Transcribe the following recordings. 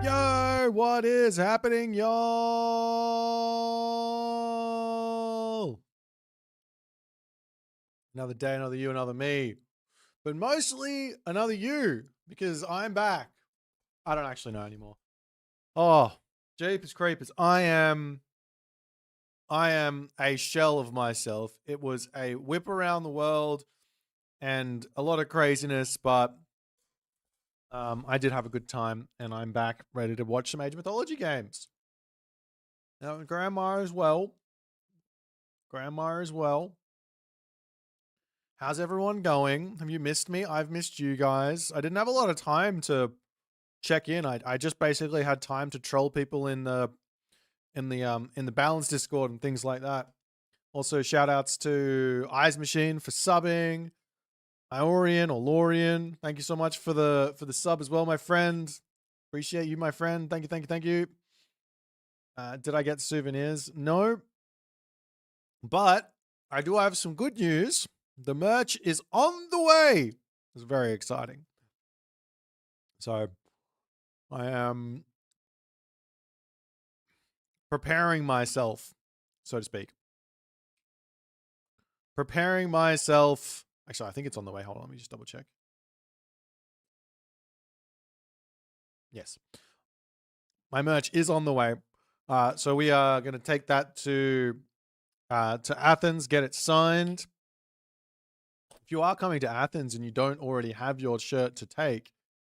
Yo, what is happening, y'all? Another day, another you, another me. But mostly another you, because I'm back. I don't actually know anymore. Oh, jeepers creepers. I am a shell of myself. It was a whip around the world and a lot of craziness, but I did have a good time, and I'm back ready to watch some Age of Mythology games. Now, Grandma as well. How's everyone going? Have you missed me? I've missed you guys. I didn't have a lot of time to check in. I just basically had time to troll people in the balance Discord and things like that. Also, shout outs to Eyes Machine for subbing. Iorian or Lorian, thank you so much for the sub as well, my friend. Appreciate you, my friend. Thank you. Did I get souvenirs? No. But I do have some good news. The merch is on the way. It's very exciting. So I am preparing myself, so to speak. Preparing myself. Actually, I think it's on the way. Hold on, let me just double check. Yes. My merch is on the way. So we are going to take that to Athens, get it signed. If you are coming to Athens and you don't already have your shirt to take,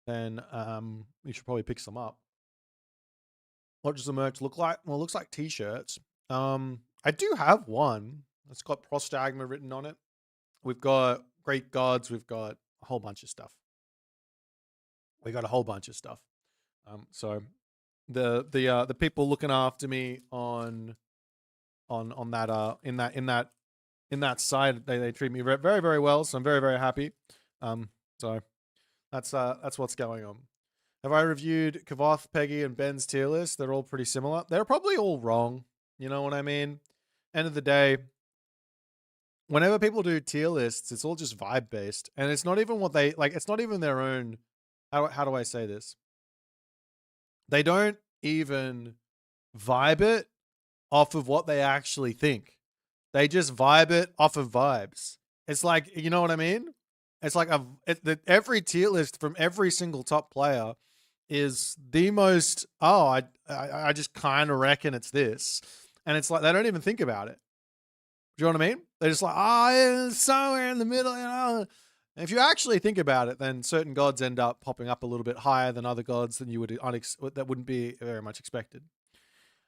then you should probably pick some up. What does the merch look like? Well, it looks like t-shirts. I do have one. It's got Prostagma written on it. We've got Great Gods. We've got a whole bunch of stuff. So the people looking after me on that in that side, they treat me very, very well. So I'm very, very happy. So that's what's going on. Have I reviewed Kavoth, Peggy, and Ben's tier list? They're all pretty similar. They're probably all wrong. You know what I mean? End of the day, whenever people do tier lists, it's all just vibe based, and it's not even what they like. It's not even their own. How do I say this? They don't even vibe it off of what they actually think. They just vibe it off of vibes. It's like, you know what I mean? It's like every tier list from every single top player is the most, I just kind of reckon it's this. And it's like, they don't even think about it. Do you know what I mean? They're just like, it's somewhere in the middle. You know? And if you actually think about it, then certain gods end up popping up a little bit higher than other gods than you would, that wouldn't be very much expected.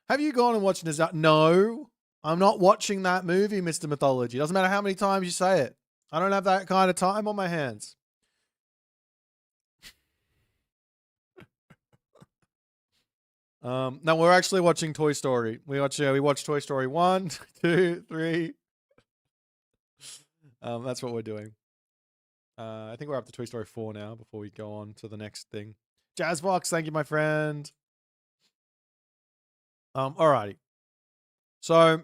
Have you gone and watched Nazar? No, I'm not watching that movie, Mr. Mythology. Doesn't matter how many times you say it. I don't have that kind of time on my hands. No, we're actually watching Toy Story. We watched Toy Story 1, 2, 3. That's what we're doing. I think we're up to Toy Story 4 now before we go on to the next thing. Jazzbox, thank you, my friend. Alrighty. So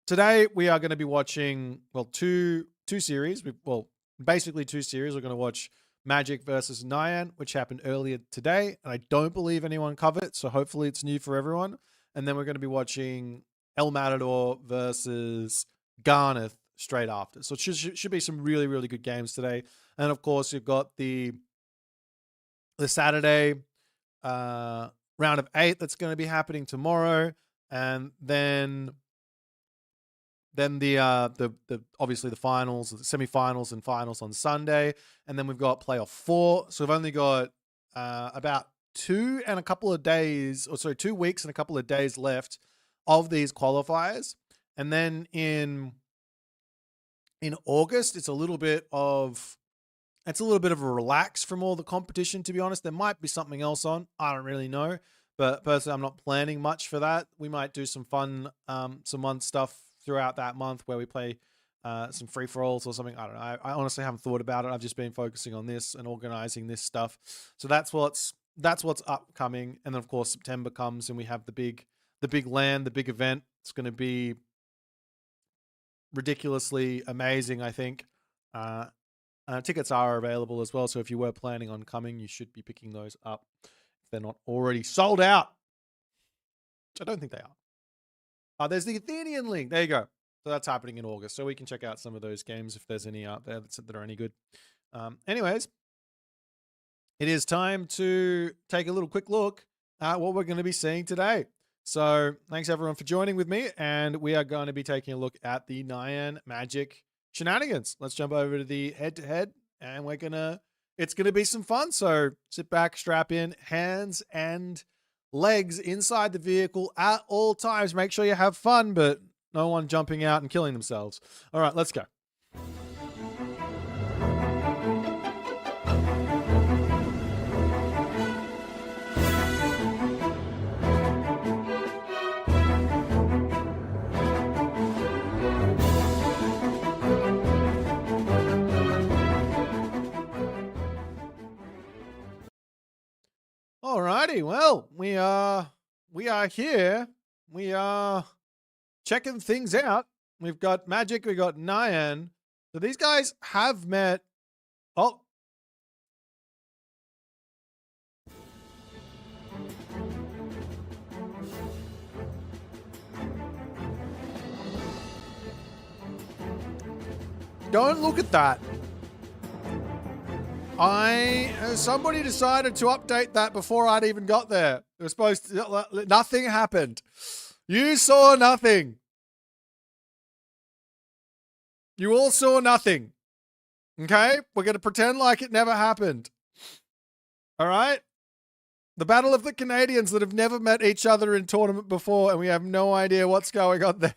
today we are going to be watching, well, two series. Basically two series. We're going to watch Magic versus Nyan, which happened earlier today, and I don't believe anyone covered it, so hopefully it's new for everyone. And then we're going to be watching El Matador versus Garnath straight after. So it should be some really, really good games today. And of course, you've got the Saturday round of 8 that's going to be happening tomorrow, and then the obviously the finals, the semi-finals and finals on Sunday, and then we've got playoff 4. So we've only got about 2 weeks and a couple of days left of these qualifiers, and then in August it's a little bit of a relax from all the competition. To be honest, there might be something else on. I don't really know, but personally, I'm not planning much for that. We might do some fun stuff throughout that month where we play some free for alls or something. I don't know. I honestly haven't thought about it. I've just been focusing on this and organizing this stuff. So that's what's upcoming. And then of course September comes and we have the big LAN, the big event. It's going to be ridiculously amazing, I think. Tickets are available as well, so if you were planning on coming, you should be picking those up they're not already sold out. Which I don't think they are. There's the Athenian link. There you go. So that's happening in August. So we can check out some of those games if there's any out there that are any good. Anyways, it is time to take a little quick look at what we're going to be seeing today. So thanks everyone for joining with me, and we are going to be taking a look at the Nyan Magic shenanigans. Let's jump over to the head-to-head, and it's going to be some fun. So sit back, strap in, hands and legs inside the vehicle at all times. Make sure you have fun, but no one jumping out and killing themselves. All right, let's go. Alrighty, well, we are here. We are checking things out. We've got Magic, we got Nyan. So these guys have met. Oh. Don't look at that. Somebody decided to update that before I'd even got there. It was supposed to, nothing happened. You saw nothing. You all saw nothing. Okay? We're going to pretend like it never happened. All right? The battle of the Canadians that have never met each other in tournament before, and we have no idea what's going on there.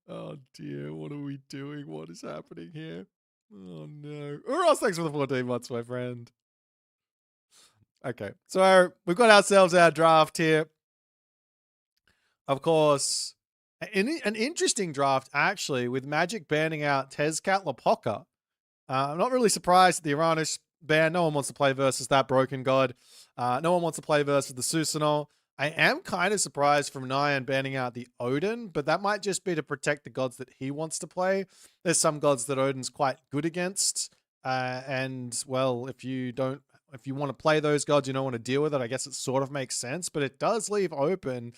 Oh dear, what are we doing? What is happening here? Oh no. Ross, thanks for the 14 months, my friend. Okay, so we've got ourselves our draft here. Of course, an interesting draft, actually, with Magic banning out Tezcat Lapoca. I'm not really surprised at the Uranus ban. No one wants to play versus that broken god. No one wants to play versus the Susanoo. I am kind of surprised from Nyan banning out the Odin, but that might just be to protect the gods that he wants to play. There's some gods that Odin's quite good against. And, well, if you want to play those gods, you don't want to deal with it, I guess it sort of makes sense. But it does leave open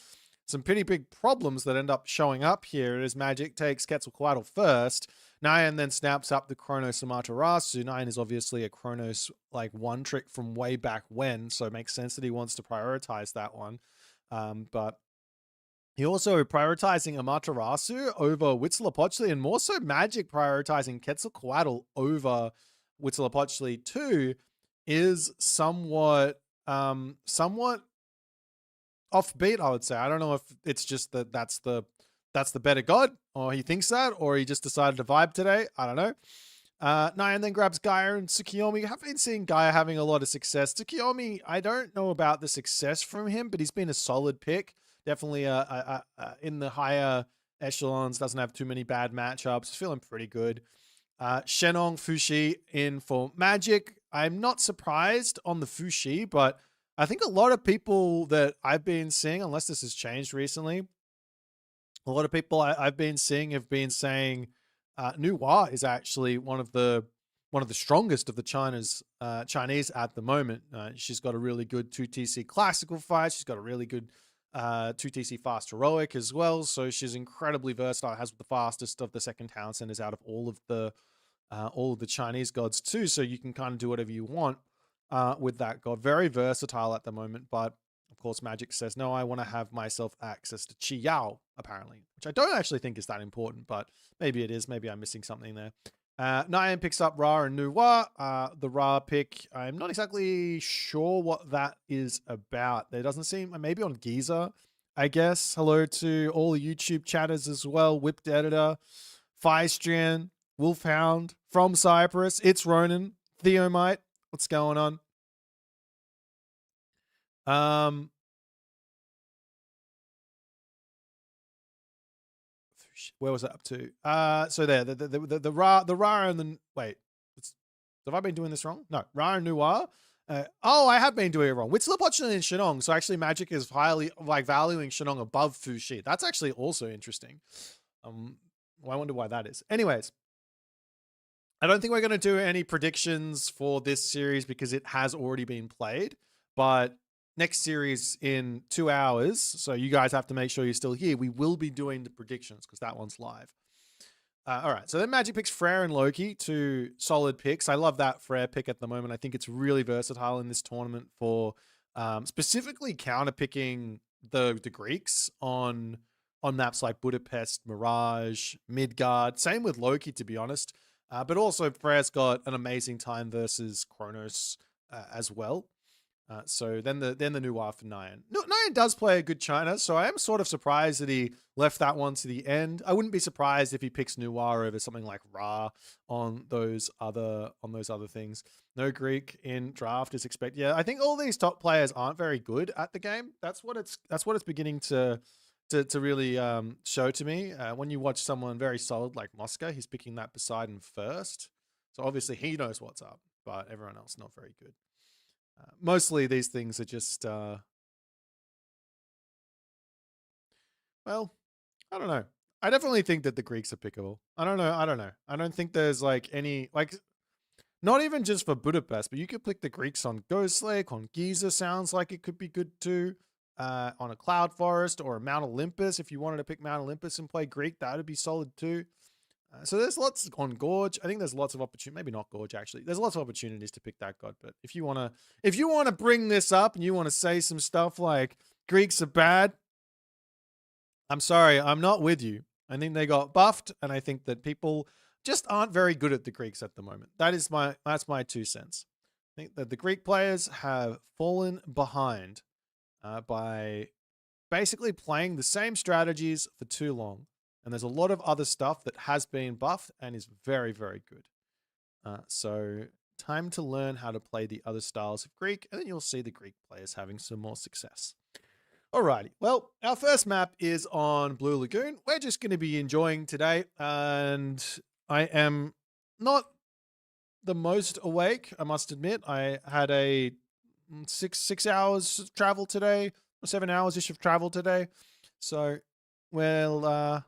some pretty big problems that end up showing up here as Magic takes Quetzalcoatl first. Nyan then snaps up the Chronos Amaterasu. Nyan is obviously a Chronos like one trick from way back when, so it makes sense that he wants to prioritize that one. But he also prioritizing Amaterasu over Huitzilopochtli, and more so Magic prioritizing Quetzalcoatl over Huitzilopochtli too is somewhat offbeat, I would say. I don't know if it's just that's the better god, or he thinks that, or he just decided to vibe today. I don't know. Nyan then grabs Gaia and Tsukiyomi. I have been seeing Gaia having a lot of success. Tsukiyomi, I don't know about the success from him, but he's been a solid pick. Definitely in the higher echelons, doesn't have too many bad matchups. Feeling pretty good. Shenong Fushi in for Magic. I'm not surprised on the Fushi, but I think a lot of people that I've been seeing, unless this has changed recently, a lot of people I've been seeing have been saying Nuwa is actually one of the strongest of the Chinese at the moment. She's got a really good 2TC classical fight. She's got a really good 2TC fast heroic as well. So she's incredibly versatile. Has the fastest of the second town centers out of all of the Chinese gods too. So you can kind of do whatever you want with that god. Very versatile at the moment, but of course, Magic says, no, I want to have myself access to Qi Yao, apparently, which I don't actually think is that important, but maybe it is. Maybe I'm missing something there. Nyan picks up Ra and Nuwa. The Ra pick, I'm not exactly sure what that is about. There doesn't seem, maybe on Giza, I guess. Hello to all the YouTube chatters as well. Whipped Editor, Feistrian, Wolfhound, from Cyprus. It's Ronan, Theomite. What's going on? Where was that up to? So there, the Ra and the wait. Have I been doing this wrong? No, Ra and Nuwa. Oh, I have been doing it wrong. Huitzilopochtli and Shenong. So actually, Magic is highly valuing Shenong above Fushi. That's actually also interesting. I wonder why that is. Anyways, I don't think we're going to do any predictions for this series because it has already been played. But next series in 2 hours, so you guys have to make sure you're still here. We will be doing the predictions because that one's live. All right, so then Magic picks Frere and Loki, 2 solid picks. I love that Frere pick at the moment. I think it's really versatile in this tournament for specifically counterpicking the Greeks on maps like Budapest, Mirage, Midgard. Same with Loki, to be honest. But also Frere's got an amazing time versus Kronos as well. So then the Noir for Nyan. Nyan does play a good China, so I am sort of surprised that he left that one to the end. I wouldn't be surprised if he picks Noir over something like Ra on those other things. No Greek in draft is expected. Yeah, I think all these top players aren't very good at the game. That's what it's beginning to really show to me. When you watch someone very solid like Mosca, he's picking that Poseidon first. So obviously he knows what's up, but everyone else not very good. Mostly these things are just, well, I don't know. I definitely think that the Greeks are pickable. I don't know. I don't think there's like any, like, not even just for Budapest, but you could pick the Greeks on Ghost Lake, on Giza sounds like it could be good too. On a Cloud Forest or a Mount Olympus. If you wanted to pick Mount Olympus and play Greek, that would be solid too. So there's lots on Gorge. I think there's lots of opportunity. Maybe not Gorge actually. There's lots of opportunities to pick that god. But if you wanna bring this up and you want to say some stuff like Greeks are bad, I'm sorry, I'm not with you. I think they got buffed, and I think that people just aren't very good at the Greeks at the moment. That's my 2 cents. I think that the Greek players have fallen behind by basically playing the same strategies for too long. And there's a lot of other stuff that has been buffed and is very, very good. So time to learn how to play the other styles of Greek, and then you'll see the Greek players having some more success. Alrighty, well, our first map is on Blue Lagoon. We're just going to be enjoying today, and I am not the most awake, I must admit. I had a 6 hours of travel today, or 7 hours-ish of travel today. So, well,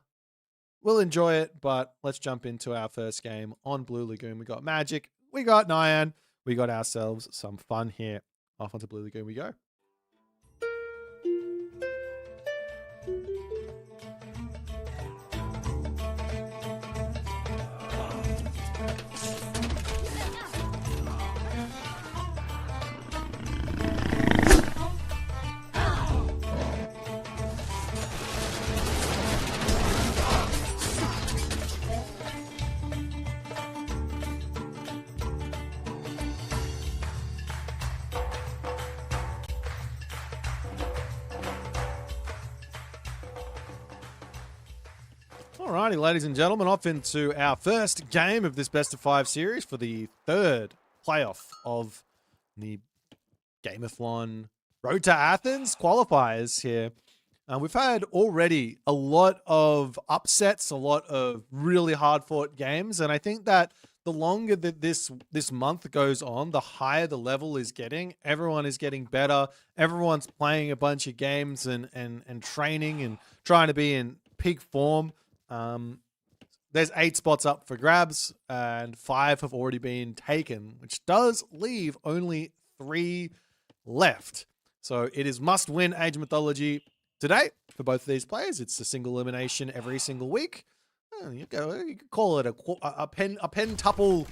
we'll enjoy it, but let's jump into our first game on Blue Lagoon. We got Magic, we got Nyan, we got ourselves some fun here. Off onto Blue Lagoon we go. Alrighty, ladies and gentlemen, off into our first game of this best of 5 series for the 3rd playoff of the Gameathlon Road to Athens qualifiers here. We've had already a lot of upsets, a lot of really hard-fought games, and I think that the longer that this month goes on, the higher the level is getting. Everyone is getting better. Everyone's playing a bunch of games and training and trying to be in peak form. There's 8 spots up for grabs and 5 have already been taken, which does leave only 3 left. So it is must win Age of Mythology today for both of these players. It's a single elimination every single week. You could call it a pentuple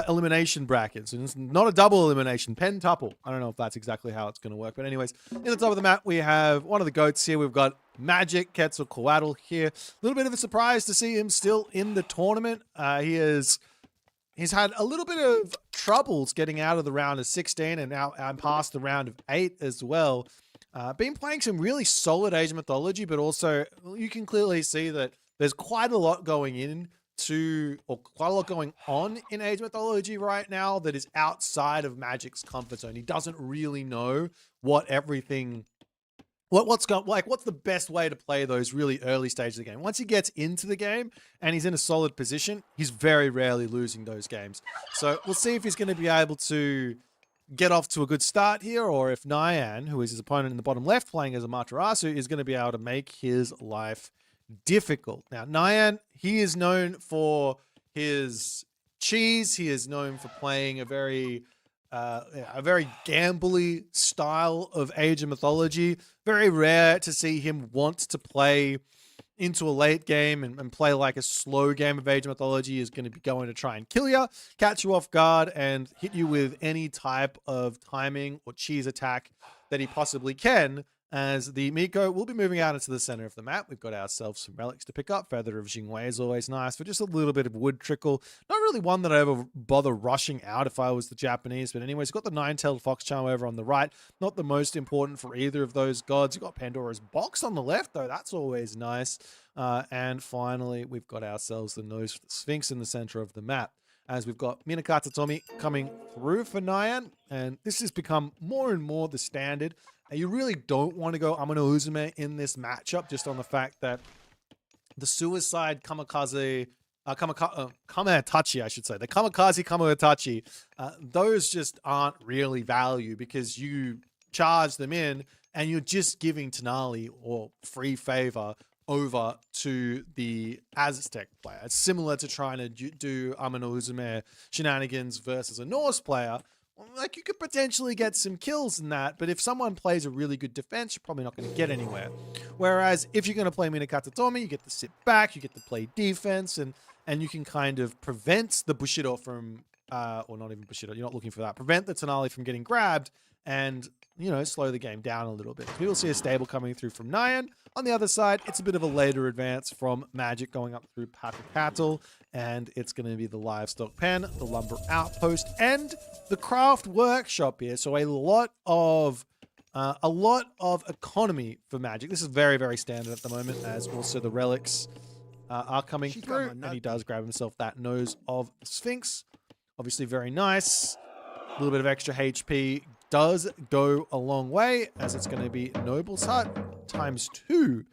elimination bracket. So it's not a double elimination, pentuple. I don't know if that's exactly how it's going to work. But anyways, in the top of the map, we have one of the goats here. We've got Magic Quetzalcoatl here. A little bit of a surprise to see him still in the tournament. He's had a little bit of troubles getting out of the round of 16 and now past the round of 8 as well. Been playing some really solid Age of Mythology, but also you can clearly see that there's quite a lot going on in Age of Mythology right now that is outside of Magic's comfort zone. He doesn't really know what's the best way to play those really early stages of the game. Once he gets into the game and he's in a solid position, he's very rarely losing those games. So we'll see if he's going to be able to get off to a good start here, or if Nyan, who is his opponent in the bottom left playing as a Matarasu, is going to be able to make his life difficult. Now, Nyan, he is known for his cheese. He is known for playing a very gambly style of Age of Mythology. Very rare to see him want to play into a late game and play like a slow game of Age of Mythology. Is going to be going to try and kill you, catch you off guard, and hit you with any type of timing or cheese attack that he possibly can. As the Miko will be moving out into the center of the map. We've got ourselves some relics to pick up. Feather of Jingwei is always nice for just a little bit of wood trickle. Not really one that I ever bother rushing out if I was the Japanese. But anyways, got the Nine-Tailed Fox Charm over on the right. Not the most important for either of those gods. You've got Pandora's Box on the left, though. That's always nice. And finally, we've got ourselves the Nose Sphinx in the center of the map. As we've got Minakata Tomi coming through for Nyan. And this has become more and more the standard. And you really don't want to go Amano Uzume in this matchup, just on the fact that the Suicide Kamikaze, Kamatachi, I should say, the Kamikaze Kamatachi, those just aren't really value because you charge them in and you're just giving Tenali or free favor over to the Aztec player. It's similar to trying to do Amano Uzume shenanigans versus a Norse player. Like, you could potentially get some kills in that, but if someone plays a really good defense, you're probably not going to get anywhere. Whereas if you're going to play Minakata Tomi, you get to sit back, you get to play defense, and you can kind of prevent the Bushido from, or not even Bushido, you're not looking for that, prevent the Tenali from getting grabbed and, you know, slow the game down a little bit. We will see a stable coming through from Nyan. On the other side, it's a bit of a later advance from Magic going up through Cattle, and it's going to be the Livestock Pen, the Lumber Outpost, and the Craft Workshop here. So a lot of economy for Magic. This is very, very standard at the moment, as also the relics are coming through, and he does grab himself that Nose of Sphinx. Obviously very nice. A little bit of extra HP does go a long way, as it's going to be Noble's Hut times 2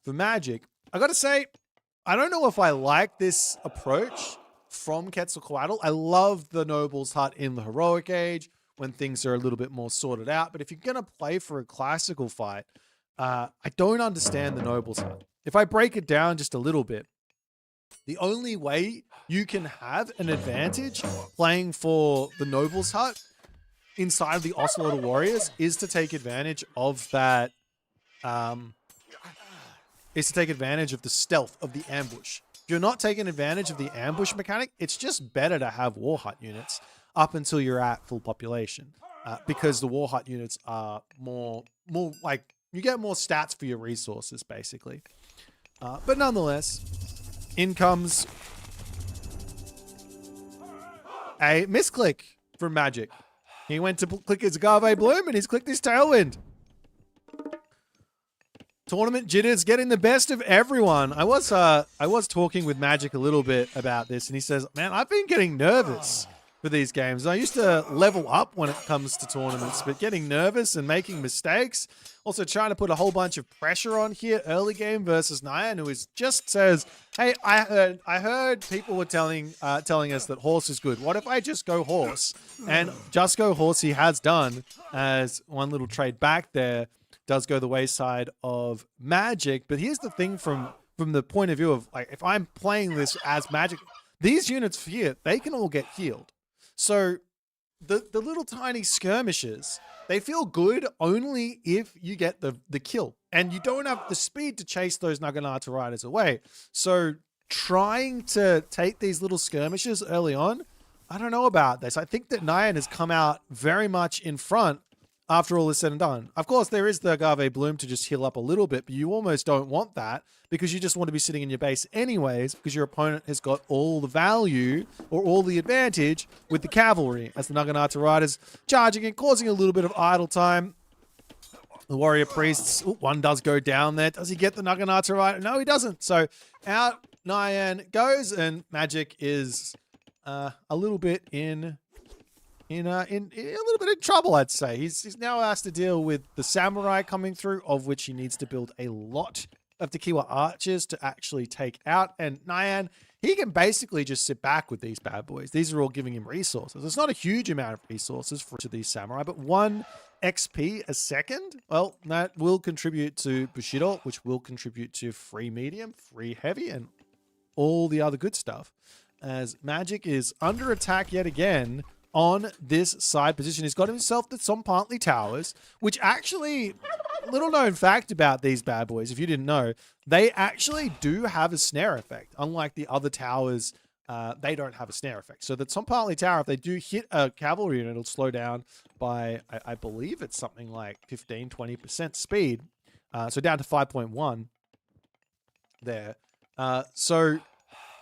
for Magic. I got to say, I don't know if I like this approach from Quetzalcoatl. I love the Noble's Hut in the Heroic Age when things are a little bit more sorted out. But if you're going to play for a classical fight, I don't understand the Noble's Hut. If I break it down just a little bit, the only way you can have an advantage playing for the Noble's Hut inside of the Ocelot Warriors is to take advantage of that, is to take advantage of the stealth of the ambush. If you're not taking advantage of the ambush mechanic, it's just better to have War Hut units up until you're at full population, because the War Hut units are more like, you get more stats for your resources, basically. But nonetheless, in comes a misclick from Magic. He went to click his Agave Bloom and he's clicked his Tailwind. Tournament jitters getting the best of everyone. I was talking with Magic a little bit about this, and he says, man, I've been getting nervous for these games. I used to level up when it comes to tournaments, but getting nervous and making mistakes. Also trying to put a whole bunch of pressure on here early game versus Nyan, who just says, hey, I heard people were telling us that horse is good. What if I just go horse? And just go horse he has done, as one little trade back there does go the wayside of Magic. But here's the thing from the point of view of, like, if I'm playing this as Magic, these units here, they can all get healed. So the little tiny skirmishes, they feel good only if you get the kill. And you don't have the speed to chase those Naginata riders away. So trying to take these little skirmishes early on, I don't know about this. I think that Nyan has come out very much in front after all is said and done. Of course, there is the Agave Bloom to just heal up a little bit, but you almost don't want that because you just want to be sitting in your base anyways, because your opponent has got all the value or all the advantage with the cavalry, as the Naginata riders charging and causing a little bit of idle time. The warrior priests, one does go down there. Does he get the Naginata rider? No, he doesn't. So out Nyan goes, and Magic is a little bit in a little bit in trouble, I'd say. He's now asked to deal with the samurai coming through, of which he needs to build a lot of Tekiwa archers to actually take out. And Nyan, he can basically just sit back with these bad boys. These are all giving him resources. It's not a huge amount of resources for each of these samurai, but 1 XP a second, well, that will contribute to Bushido, which will contribute to free medium, free heavy, and all the other good stuff. as Magic is under attack yet again on this side position. He's got himself the Tsompantli Towers, which actually, little known fact about these bad boys, if you didn't know, they actually do have a snare effect. Unlike the other towers, they don't have a snare effect. So the Tsompantli Tower, if they do hit a cavalry unit, it'll slow down by, I believe it's something like 15, 20% speed. So down to 5.1 there. So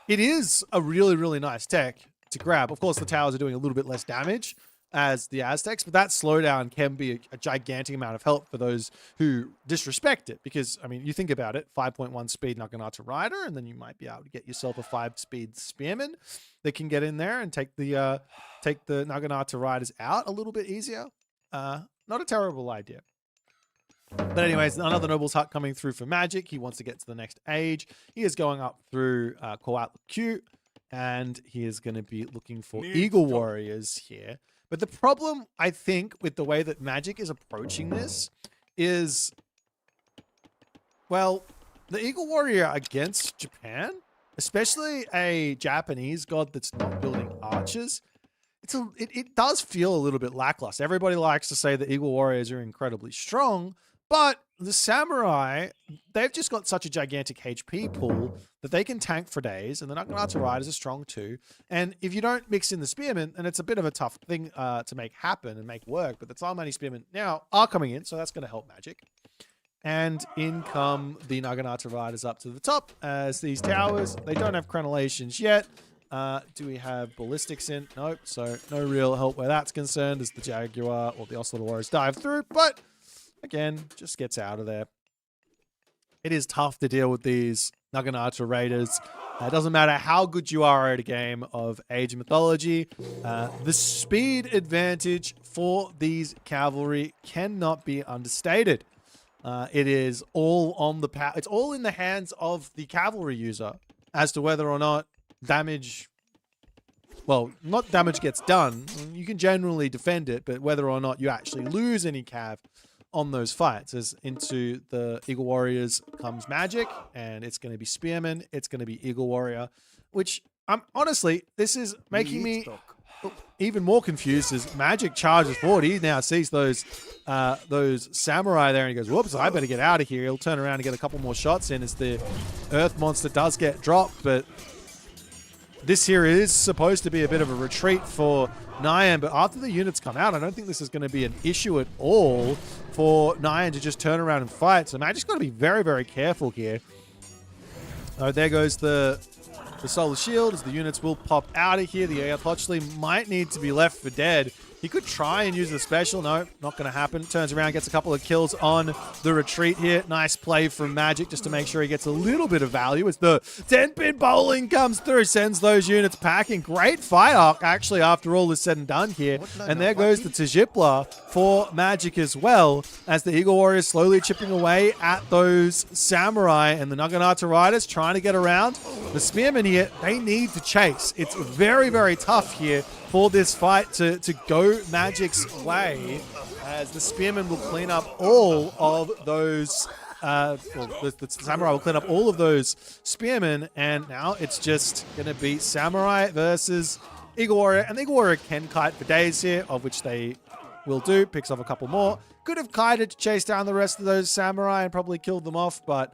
it is a really, really nice tech to grab. Of course, the towers are doing a little bit less damage as the Aztecs, but that slowdown can be a gigantic amount of help for those who disrespect it. Because, I mean, you think about it, 5.1 speed Naginata Rider, and then you might be able to get yourself a 5-speed Spearman that can get in there and take the Naginata Riders out a little bit easier. Not a terrible idea. But anyways, another Noble's Hut coming through for Magic. He wants to get to the next age. He is going up through Coatlicue, and he is going to be looking for Eagle Warriors here. But the problem, I think, with the way that Magic is approaching this is, well, the Eagle Warrior against Japan, especially a Japanese god that's not building archers, it does feel a little bit lackluster. Everybody likes to say that Eagle Warriors are incredibly strong, but the Samurai, they've just got such a gigantic HP pool that they can tank for days, and the Naginata Riders are strong too. And if you don't mix in the Spearmen, and it's a bit of a tough thing to make happen and make work, but the Tsalmani Spearmen now are coming in, so that's going to help Magic. And in come the Naginata Riders up to the top as these towers. They don't have crenellations yet. Do we have ballistics in? Nope, so no real help where that's concerned as the Jaguar or the Oscillator Warriors dive through, but again, just gets out of there. It is tough to deal with these Naginata Raiders. It doesn't matter how good you are at a game of Age of Mythology. The speed advantage for these cavalry cannot be understated. It is all on the it's all in the hands of the cavalry user as to whether or not damage, well, not damage gets done. You can generally defend it, but whether or not you actually lose any cav on those fights. As into the Eagle Warriors comes Magic, and it's going to be Spearman, it's going to be Eagle Warrior, which honestly, this is making me even more confused as Magic charges forward. He now sees those samurai there and he goes, whoops, I better get out of here. He'll turn around and get a couple more shots in as the Earth Monster does get dropped, but this here is supposed to be a bit of a retreat for Nyan, but after the units come out, I don't think this is going to be an issue at all for Nyan to just turn around and fight. So Magic's got to be very, very careful here. Oh, there goes the Solar Shield as the units will pop out of here. The Athochley might need to be left for dead. He could try and use the special. No, not going to happen. Turns around, gets a couple of kills on the retreat here. Nice play from Magic just to make sure he gets a little bit of value as the 10-pin bowling comes through, sends those units packing. Great fight arc, actually, after all is said and done here. And there goes the Tajipla for Magic as well, as the Eagle Warriors slowly chipping away at those Samurai, and the Naginata Riders trying to get around. The Spearmen here, they need to chase. It's very, very tough here for this fight to go Magic's way, as the Spearman will clean up all of those, the Samurai will clean up all of those Spearmen, and now it's just going to be Samurai versus Eagle Warrior, and the Eagle Warrior can kite for days here, of which they will do, picks off a couple more. Could have kited to chase down the rest of those Samurai and probably killed them off, but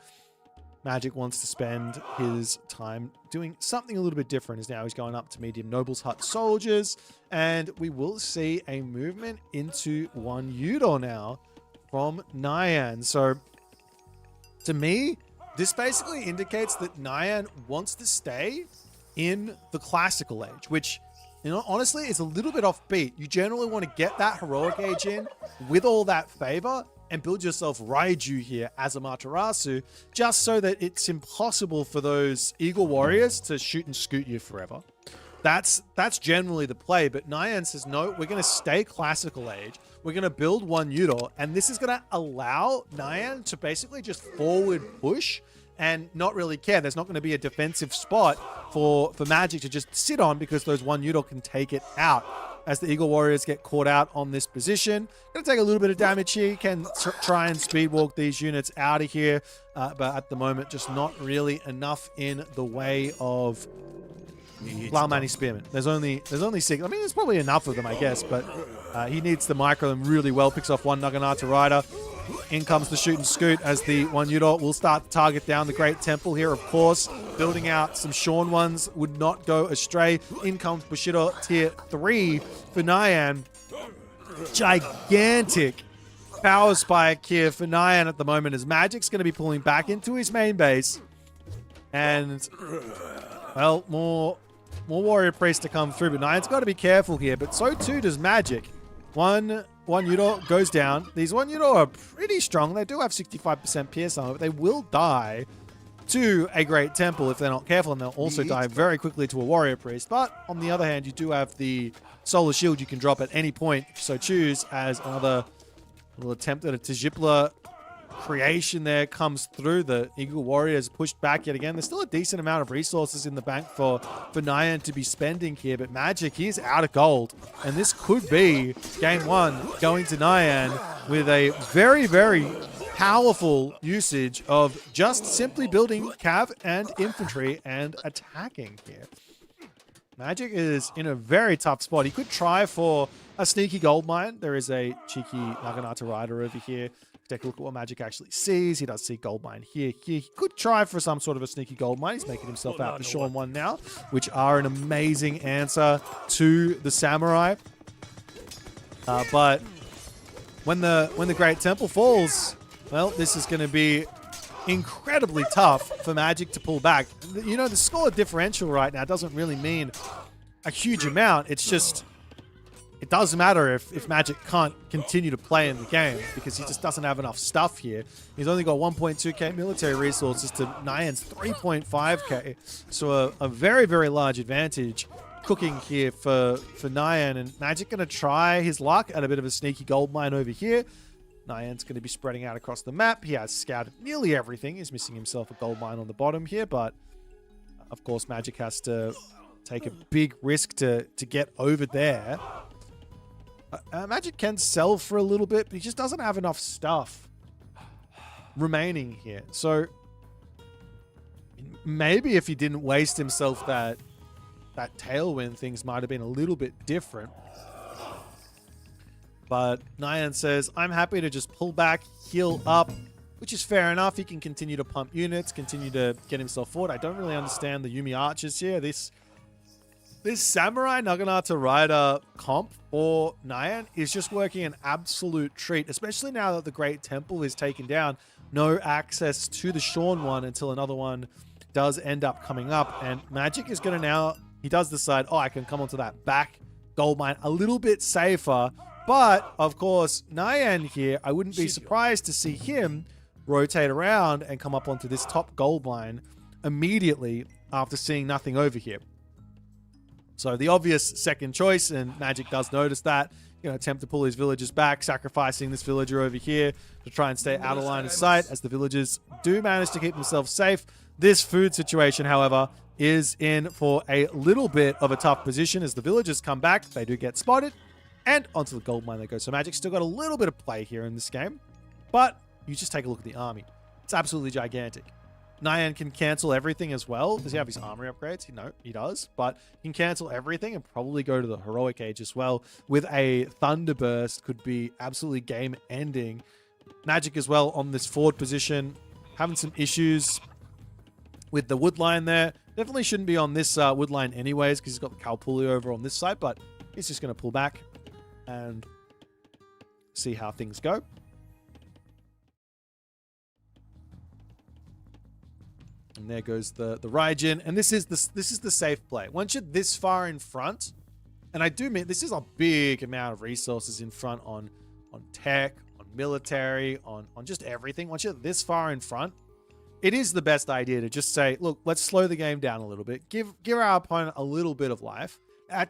Magic wants to spend his time doing something a little bit different, as now he's going up to medium Noble's Hut soldiers, and we will see a movement into one Udor now from Nyan. So to me, this basically indicates that Nyan wants to stay in the classical age, which, you know, honestly is a little bit offbeat. You generally want to get that heroic age in with all that favor and build yourself Raiju here as a Matarasu, just so that it's impossible for those Eagle Warriors to shoot and scoot you forever. That's generally the play, but Nyan says, no, we're going to stay classical age. We're going to build one Udor, and this is going to allow Nyan to basically just forward push and not really care. There's not going to be a defensive spot for Magic to just sit on, because those one Udor can take it out. As the Eagle Warriors get caught out on this position, going to take a little bit of damage here. Can try and speedwalk these units out of here, but at the moment, just not really enough in the way of Plow-Manny Spearmen. There's only 6. I mean, there's probably enough of them, I guess, but he needs to micro them really well. Picks off one Naginata Rider. In comes the shoot and scoot as the one Yudo will start to target down the Great Temple here, of course. Building out some Shorn ones would not go astray. In comes Bushido tier 3 for Nyan. Gigantic power spike here for Nyan at the moment as Magic's going to be pulling back into his main base. And, well, more Warrior Priest to come through. But Nyan's got to be careful here, but so too does Magic. One Yudo goes down. These one Yudo are pretty strong. They do have 65% pierce armor, but they will die to a Great Temple if they're not careful, and they'll also die very quickly to a Warrior Priest. But on the other hand, you do have the Solar Shield you can drop at any point, if you so choose, as another little attempt at a Tajipla creation there comes through. The Eagle Warriors pushed back yet again. There's still a decent amount of resources in the bank for Nyan to be spending here, but Magic, he's out of gold. And this could be game 1 going to Nyan with a very, very powerful usage of just simply building cav and infantry and attacking here. Magic is in a very tough spot. He could try for a sneaky gold mine. There is a cheeky Naginata Rider over here. Take a look at what Magic actually sees. He does see gold mine here. He could try for some sort of a sneaky gold mine. He's making himself out the Shorn one now, which are an amazing answer to the Samurai. But when the Great Temple falls, well, this is going to be incredibly tough for Magic to pull back. You know, the score differential right now doesn't really mean a huge amount. It's just, it doesn't matter if Magic can't continue to play in the game because he just doesn't have enough stuff here. He's only got 1.2k military resources to Nyan's 3.5k. So a very, very large advantage cooking here for Nyan. And Magic going to try his luck at a bit of a sneaky gold mine over here. Nyan's going to be spreading out across the map. He has scouted nearly everything. He's missing himself a gold mine on the bottom here, but of course Magic has to take a big risk to get over there. Magic can sell for a little bit, but he just doesn't have enough stuff remaining here. So maybe if he didn't waste himself that tailwind, things might have been a little bit different. But Nyan says, I'm happy to just pull back, heal up, which is fair enough. He can continue to pump units, continue to get himself forward. I don't really understand the Yumi archers here. This Samurai Naginata Rider comp for Nyan is just working an absolute treat, especially now that the Great Temple is taken down. No access to the Shorn one until another one does end up coming up. And Magic is going to now, he does decide, oh, I can come onto that back gold mine a little bit safer. But, of course, Nyan here, I wouldn't be surprised to see him rotate around and come up onto this top gold mine immediately after seeing nothing over here. So the obvious second choice, and Magic does notice that, attempt to pull his villagers back, sacrificing this villager over here to try and stay out of line of sight, as the villagers do manage to keep themselves safe. This food situation, however, is in for a little bit of a tough position as the villagers come back. They do get spotted. And onto the gold mine they go. So Magic's still got a little bit of play here in this game. But you just take a look at the army. It's absolutely gigantic. Nyan can cancel everything as well. Does he have his armory upgrades? No, he does. But he can cancel everything and probably go to the heroic age as well. With a Thunderburst could be absolutely game-ending. Magic as well on this forward position. Having some issues with the wood line there. Definitely shouldn't be on this wood line anyways because he's got the Kalpuli over on this side. But he's just going to pull back and see how things go. And there goes the Raijin. And this is the safe play. Once you're this far in front, and I do mean this is a big amount of resources in front on tech, on military, on just everything. Once you're this far in front, it is the best idea to just say, look, let's slow the game down a little bit. Give our opponent a little bit of life.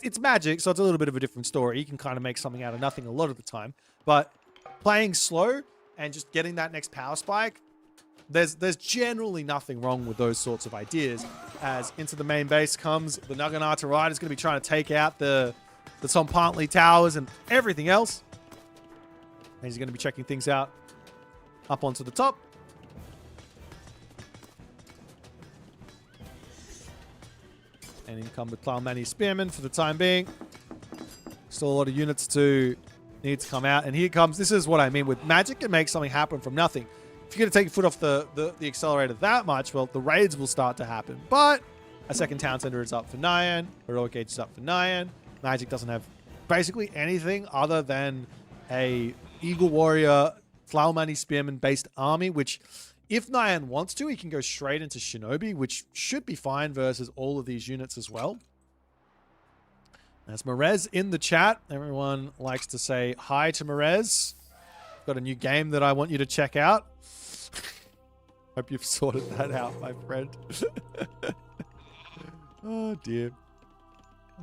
It's Magic, so it's a little bit of a different story. You can kind of make something out of nothing a lot of the time. But playing slow and just getting that next power spike, there's generally nothing wrong with those sorts of ideas. As into the main base comes the Naginata Rider is going to be trying to take out the Sompantli towers and everything else. And he's going to be checking things out up onto the top. And in come the Clown Spearman for the time being. Still a lot of units to need to come out. And here comes, this is what I mean with Magic can make something happen from nothing. If you're going to take your foot off the accelerator that much, well, the raids will start to happen. But a second town center is up for Nyan. Heroic Age is up for Nyan. Magic doesn't have basically anything other than a Eagle Warrior, Tlaumani Spearman based army, which if Nyan wants to, he can go straight into Shinobi, which should be fine versus all of these units as well. That's Merez in the chat. Everyone likes to say hi to Merez. Got a new game that I want you to check out. Hope you've sorted that out, my friend. Oh, dear.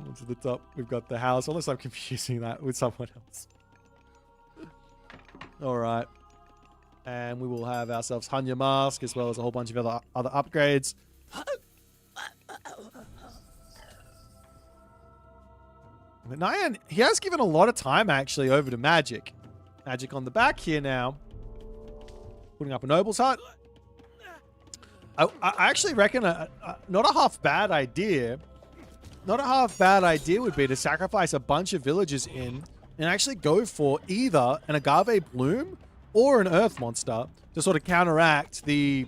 On to the top, we've got the house. Unless I'm confusing that with someone else. All right. And we will have ourselves Hanya Mask as well as a whole bunch of other upgrades. But Nyan, he has given a lot of time actually over to Magic. Magic on the back here now. Putting up a Noble's Hut. I actually reckon not a half bad idea. Not a half bad idea would be to sacrifice a bunch of villagers in and actually go for either an Agave Bloom or an Earth Monster to sort of counteract the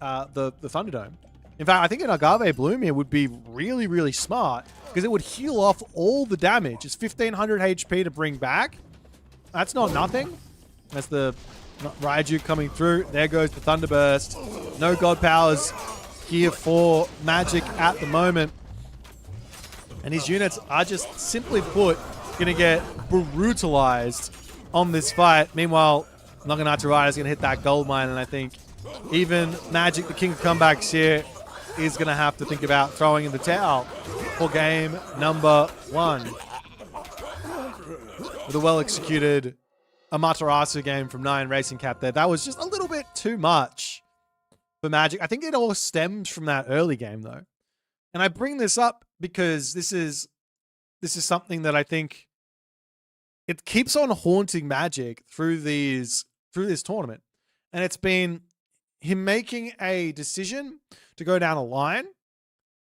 Thunderdome. In fact, I think an Agave Bloom here would be really, really smart because it would heal off all the damage. It's 1500 HP to bring back. That's not nothing. That's the Raiju coming through. There goes the Thunderburst. No God Powers here for Magic at the moment. And his units are just, simply put, going to get brutalized on this fight. Meanwhile, Naginata Rider is going to hit that gold mine, and I think even Magic, the king of comebacks here, is going to have to think about throwing in the towel for game number 1. With a well-executed Amaterasu game from Nyan Racing Cat there. That was just a little bit too much for Magic. I think it all stems from that early game, though. And I bring this up because this is something that I think it keeps on haunting Magic through this tournament. And it's been him making a decision to go down a line,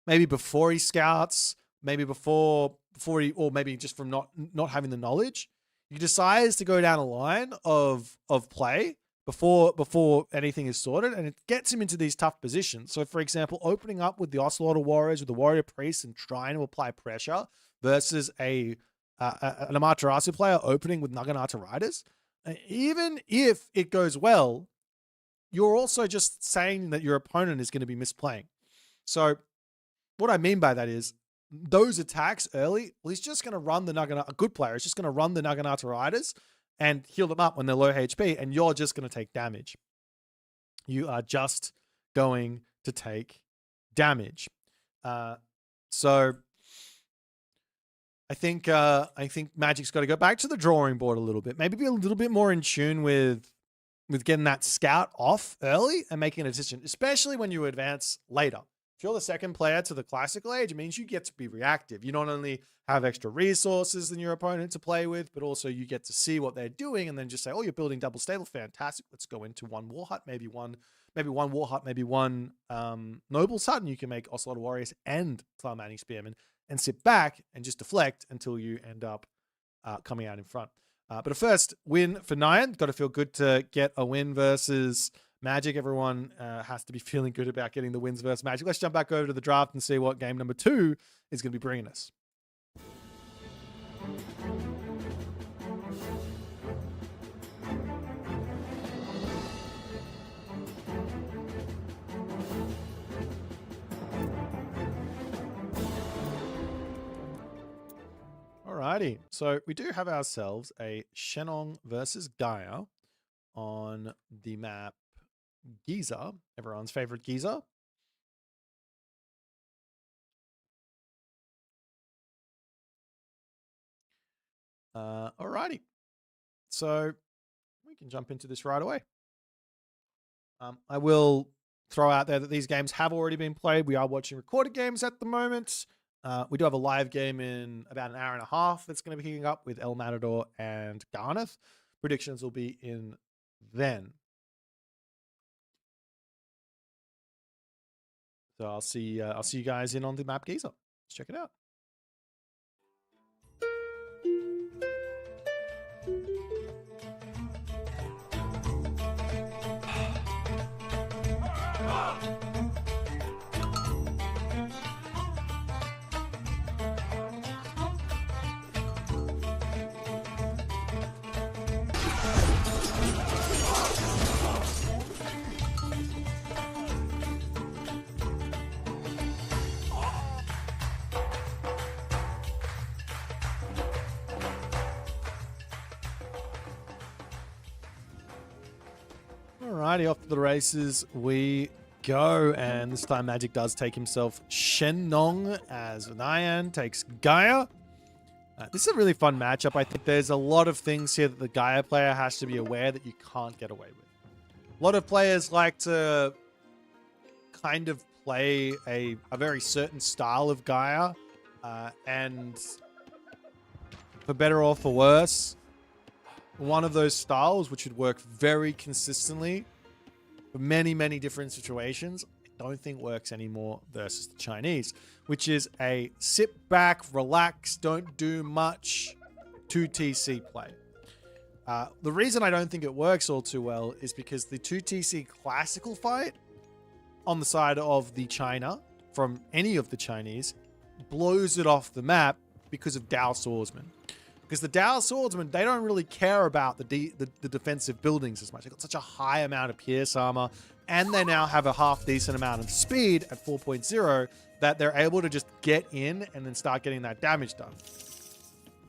maybe before he scouts, maybe before he, or maybe just from not having the knowledge. He decides to go down a line of play before anything is sorted, and it gets him into these tough positions. So, for example, opening up with the Ocelot Warriors, with the Warrior Priest, and trying to apply pressure versus an Amaterasu player opening with Naginata Riders. Even if it goes well, you're also just saying that your opponent is going to be misplaying. So, what I mean by that is, those attacks early, well, he's just going to run the Naginata, a good player is just going to run the Naginata Riders and heal them up when they're low HP, and you're just going to take damage. You are just going to take damage. So I think Magic's got to go back to the drawing board a little bit. Maybe be a little bit more in tune with getting that scout off early and making a decision, especially when you advance later. If you're the second player to the classical age, it means you get to be reactive. You not only have extra resources than your opponent to play with, but also you get to see what they're doing and then just say, oh, you're building double stable. Fantastic. Let's go into one war hut, maybe one war hut, maybe one Noble's Hut, and you can make Ocelot Warriors and Tlaumani Spearmen and sit back and just deflect until you end up coming out in front. But a first win for Nyan. Got to feel good to get a win versus Magic. Everyone has to be feeling good about getting the wins versus Magic. Let's jump back over to the draft and see what game number 2 is going to be bringing us. Alrighty, so we do have ourselves a Shenong versus Gaia on the map Giza, everyone's favorite Giza. Alrighty, so we can jump into this right away. I will throw out there that these games have already been played. We are watching recorded games at the moment. We do have a live game in about an hour and a half that's going to be kicking up with El Matador and Garnath. Predictions will be in then. So I'll see you guys in on the map Giza. Let's check it out. Alrighty, off to the races we go, and this time Magic does take himself Shenong as Nyan takes Gaia. This is a really fun matchup. I think there's a lot of things here that the Gaia player has to be aware that you can't get away with. A lot of players like to kind of play a very certain style of Gaia, and for better or for worse, one of those styles which would work very consistently for many, many different situations, I don't think works anymore versus the Chinese, which is a sit back, relax, don't do much 2TC play. The reason I don't think it works all too well is because the 2TC classical fight on the side of the China from any of the Chinese blows it off the map because of Dao Swordsman. Because the Dao Swordsmen, they don't really care about the defensive buildings as much. They've got such a high amount of Pierce armor, and they now have a half-decent amount of speed at 4.0 that they're able to just get in and then start getting that damage done.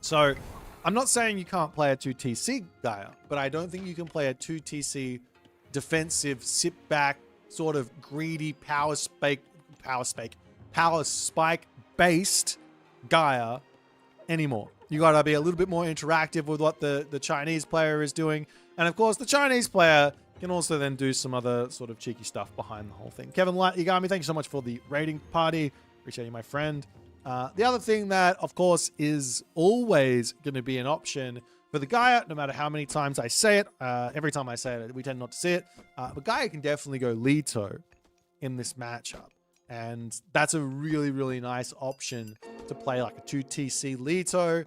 So, I'm not saying you can't play a 2TC Gaia, but I don't think you can play a 2TC defensive, sit-back, sort of greedy, power spike-based Gaia anymore. You got to be a little bit more interactive with what the Chinese player is doing. And of course, the Chinese player can also then do some other sort of cheeky stuff behind the whole thing. Kevin Yagami, thank you so much for the rating party. Appreciate you, my friend. The other thing that, of course, is always going to be an option for the Gaia, no matter how many times I say it. Every time I say it, we tend not to see it. But Gaia can definitely go Leto in this matchup. And that's a really, really nice option to play like a 2TC Leto.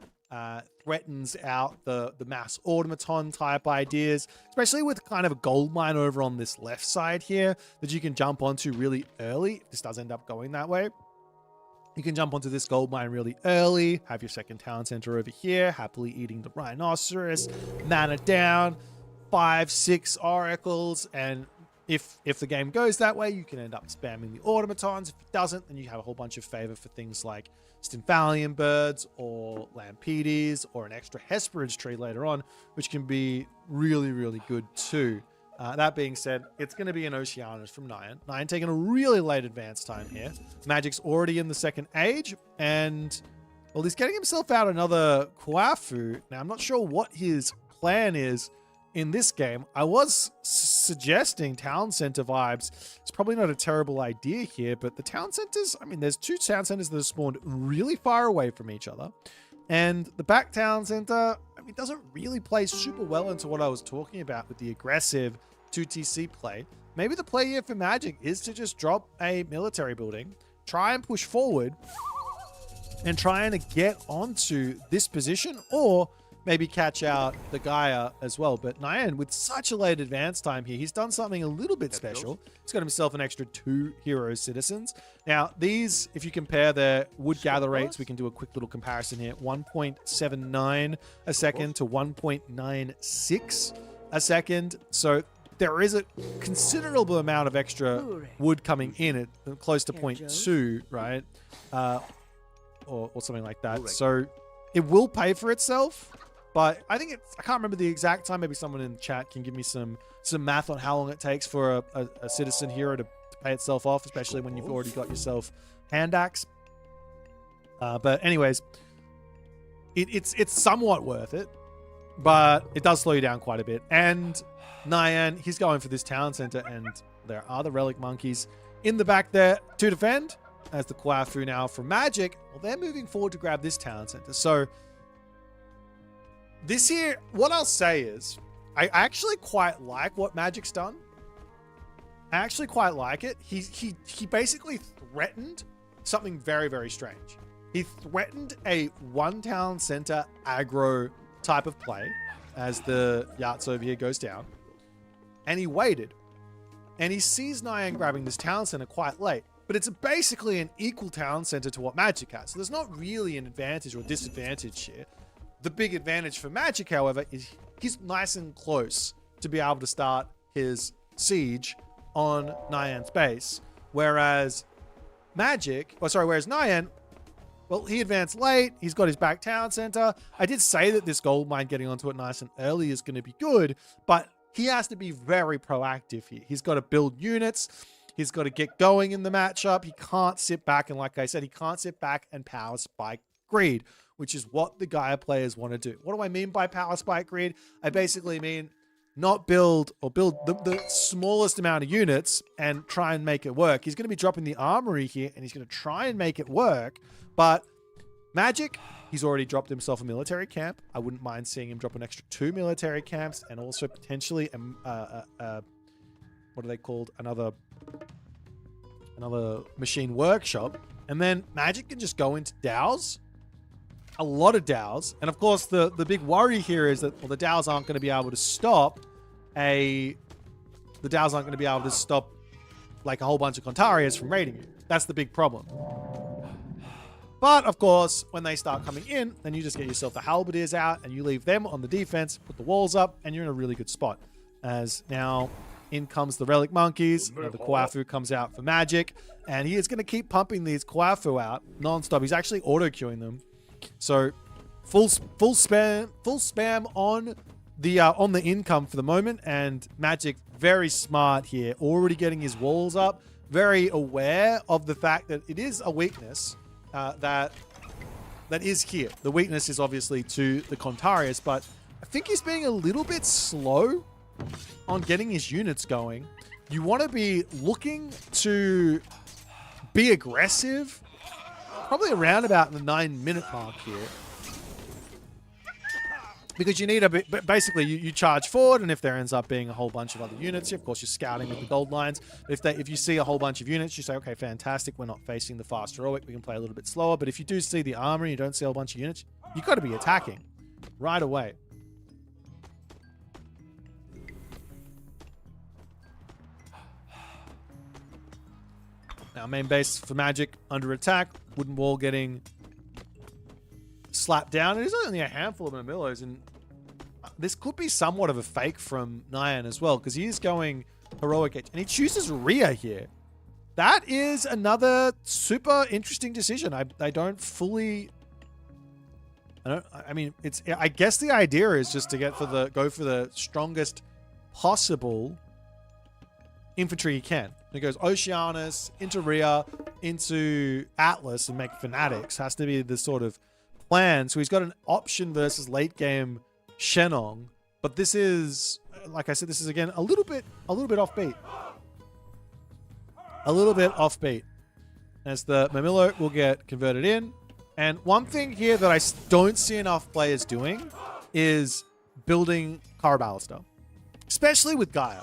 Threatens out the mass automaton type ideas, especially with kind of a gold mine over on this left side here that you can jump onto really early. If this does end up going that way, you can jump onto this gold mine really early, have your second town center over here, happily eating the rhinoceros, mana down, 5-6 oracles, and if the game goes that way, you can end up spamming the automatons. If it doesn't, then you have a whole bunch of favor for things like Stymphalian birds or Lampedes or an extra Hesperid's tree later on, which can be really, really good too. That being said, it's going to be an Oceanus from Nyan. Nyan taking a really late advance time here. Magic's already in the second age, and well, he's getting himself out another Kwafu. Now, I'm not sure what his plan is in this game. I was suggesting town center vibes. It's probably not a terrible idea here, but the town centers, I mean, there's two town centers that are spawned really far away from each other. And the back town center, I mean, doesn't really play super well into what I was talking about with the aggressive 2TC play. Maybe the play here for Magic is to just drop a military building, try and push forward, and try and get onto this position, or maybe catch out the Gaia as well. But Nyan, with such a late advance time here, he's done something a little bit special. He's got himself an extra 2 hero citizens. Now, these, if you compare their wood gather rates, we can do a quick little comparison here. 1.79 a second to 1.96 a second. So there is a considerable amount of extra wood coming in at close to 0.2, right? Or something like that. So it will pay for itself. But I think I can't remember the exact time. Maybe someone in the chat can give me some math on how long it takes for a citizen hero to pay itself off, especially when you've already got yourself hand axe. But anyways, it's somewhat worth it, but it does slow you down quite a bit. And Nyan, he's going for this town center, and there are the relic monkeys in the back there to defend. As the Kwafu now from Magic, well, they're moving forward to grab this town center. So this here, what I'll say is, I actually quite like what Magic's done. I actually quite like it. He basically threatened something very, very strange. He threatened a one-town center aggro type of play as the Yachts over here goes down. And he waited. And he sees Nyan grabbing this town center quite late. But it's basically an equal town center to what Magic has. So there's not really an advantage or disadvantage here. The big advantage for Magic, however, is he's nice and close to be able to start his siege on Nyan's base. Whereas Nyan, well, he advanced late. He's got his back town center. I did say that this gold mine getting onto it nice and early is going to be good, but he has to be very proactive here. He's got to build units. He's got to get going in the matchup. He can't sit back. And like I said, he can't sit back and power spike greed, which is what the Gaia players want to do. What do I mean by power spike greed? I basically mean not build the smallest amount of units and try and make it work. He's going to be dropping the armory here and he's going to try and make it work. But Magic, he's already dropped himself a military camp. I wouldn't mind seeing him drop an extra 2 military camps and also potentially what are they called? Another machine workshop. And then Magic can just go into DAOs. A lot of DAOs. And of course, the big worry here is that, well, the DAOs aren't going to be able to stop like a whole bunch of Contarias from raiding you. That's the big problem. But of course, when they start coming in, then you just get yourself the Halberdiers out and you leave them on the defense, put the walls up, and you're in a really good spot. As now in comes the Relic Monkeys. The Kwafu comes out for Magic, and he is going to keep pumping these Kwafu out non-stop. He's actually auto-queuing them. So full spam on the income for the moment, and Magic very smart here, already getting his walls up, very aware of the fact that it is a weakness that is here. The weakness is obviously to the Contarius, but I think he's being a little bit slow on getting his units going. You want to be looking to be aggressive probably around about the 9-minute mark here, because you need a bit. Basically, you charge forward, and if there ends up being a whole bunch of other units, of course you're scouting with the gold lines. If you see a whole bunch of units, you say, okay, fantastic, we're not facing the fast heroic, we can play a little bit slower. But if you do see the armor and you don't see a whole bunch of units, you've got to be attacking right away. Now, main base for Magic under attack. Wooden wall getting slapped down. It is only a handful of Murmillos, and this could be somewhat of a fake from Nyan as well, because he is going heroic edge, and he chooses Rhea here. That is another super interesting decision. I mean, I guess the idea is just to go for the strongest possible infantry he can. He goes Oceanus into Rhea into Atlas and make Fanatics. Has to be the sort of plan. So he's got an option versus late game Shenong, but this is, like I said, this is again a little bit offbeat. A little bit offbeat, as the Murmillo will get converted in. And one thing here that I don't see enough players doing is building Caraballister, especially with Gaia.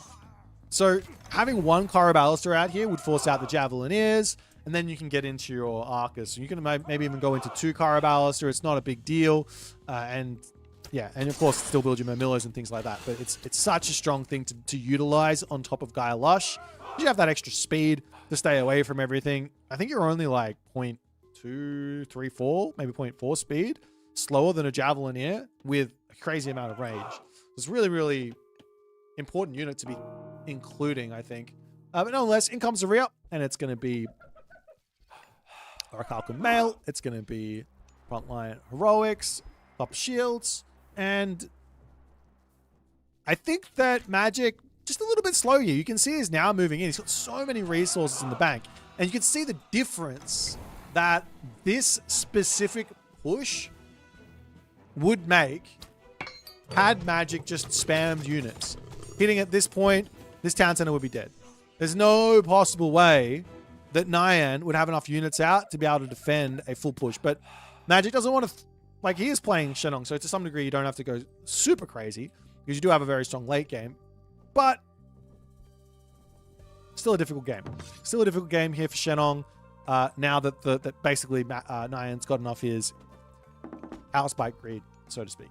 So having one Caraballister out here would force out the Javelineers, and then you can get into your Arcus. You can maybe even go into 2 Caraballister. It's not a big deal. And of course still build your Murmillos and things like that. But it's such a strong thing to utilize on top of Gaia Lush. You have that extra speed to stay away from everything. I think you're only like 0.234, maybe 0.4 speed, slower than a Javelineer with a crazy amount of range. It's really, really important unit to be including, I think. But nonetheless, in comes the Rhea, and it's going to be Orichalcum Mail. It's going to be Frontline Heroics, top shields, and I think that Magic just a little bit slow here. You can see he's now moving in. He's got so many resources in the bank, and you can see the difference that this specific push would make had Magic just spammed units. Hitting at this point, this town center would be dead. There's no possible way that Nyan would have enough units out to be able to defend a full push. But Magic doesn't want to, like, he is playing Shenong, so to some degree you don't have to go super crazy, because you do have a very strong late game. But still a difficult game. Still a difficult game here for Shenong. now that basically Nyan's gotten off his outspike greed, so to speak.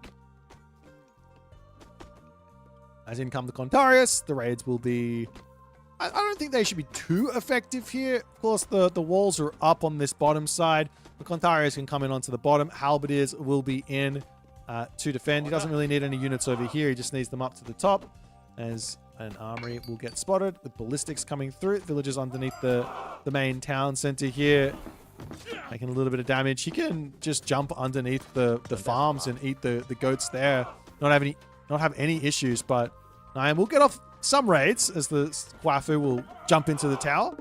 As in come the Contarius, the raids will be... I don't think they should be too effective here. Of course, the walls are up on this bottom side. The Contarius can come in onto the bottom. Halberdiers will be in to defend. He doesn't really need any units over here. He just needs them up to the top, as an armory will get spotted with ballistics coming through. Villagers underneath the main town center here, making a little bit of damage. He can just jump underneath the farms and eat the goats there. Not have any issues, but Nyan will get off some raids as the Kwafu will jump into the tower.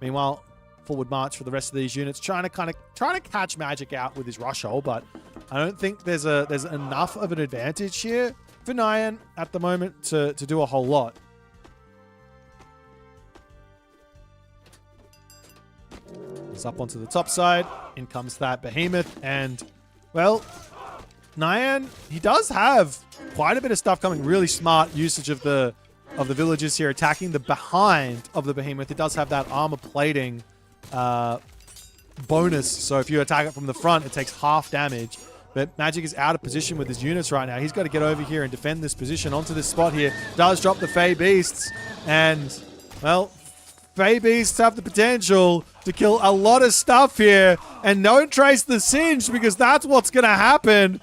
Meanwhile, forward march for the rest of these units, trying to catch Magic out with his rush hole, but I don't think there's enough of an advantage here for Nyan at the moment to do a whole lot. He's up onto the top side. In comes that behemoth, and well, Nyan, he does have quite a bit of stuff coming. Really smart usage of the villagers here, attacking the behind of the behemoth. It does have that armor plating bonus, so if you attack it from the front, it takes half damage. But Magic is out of position with his units right now. He's got to get over here and defend this position onto this spot here. Does drop the Fey Beasts, and well, Fey Beasts have the potential to kill a lot of stuff here, and don't trace the Singe, because that's what's going to happen.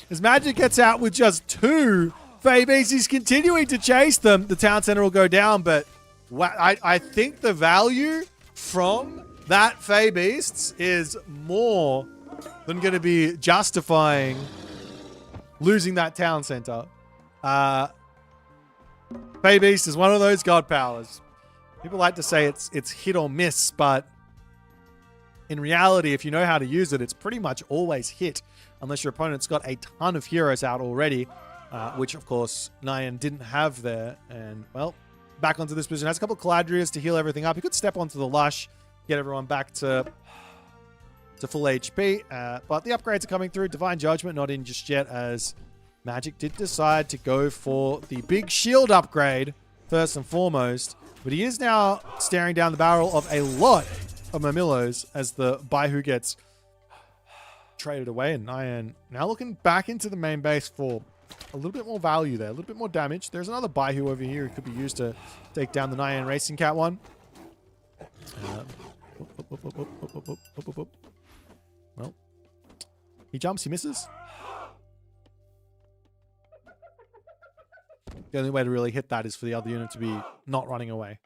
As Magic gets out with just 2 Fey Beasts, he's continuing to chase them. The town center will go down, but I think the value from that Fey Beasts is more than going to be justifying losing that town center. Fey Beast is one of those god powers. People like to say it's hit or miss, but in reality, if you know how to use it, it's pretty much always hit, unless your opponent's got a ton of heroes out already, which, of course, Nyan didn't have there. And, well, back onto this position. Has a couple of Caladrias to heal everything up. He could step onto the Lush, get everyone back to full HP, but the upgrades are coming through. Divine Judgment not in just yet, as Magic did decide to go for the big shield upgrade first and foremost, but he is now staring down the barrel of a lot of Murmillos as the Baihu gets traded away, and Nyan now looking back into the main base for a little bit more value there, a little bit more damage. There's another Baihu over here who could be used to take down the Nyan Racing Cat one. Well, he jumps, he misses. The only way to really hit that is for the other unit to be not running away.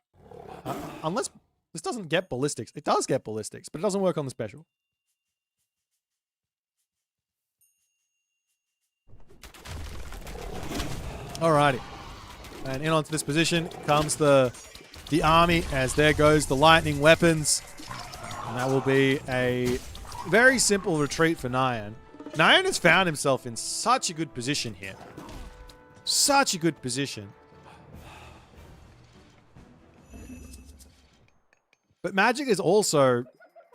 Unless this doesn't get ballistics. It does get ballistics, but it doesn't work on the special. Alrighty. And in onto this position comes the army, as there goes the lightning weapons. And that will be a very simple retreat for Nyan. Nyan has found himself in such a good position here. Such a good position. But Magic is also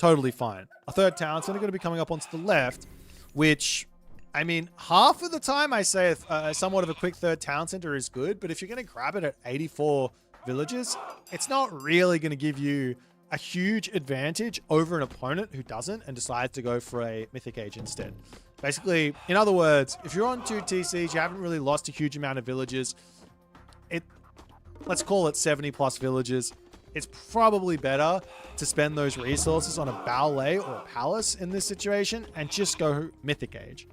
totally fine. A third town center going to be coming up onto the left, which, I mean, half of the time I say somewhat of a quick third town center is good, but if you're going to grab it at 84 villages, it's not really going to give you a huge advantage over an opponent who doesn't and decides to go for a Mythic Age instead. Basically, in other words, if you're on 2 TCs, you haven't really lost a huge amount of villages. Let's call it 70 plus villages. It's probably better to spend those resources on a ballet or a palace in this situation and just go Mythic Age.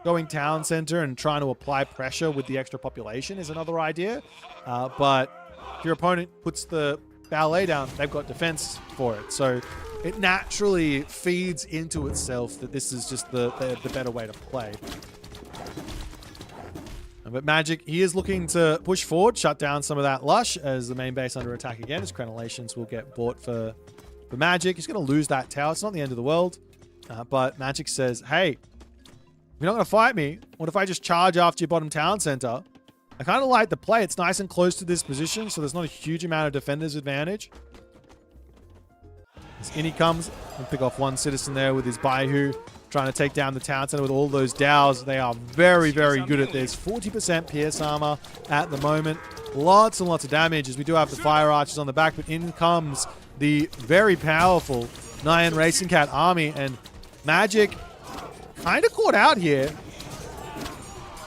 Going town center and trying to apply pressure with the extra population is another idea. But if your opponent puts the ballet down, they've got defense for it. So it naturally feeds into itself that this is just the better way to play. But Magic, he is looking to push forward, shut down some of that Lush as the main base under attack again, as Crenellations will get bought for Magic. He's going to lose that tower. It's not the end of the world. But Magic says, hey, you're not going to fight me. What if I just charge after your bottom town center? I kind of like the play. It's nice and close to this position, so there's not a huge amount of defender's advantage. As in he comes, and pick off one citizen there with his Baihu, trying to take down the town center with all those dows. They are very, very good at this. 40% pierce armor at the moment. Lots and lots of damage, as we do have the fire archers on the back, but in comes the very powerful Nyan Racing Cat army, and Magic kind of caught out here.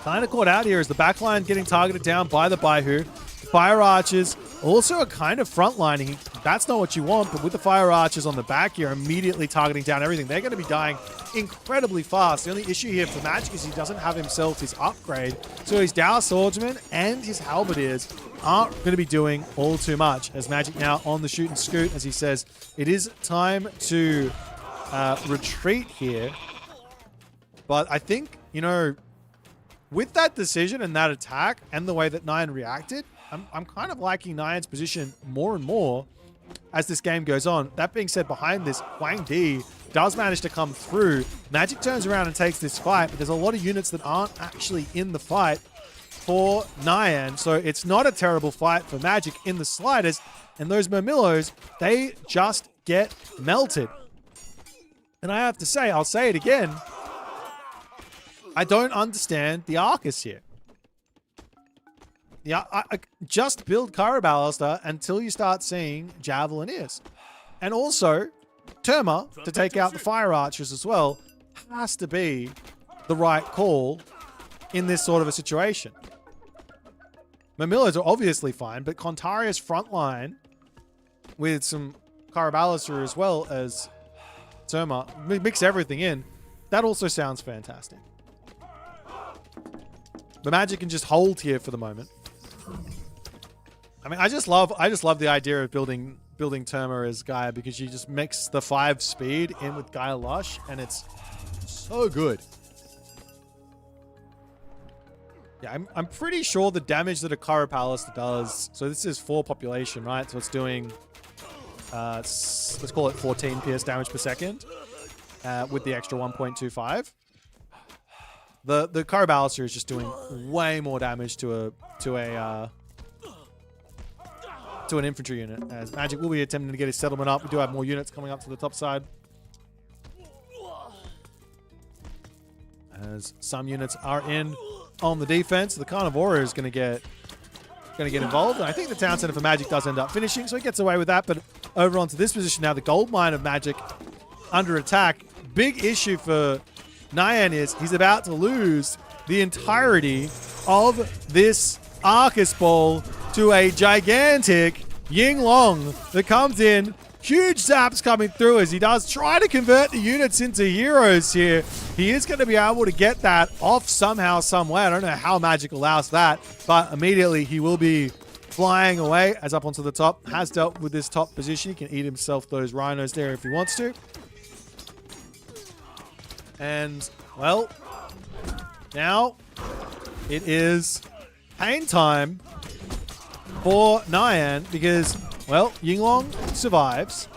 As the backline getting targeted down by the Baihu. Fire Archers also are kind of frontlining. That's not what you want, but with the Fire Archers on the back here, immediately targeting down everything, they're going to be dying incredibly fast. The only issue here for Magic is he doesn't have himself his upgrade, so his Dow Swordsman and his Halberdiers aren't going to be doing all too much, as Magic now on the shoot and scoot, as he says, it is time to retreat here. But I think, you know, with that decision and that attack and the way that Nyan reacted, I'm kind of liking Nyan's position more and more as this game goes on. That being said, behind this, Huang Di does manage to come through. Magic turns around and takes this fight, but there's a lot of units that aren't actually in the fight for Nyan, so it's not a terrible fight for Magic in the slightest, and those Murmillos, they just get melted. And I have to say, I'll say it again, I don't understand the Arcus here. Yeah, I just build Caraballister until you start seeing Javelineers. And also, Terma, to take out the Fire Archers as well, has to be the right call in this sort of a situation. Murmillos are obviously fine, but Contaria's frontline with some Caraballister as well as Terma, mix everything in, that also sounds fantastic. But Magic can just hold here for the moment. I mean, I just love the idea of building Terma as Gaia, because you just mix the 5 speed in with Gaia Lush, and it's so good. Yeah, I'm pretty sure the damage that a Caraballister does. So this is 4 population, right? So it's doing, let's call it 14 pierce damage per second, with the extra 1.25. The Caraballister is just doing way more damage to an infantry unit, as Magic will be attempting to get his settlement up. We do have more units coming up to the top side, as some units are in on the defense. The Carnivora is going to get involved, and I think the town center for Magic does end up finishing, so he gets away with that. But over onto this position now, the gold mine of Magic under attack. Big issue for Nyan is he's about to lose the entirety of this Arcus Ball to a gigantic Yinglong that comes in. Huge zaps coming through as he does try to convert the units into heroes here. He is going to be able to get that off somehow, some way. I don't know how Magic allows that, but immediately he will be flying away as up onto the top. Has dealt with this top position. He can eat himself those rhinos there if he wants to. And, well, now it is pain time for Nyan, because, well, Yinglong survives,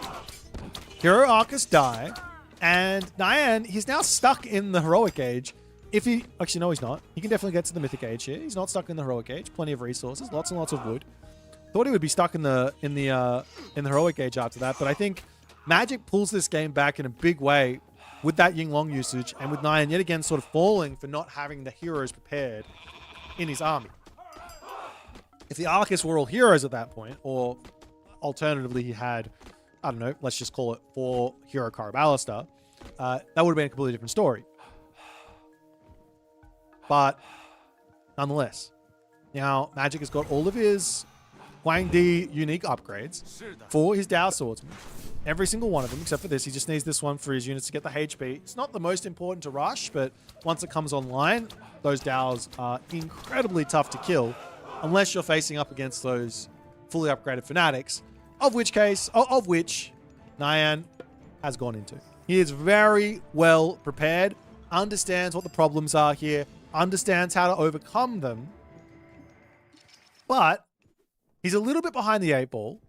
Hero Arcus die, and Nyan, he's now stuck in the Heroic Age. If he, actually no he's not, he can definitely get to the Mythic Age here. He's not stuck in the Heroic Age, plenty of resources, lots and lots of wood. Thought he would be stuck in the Heroic Age after that, but I think Magic pulls this game back in a big way with that Yinglong usage, and with Nyan yet again sort of falling for not having the heroes prepared in his army. If the Arcus were all heroes at that point, or alternatively he had, I don't know, let's just call it 4 hero Caraballister, that would have been a completely different story. But nonetheless, now Magic has got all of his Huang Di unique upgrades for his Dow Swordsman. Every single one of them, except for this. He just needs this one for his units to get the HP. It's not the most important to rush, but once it comes online, those Dows are incredibly tough to kill, unless you're facing up against those fully upgraded Fanatics, of which Nyan has gone into. He is very well prepared, understands what the problems are here, understands how to overcome them, but he's a little bit behind the 8 ball.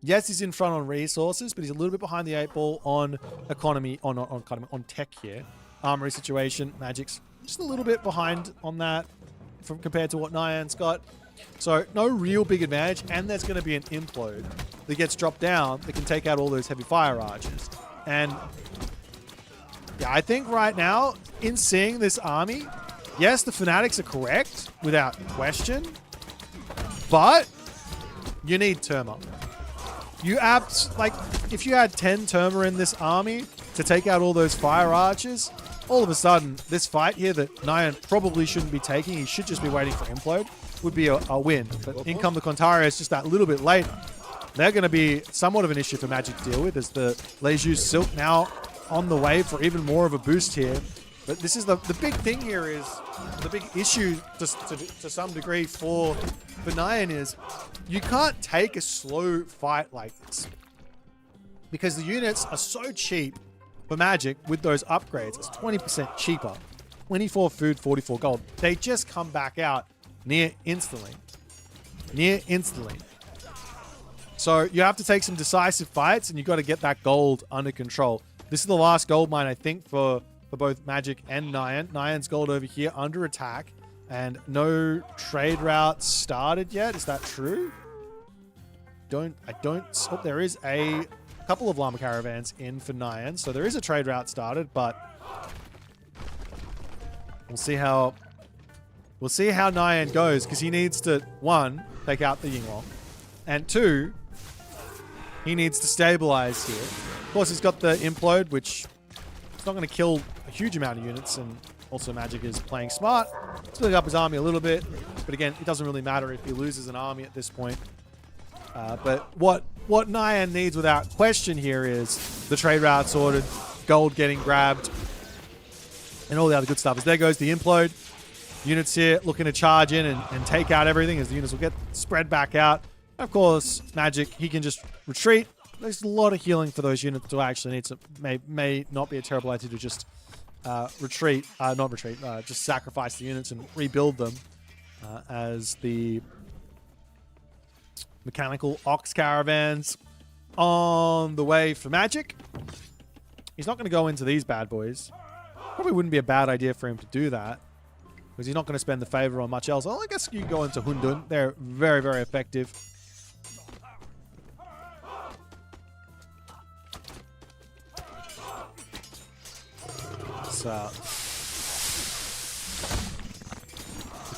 Yes, he's in front on resources, but he's a little bit behind the 8 ball on economy, on tech here. Armory situation, Magic's just a little bit behind on that compared to what Nyan's got. So no real big advantage, and there's going to be an implode that gets dropped down that can take out all those heavy fire archers. And yeah, I think right now, in seeing this army, yes, the Fanatics are correct without question, but you need Terma. if you had 10 Terma in this army to take out all those fire archers, all of a sudden, this fight here that Nyan probably shouldn't be taking, he should just be waiting for Implode, would be a win. But in come the Contarius just that little bit later. They're going to be somewhat of an issue for Magic to deal with, as the Leju's Silk now on the way for even more of a boost here. But this is the big thing here is, the big issue to some degree for Nyan is, you can't take a slow fight like this. Because the units are so cheap for Magic with those upgrades. It's 20% cheaper. 24 food, 44 gold. They just come back out near instantly. Near instantly. So you have to take some decisive fights and you've got to get that gold under control. This is the last gold mine, I think, for both Magic and Nyan. Nyan's gold over here under attack. And no trade route started yet. Is that true? Oh, there is a couple of llama caravans in for Nyan, so there is a trade route started, but we'll see how Nyan goes, because he needs to, one, take out the Yinglong, and two, he needs to stabilize here. Of course, he's got the Implode, which is not going to kill a huge amount of units, and also Magic is playing smart, splitting up his army a little bit, but again, it doesn't really matter if he loses an army at this point. But what Nyan needs without question here is the trade route sorted, gold getting grabbed, and all the other good stuff. As there goes the Implode. Units here looking to charge in and take out everything, as the units will get spread back out. Of course, Magic, he can just retreat. There's a lot of healing for those units to actually need to, may not be a terrible idea to just just sacrifice the units and rebuild them as the mechanical ox caravans on the way for Magic. He's not going to go into these bad boys. Probably wouldn't be a bad idea for him to do that, because he's not going to spend the favor on much else. Well, I guess you can go into Hundun. They're very, very effective. So,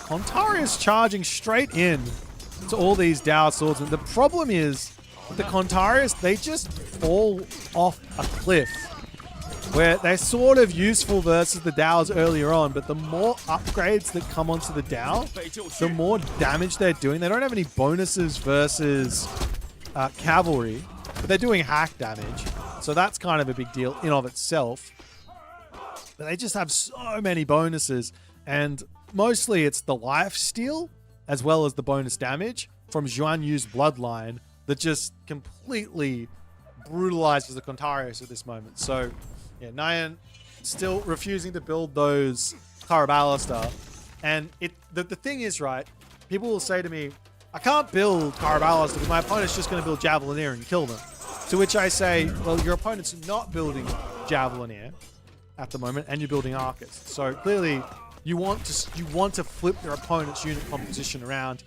Contarius charging straight in to all these Dow swordsmen. The problem is, with the Contarius, they just fall off a cliff, where they're sort of useful versus the Dows earlier on, but the more upgrades that come onto the Dow, the more damage they're doing. They don't have any bonuses versus cavalry, but they're doing hack damage, so that's kind of a big deal in of itself. But they just have so many bonuses, and mostly it's the life steal as well as the bonus damage from Zhuan Yu's bloodline that just completely brutalizes the Contarius at this moment. So yeah, Nyan still refusing to build those Karabalista. And the thing is, right, people will say to me, I can't build Karabalista because my opponent's just going to build Javelineer and kill them. To which I say, well, your opponent's not building Javelineer at the moment, and you're building Arcus. So clearly, you want to flip your opponent's unit composition around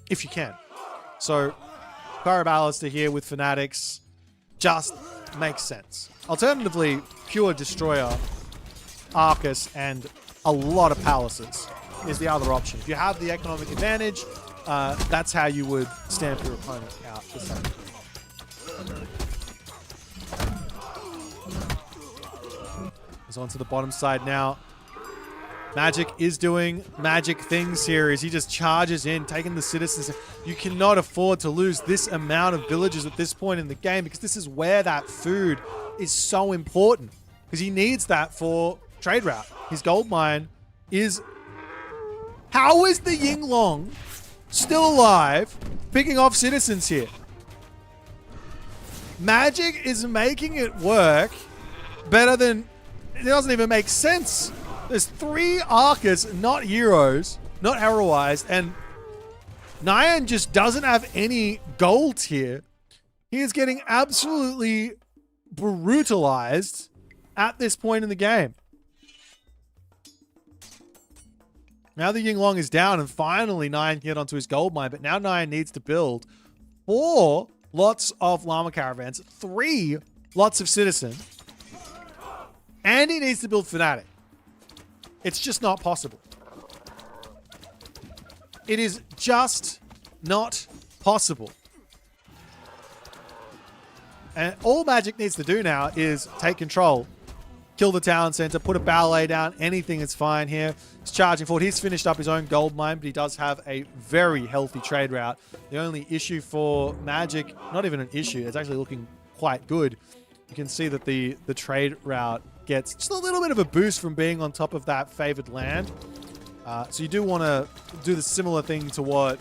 if you can. So Karabalista here with Fanatics just makes sense. Alternatively, pure Destroyer, Arcus, and a lot of Palaces is the other option. If you have the economic advantage, that's how you would stamp your opponent out. He's onto the bottom side now. Magic is doing magic things here as he just charges in, taking the citizens. You cannot afford to lose this amount of villages at this point in the game, because this is where that food is so important, because he needs that for trade route. His gold mine is... How is the Yinglong still alive picking off citizens here? Magic is making it work better than... It doesn't even make sense. There's 3 Arcus, not heroes, not heroized, and Nyan just doesn't have any gold here. He is getting absolutely brutalized at this point in the game. Now the Yinglong is down, and finally Nyan can get onto his gold mine, but now Nyan needs to build 4 lots of llama caravans, 3 lots of citizen, and he needs to build Fanatic. It's just not possible. It is just not possible. And all Magic needs to do now is take control. Kill the town center, put a ballet down, anything is fine here. He's charging forward. He's finished up his own gold mine, but he does have a very healthy trade route. The only issue for Magic, not even an issue, it's actually looking quite good. You can see that the trade route gets just a little bit of a boost from being on top of that favored land. So you do want to do the similar thing to what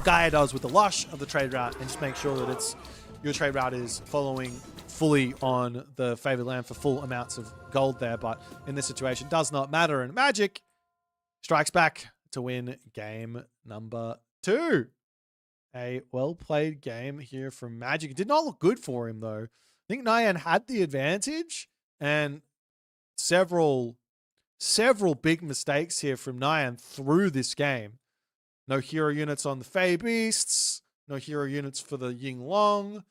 Gaia does with the Lush of the trade route, and just make sure that your trade route is following fully on the favored land for full amounts of gold there. But in this situation, does not matter. And Magic strikes back to win game number 2. A well-played game here from Magic. It did not look good for him, though. I think Nyan had the advantage, and several big mistakes here from Nyan through this game. No hero units on the Fey Beasts. No hero units for the Ying Long.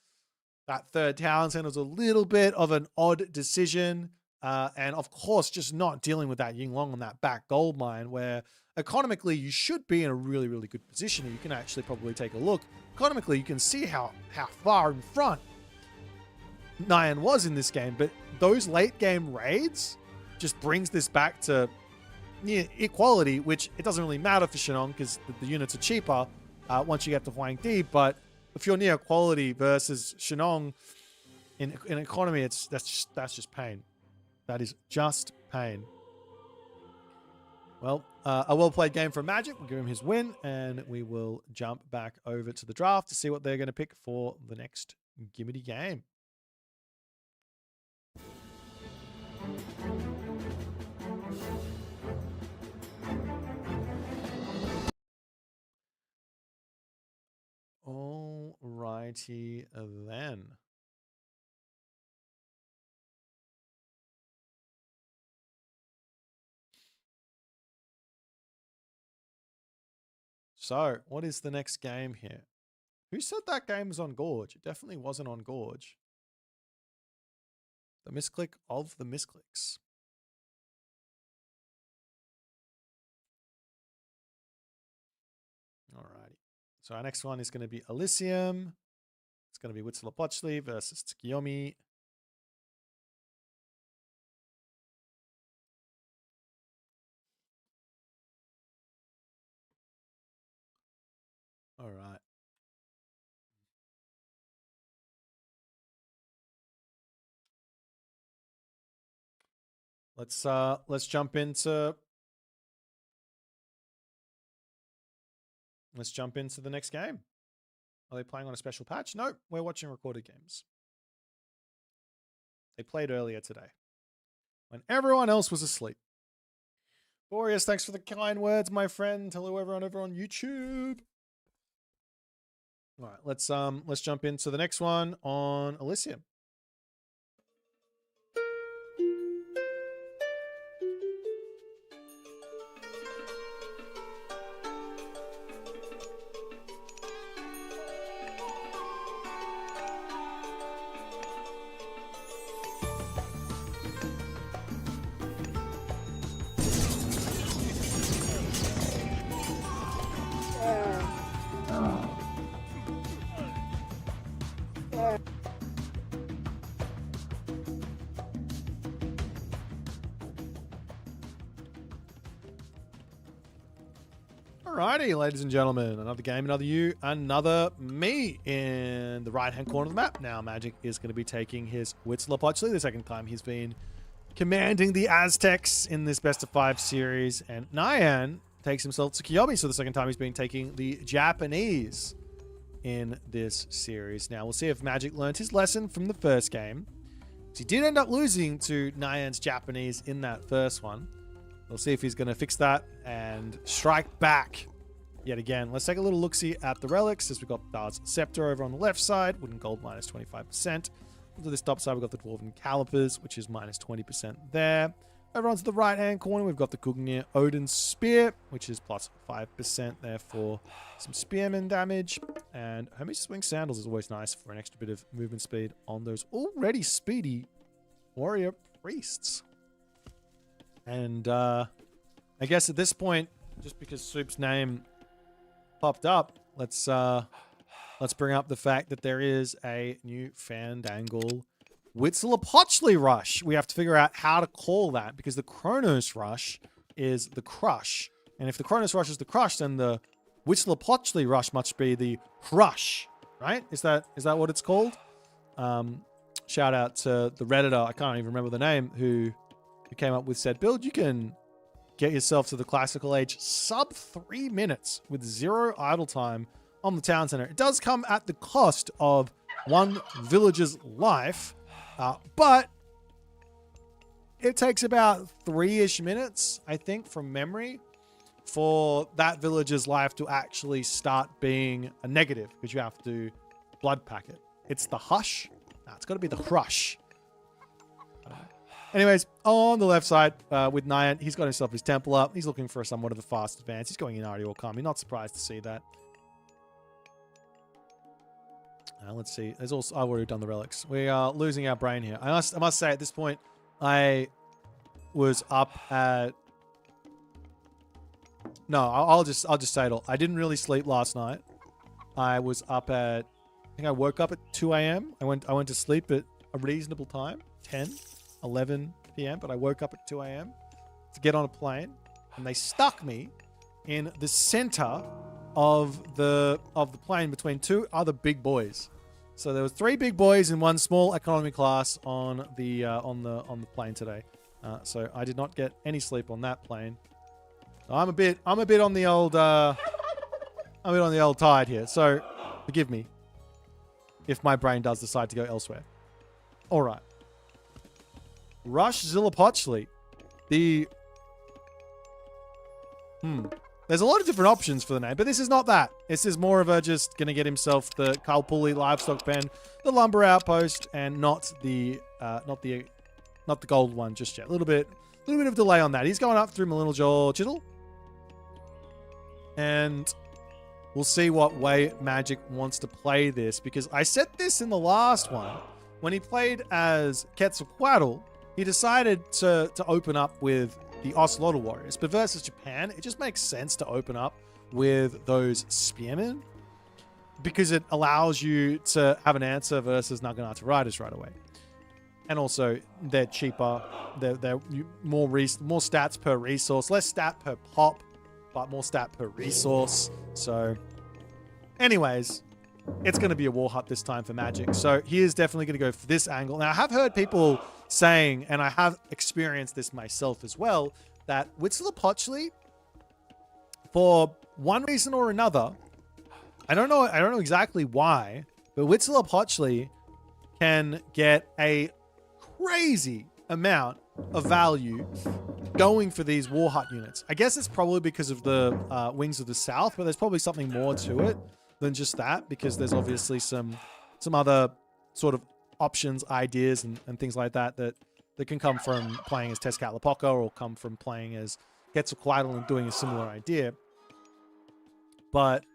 That third town center was a little bit of an odd decision. And of course, just not dealing with that Ying Long on that back gold mine, where economically you should be in a really, really good position. You can actually probably take a look. Economically, you can see how far in front Nyan was in this game. But those late game raids just brings this back to near equality, which it doesn't really matter for Shenong because the units are cheaper once you get to Huang Di. But if you're near equality versus Shenong in economy, that's just pain. That is just pain. Well, a well-played game from Magic. We'll give him his win, and we will jump back over to the draft to see what they're going to pick for the next Gimmity game. Alrighty then. So, what is the next game here? Who said that game was on Gorge? It definitely wasn't on Gorge. The misclick of the misclicks. Alrighty. So our next one is going to be Elysium. It's going to be Huitzilopochtli versus Tsukiyomi. All right. Let's jump into the next game. Are they playing on a special patch? No, we're watching recorded games. They played earlier today when everyone else was asleep. Boreas, thanks for the kind words, my friend. Hello everyone over on YouTube. All right, let's jump into the next one on Elysium. Alrighty, ladies and gentlemen, another game, another you, another me in the right-hand corner of the map. Now, Magic is going to be taking his Huitzilopochtli, the second time he's been commanding the Aztecs in this best-of-5 series, and Nyan takes himself Tsukiyomi, so the second time he's been taking the Japanese in this series. Now, we'll see if Magic learned his lesson from the first game. He did end up losing to Nyan's Japanese in that first one. We'll see if he's going to fix that and strike back yet again. Let's take a little look-see at the relics, as we've got Bard's Scepter over on the left side, wooden gold minus 25%. To this top side, we've got the Dwarven Calipers, which is minus 20% there. Over onto the right-hand corner, we've got the Kugnir Odin's Spear, which is plus 5% there for some spearman damage. And Hermes' Swing Sandals is always nice for an extra bit of movement speed on those already speedy warrior priests. And I guess at this point, just because Soup's name popped up, let's let's bring up the fact that there is a new Fandangle Huitzilopochtli rush. We have to figure out how to call that because the Kronos rush is the crush. And if the Kronos rush is the crush, then the Huitzilopochtli rush must be the crush, right? Is that what it's called? Shout out to the Redditor, I can't even remember the name, who came up with said build. You can get yourself to the classical age sub 3 minutes with 0 idle time on the town center. It does come at the cost of one villager's life, but it takes about 3-ish minutes, I think, from memory, for that villager's life to actually start being a negative, because you have to blood pack it. It's the hush. No, it's got to be the crush. Anyways, on the left side with Nyan, he's got himself his temple up. He's looking for somewhat of a fast advance. He's going in Arty or Kami. Not surprised to see that. Let's see. There's also, I've already done the relics. We are losing our brain here. I must say at this point, I was up at... No, I'll just say it all. I didn't really sleep last night. I was up at... I think I woke up at 2 a.m. I went to sleep at a reasonable time, 10, 11 p.m. But I woke up at 2 a.m. to get on a plane, and they stuck me in the center of the plane between 2 other big boys. So there was 3 big boys in 1 small economy class on the plane today. So I did not get any sleep on that plane. I'm a bit on the old tide here. So forgive me if my brain does decide to go elsewhere. All right. Ro16. There's a lot of different options for the name, but this is not that. This is more of a just going to get himself the Kalpuli livestock pen, the lumber outpost, and not the gold one just yet. A little bit of delay on that. He's going up through Malinaljaw Chittle. And we'll see what way Magic wants to play this, because I said this in the last one. When he played as Quetzalcoatl, he decided to open up with the Ocelotl Warriors. But versus Japan, it just makes sense to open up with those Spearmen, because it allows you to have an answer versus Naginata Riders right away. And also, they're cheaper. They're more stats per resource. Less stat per pop, but more stat per resource. So, anyways, it's going to be a war hut this time for Magic. So he is definitely going to go for this angle. Now, I have heard people saying, and I have experienced this myself as well, that Huitzilopochtli, for one reason or another, I don't know exactly why, but Huitzilopochtli can get a crazy amount of value going for these war hut units. I guess it's probably because of the Wings of the South, but there's probably something more to it than just that, because there's obviously some other sort of options, ideas, and things like that can come from playing as Tezcatlipoca, or come from playing as Quetzalcoatl and doing a similar idea. But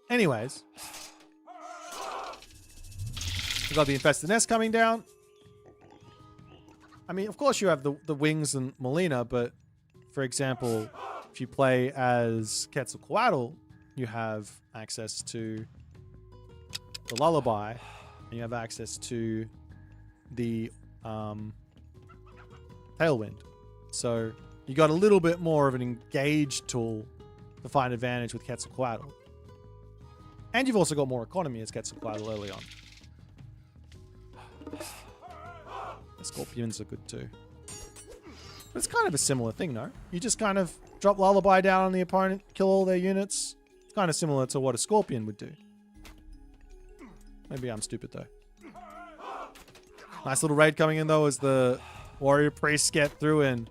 anyways, we've got the Infested Nest coming down. I mean, of course you have the Wings and Molina, but for example, if you play as Quetzalcoatl, you have access to the Lullaby, and you have access to the Tailwind. So you got a little bit more of an engaged tool to find advantage with Quetzalcoatl. And you've also got more economy as Quetzalcoatl early on. The Scorpions are good too. But it's kind of a similar thing, no? You just kind of drop Lullaby down on the opponent, kill all their units. It's kind of similar to what a Scorpion would do. Maybe I'm stupid though. Nice little raid coming in though as the Warrior Priests get through, and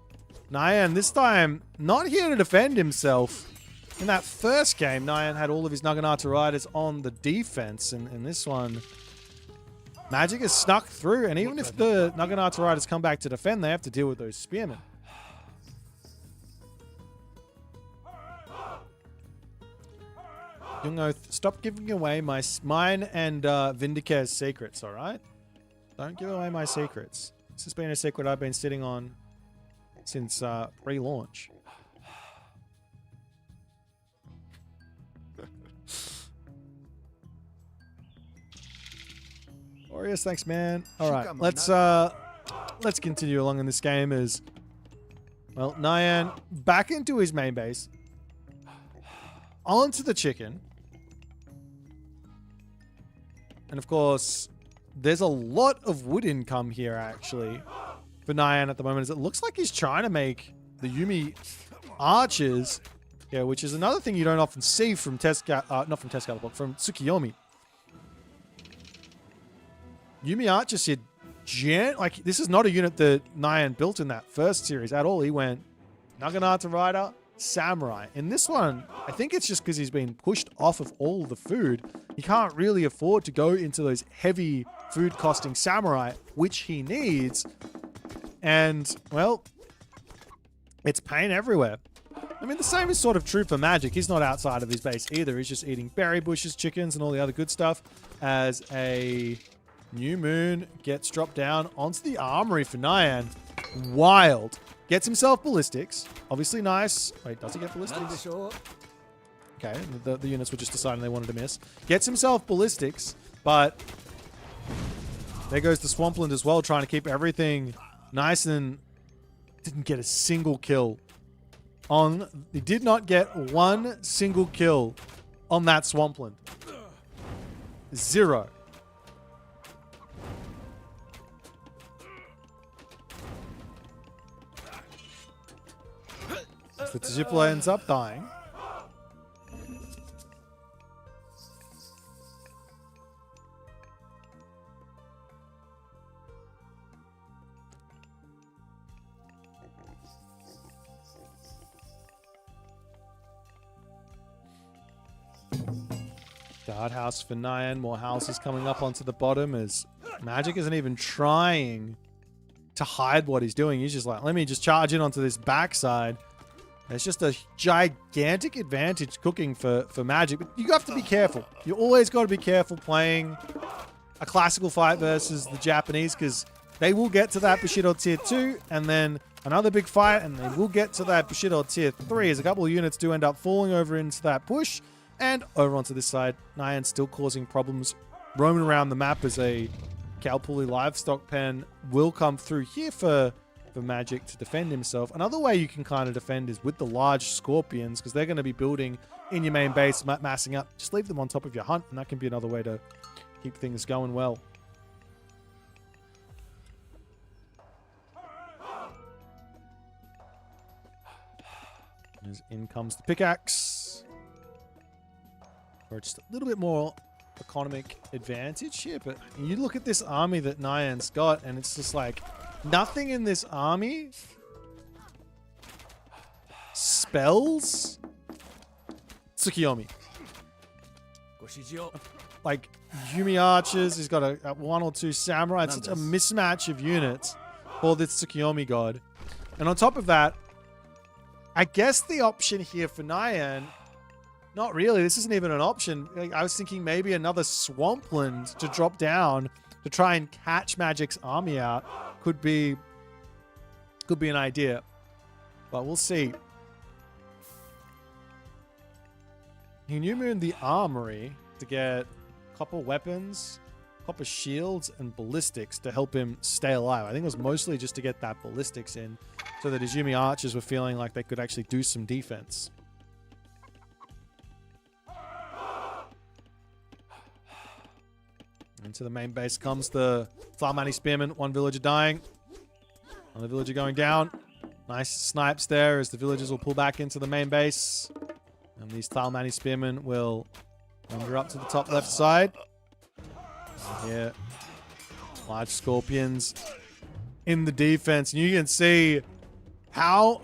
Nyan this time not here to defend himself. In that first game, Nyan had all of his Naginata Riders on the defense, and in this one, Magic has snuck through, and even if the Naginata Riders come back to defend, they have to deal with those Spearmen. Young Oath, stop giving away mine and Vindicare's secrets, alright? Don't give away my secrets. This has been a secret I've been sitting on since pre-launch. Glorious, thanks, man. All right, let's continue along in this game as, well, Nyan back into his main base. Onto the chicken. And of course, there's a lot of wood income here, actually, for Nyan at the moment. As it looks like he's trying to make the Yumi archers, yeah, which is another thing you don't often see from not from Tsukiyomi, but from Tsukiyomi. Yumi archers here, like, this is not a unit that Nyan built in that first series at all. He went Naginata Rider, Samurai. In this one, I think it's just because he's been pushed off of all the food. He can't really afford to go into those heavy food costing Samurai, which he needs. And, well, it's pain everywhere. I mean, the same is sort of true for Magic. He's not outside of his base either. He's just eating berry bushes, chickens, and all the other good stuff as a new moon gets dropped down onto the armory for Nyan. Wild. Gets himself ballistics. Obviously nice. Wait, does he get ballistics? Okay, the units were just deciding they wanted to miss. Gets himself ballistics, but there goes the Swampland as well, trying to keep everything nice, and didn't get a single kill on. He did not get one single kill on that Swampland. 0. So Tsujipola ends up dying. Guardhouse for Nyan. More houses coming up onto the bottom as Magic isn't even trying to hide what he's doing. He's just like, let me just charge in onto this backside. It's just a gigantic advantage cooking for Magic. But you have to be careful. You always got to be careful playing a classical fight versus the Japanese, because they will get to that Bushido tier 2 and then another big fight, and they will get to that Bushido tier 3 as a couple of units do end up falling over into that push. And over onto this side, Nyan still causing problems roaming around the map as a Kalpuli livestock pen will come through here for Magic to defend himself. Another way you can kind of defend is with the large scorpions, because they're going to be building in your main base, massing up. Just leave them on top of your hunt, and that can be another way to keep things going well. As in comes the pickaxe. Or just a little bit more economic advantage here, but you look at this army that Nyan's got, and it's just like nothing in this army spells Tsukiyomi. Like Yumi archers, he's got a 1 or 2 samurai. It's such a mismatch of units for this Tsukiyomi god. And on top of that, I guess the option here for Nyan, not really, this isn't even an option. Like, I was thinking maybe another Swampland to drop down to try and catch Magic's army out could be an idea, but we'll see. He new mooned the armory to get copper weapons, copper shields, and ballistics to help him stay alive. I think it was mostly just to get that ballistics in so that his Yumi archers were feeling like they could actually do some defense. Into the main base comes the Thalmani Spearman. One villager dying. Another villager going down. Nice snipes there as the villagers will pull back into the main base. And these Thalmani Spearmen will wander up to the top left side. And here, large scorpions in the defense. And you can see how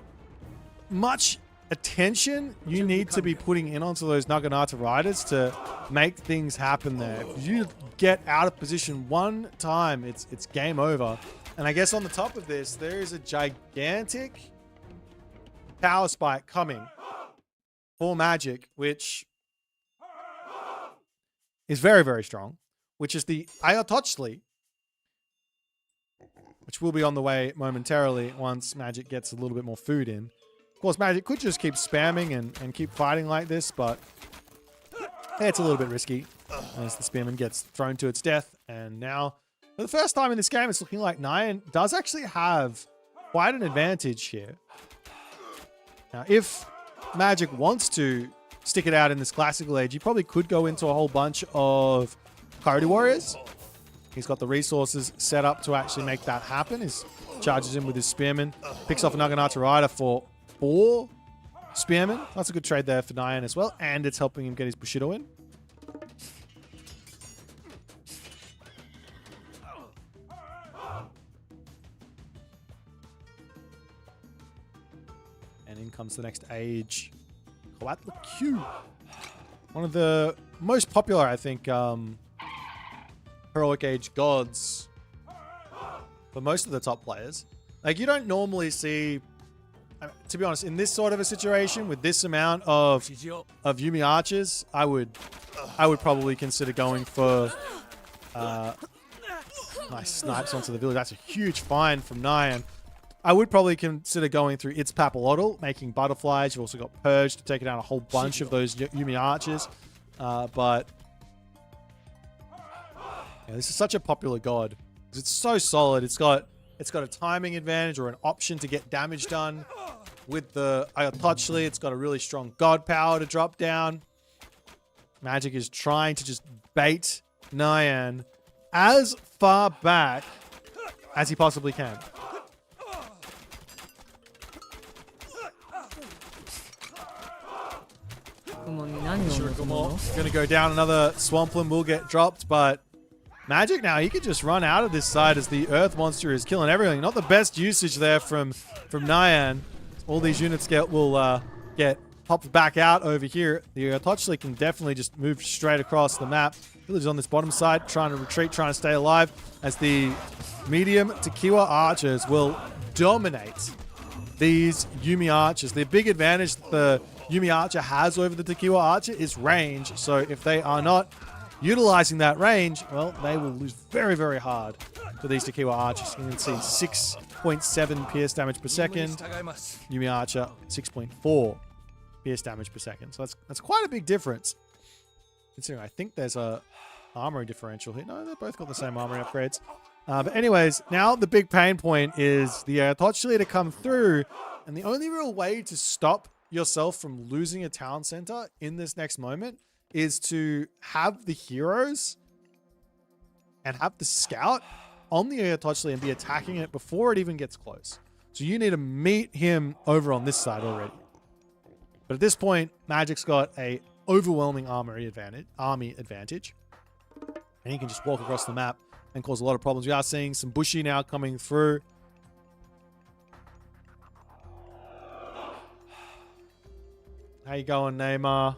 much attention you need to be putting in onto those Naginata riders to make things happen there. If you get out of position one time, it's game over. And I guess on the top of this, there is a gigantic power spike coming for Magic, which is very, very strong, which is the Ayatochli, which will be on the way momentarily once Magic gets a little bit more food in. Of course, Magic could just keep spamming and keep fighting like this, but it's a little bit risky as the Spearman gets thrown to its death. And now For the first time in this game, it's looking like Nyan does actually have quite an advantage here. Now, if Magic wants to stick it out in this classical age, he probably could go into a whole bunch of Priority Warriors. He's got the resources set up to actually make that happen. He charges in with his Spearman, picks off a Naginata Rider for 4 Spearmen. That's a good trade there for Nyan as well, and it's helping him get his Bushido in. And in comes the next age, Coatla Q. One of the most popular, I think, Heroic Age gods for most of the top players. Like, you don't normally see, to be honest, in this sort of a situation with this amount of Yuumi archers, I would probably consider going for nice snipes onto the village. That's a huge find from Nyan. I would probably consider going through its Papalotl, making butterflies. You've also got Purge to take down a whole bunch of those Yuumi archers. But yeah, this is such a popular god because it's so solid. It's got a timing advantage or an option to get damage done with the Ayatollah. It's got a really strong god power to drop down. Magic is trying to just bait Nyan as far back as he possibly can. Gonna go down. Another Swampland will get dropped, but Magic now, he could just run out of this side as the Earth Monster is killing everything. Not the best usage there from Nyan. All these units will get popped back out over here. The Ayatollah can definitely just move straight across the map. Village on this bottom side, trying to retreat, trying to stay alive, as the medium Tekiwa archers will dominate these Yuumi archers. The big advantage the Yuumi archer has over the Tekiwa archer is range. So if they are not utilizing that range, well, they will lose very, very hard to these Tekiwa archers. You can see 6.7 pierce damage per second. Yuumi archer, 6.4 pierce damage per second. So that's quite a big difference. Considering I think there's a armory differential here. No, they've both got the same armory upgrades. But anyways, now the big pain point is the Ayatollah to come through, and the only real way to stop yourself from losing a town center in this next moment is to have the heroes and have the scout on the Ayatollah and be attacking it before it even gets close. So you need to meet him over on this side already. But at this point, Magic's got a overwhelming army advantage, and he can just walk across the map and cause a lot of problems. We are seeing some Bushi now coming through. How you going, Neymar?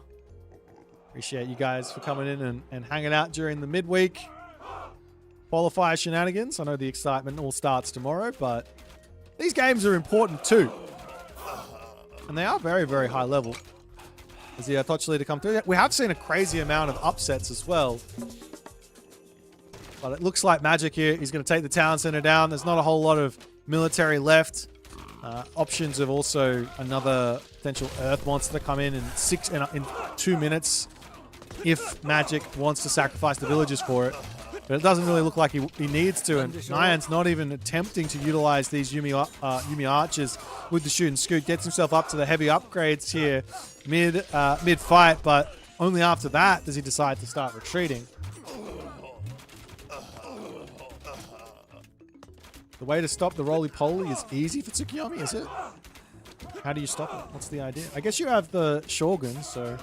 Appreciate you guys for coming in and hanging out during the midweek qualifier shenanigans. I know the excitement all starts tomorrow, but these games are important too. And they are very, very high level. As the Ayatollah to come through. We have seen a crazy amount of upsets as well. But it looks like Magic here. He's going to take the town center down. There's not a whole lot of military left. Options of also another potential Earth Monster to come in 2 minutes if Magic wants to sacrifice the villagers for it. But it doesn't really look like he needs to, and Nyan's not even attempting to utilize these Yuumi archers with the shoot and scoot. Gets himself up to the heavy upgrades here mid-fight, but only after that does he decide to start retreating. The way to stop the roly-poly is easy for Tsukiyomi, is it? How do you stop it? What's the idea? I guess you have the Shogun, so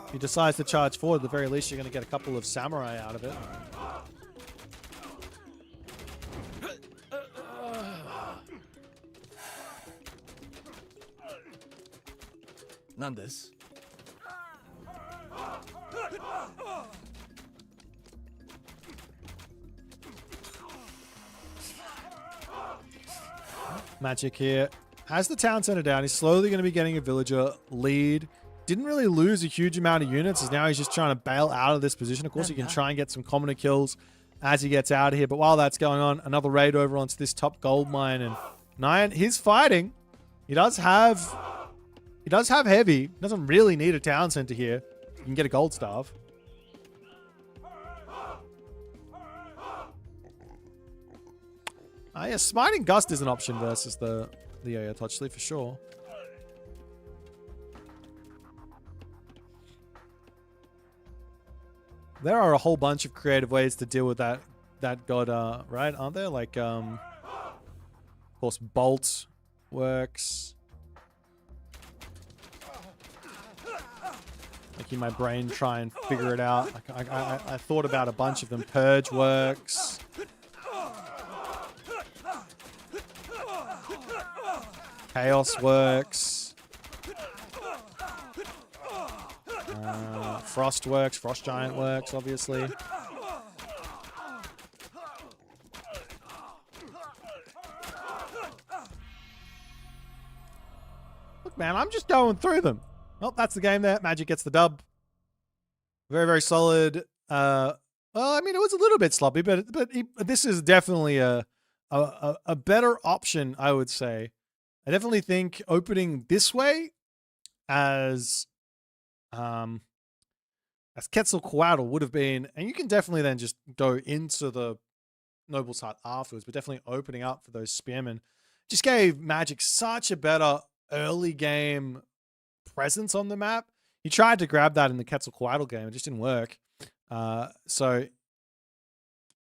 if he decides to charge forward, at the very least you're going to get a couple of samurai out of it. Nandes. Magic here has the town center down. He's slowly going to be getting a villager lead. Didn't really lose a huge amount of units, as now he's just trying to bail out of this position. Of course, he can try and get some commoner kills as he gets out of here. But while that's going on, another raid over onto this top gold mine. And Nyan, he's fighting. He does have heavy. He doesn't really need a town center here. You can get a gold staff. Yeah, Smiting Gust is an option versus the Yo-Yo Touchly for sure. There are a whole bunch of creative ways to deal with that god, right? Aren't there? Like, of course, Bolt works. Making my brain try and figure it out. I thought about a bunch of them. Purge works. Chaos works. Frost works. Frost Giant works, obviously. Look, man, I'm just going through them. Well, that's the game there. Magic gets the dub. Very, very solid. Well, I mean, it was a little bit sloppy, but this is definitely a better option, I would say. I definitely think opening this way as Quetzalcoatl would have been, and you can definitely then just go into the Noble's Hut afterwards, but definitely opening up for those Spearmen just gave Magic such a better early game presence on the map. He tried to grab that in the Quetzalcoatl game, it just didn't work. So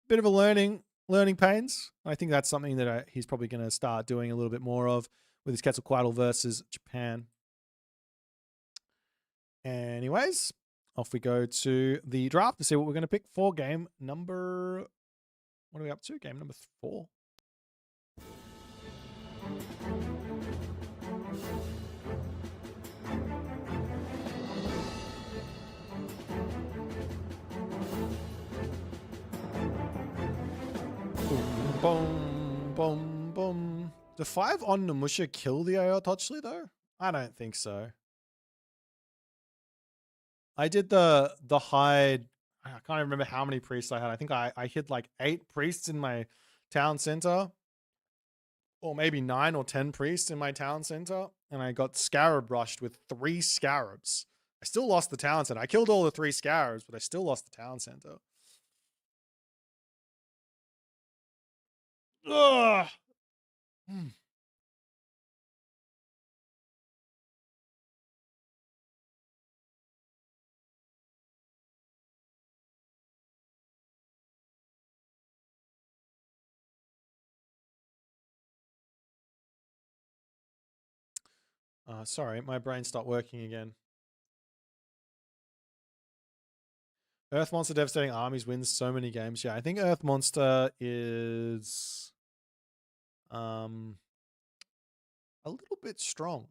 bit of a learning pains. I think that's something that he's probably going to start doing a little bit more of with his Quetzalcoatl versus Japan. Anyways, off we go to the draft to see what we're going to pick for game number... What are we up to? Game number 4. Boom, boom, boom, boom. Do 5 on Namusha kill the AR Touchly though? I don't think so. I did the hide. I can't even remember how many priests I had. I think I hit like 8 priests in my town center. Or maybe 9 or 10 priests in my town center. And I got scarab rushed with 3 scarabs. I still lost the town center. I killed all the 3 scarabs, but I still lost the town center. Ugh. Sorry, my brain stopped working again. Earth Monster Devastating Armies wins so many games. Yeah, I think Earth Monster is a little bit strong.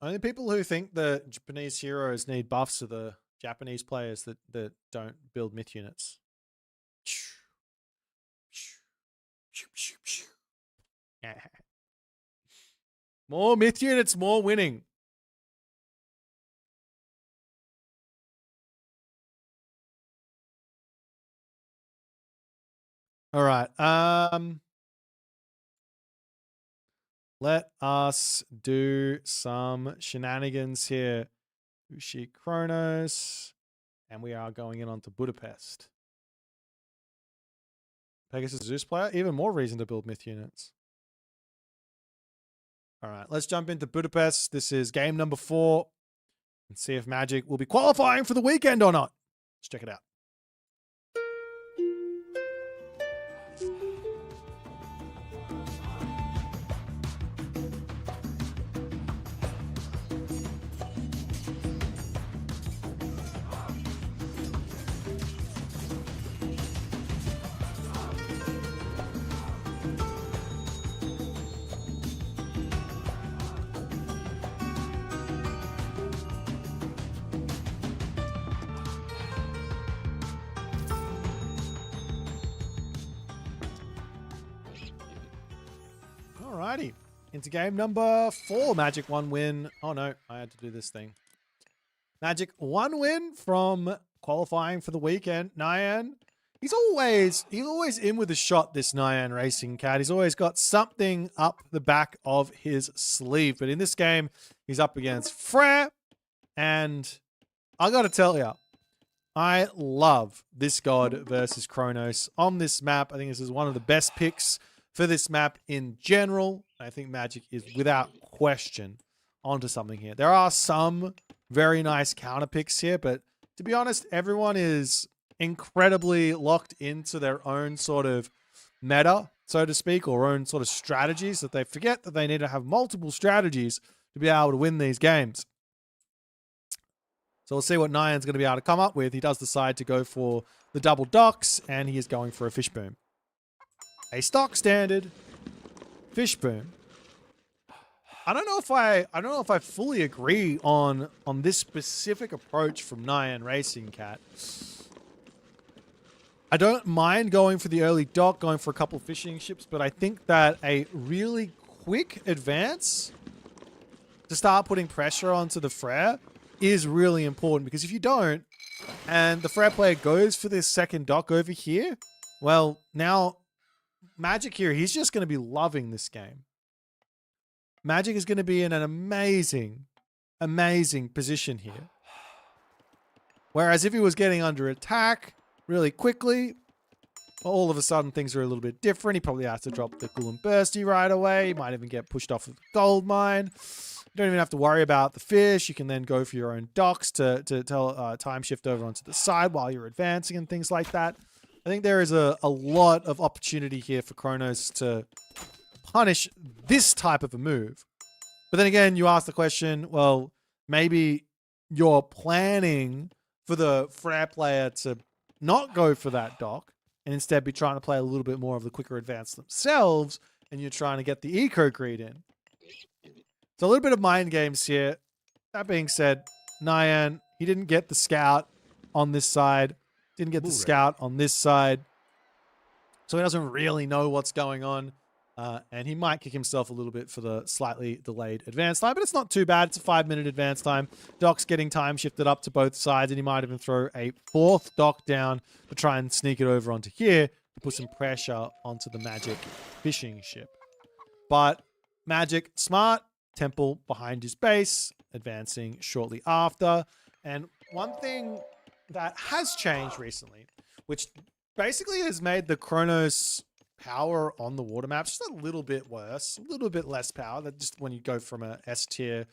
Only people who think the Japanese heroes need buffs are the Japanese players that don't build myth units. More myth units, more winning. All right. Let us do some shenanigans here. Ushi Kronos. And we are going in onto Budapest. Pegasus Zeus player. Even more reason to build myth units. All right. Let's jump into Budapest. This is game number 4. And see if Magic will be qualifying for the weekend or not. Let's check it out. Alrighty. Into game number 4. Magic 1 win. Oh no, I had to do this thing. Magic 1 win from qualifying for the weekend. Nyan. He's always in with a shot, this Nyan racing cat. He's always got something up the back of his sleeve. But in this game, he's up against Frere. And I got to tell you, I love this god versus Kronos on this map. I think this is one of the best picks for this map in general. I think Magic is without question onto something here. There are some very nice counter picks here, but to be honest, everyone is incredibly locked into their own sort of meta, so to speak, or own sort of strategies, that they forget that they need to have multiple strategies to be able to win these games. So we'll see what Nyan's going to be able to come up with. He does decide to go for the double docks, and he is going for a fish boom. A stock standard fish boom. I don't know if I fully agree on this specific approach from Nyan Racing Cat. I don't mind going for the early dock, going for a couple fishing ships, but I think that a really quick advance to start putting pressure onto the Frere is really important, because if you don't, and the Frere player goes for this second dock over here, well, now Magic here, he's just going to be loving this game. Magic is going to be in an amazing, amazing position here. Whereas if he was getting under attack really quickly, all of a sudden things are a little bit different. He probably has to drop the Cool and Bursty right away. He might even get pushed off of the gold mine. You don't even have to worry about the fish. You can then go for your own docks to tell time shift over onto the side while you're advancing and things like that. I think there is a lot of opportunity here for Kronos to punish this type of a move. But then again, you ask the question, well, maybe you're planning for the Frere player to not go for that dock and instead be trying to play a little bit more of the quicker advance themselves, and you're trying to get the eco greed in. So a little bit of mind games here. That being said, Nyan, he didn't get the scout on this side. Didn't get the scout on this side. So he doesn't really know what's going on. And he might kick himself a little bit for the slightly delayed advance time, but it's not too bad. It's a 5-minute advance time. Doc's getting time shifted up to both sides, and he might even throw a fourth dock down to try and sneak it over onto here to put some pressure onto the Magic fishing ship. But Magic, smart, temple behind his base, advancing shortly after. And one thing that has changed recently, which basically has made the Kronos power on the water map just a little bit worse, a little bit less power. That just when you go from a S tier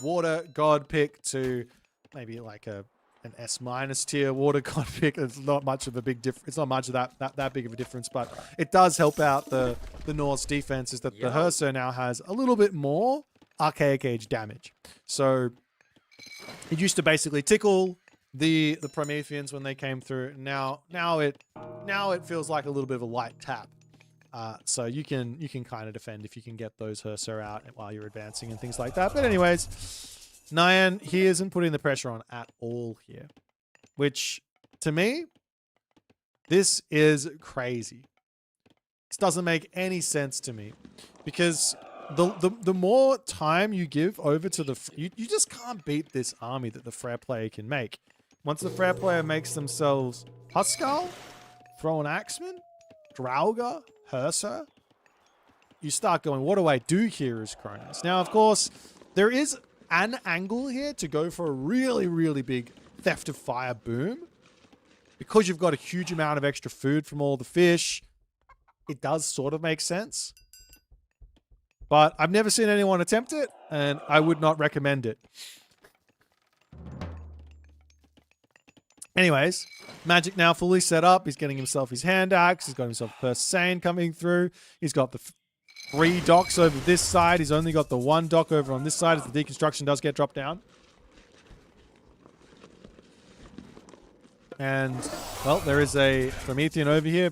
water god pick to maybe like an S minus tier water god pick, it's not much of a big difference. It's not much of that big of a difference, but it does help out the Norse defense, is that the Herso now has a little bit more Archaic Age damage. So it used to basically tickle the Prometheans when they came through. Now it feels like a little bit of a light tap. So you can kind of defend if you can get those Herso out while you're advancing and things like that. But anyways, Nyan, he isn't putting the pressure on at all here, which to me, this is crazy. This doesn't make any sense to me, because the more time you give over to the... You just can't beat this army that the Frere player can make. Once the Frere player makes themselves Huskal, throw an Axeman, Draugr, Herso, you start going, what do I do here as Kronos? Now, of course, there is an angle here to go for a really, really big Theft of Fire boom. Because you've got a huge amount of extra food from all the fish, it does sort of make sense. But I've never seen anyone attempt it, and I would not recommend it. Anyways, Magic now fully set up. He's getting himself his hand axe. He's got himself Persane coming through. He's got the 3 docks over this side. He's only got the 1 dock over on this side as the deconstruction does get dropped down. And, well, there is a Promethean over here.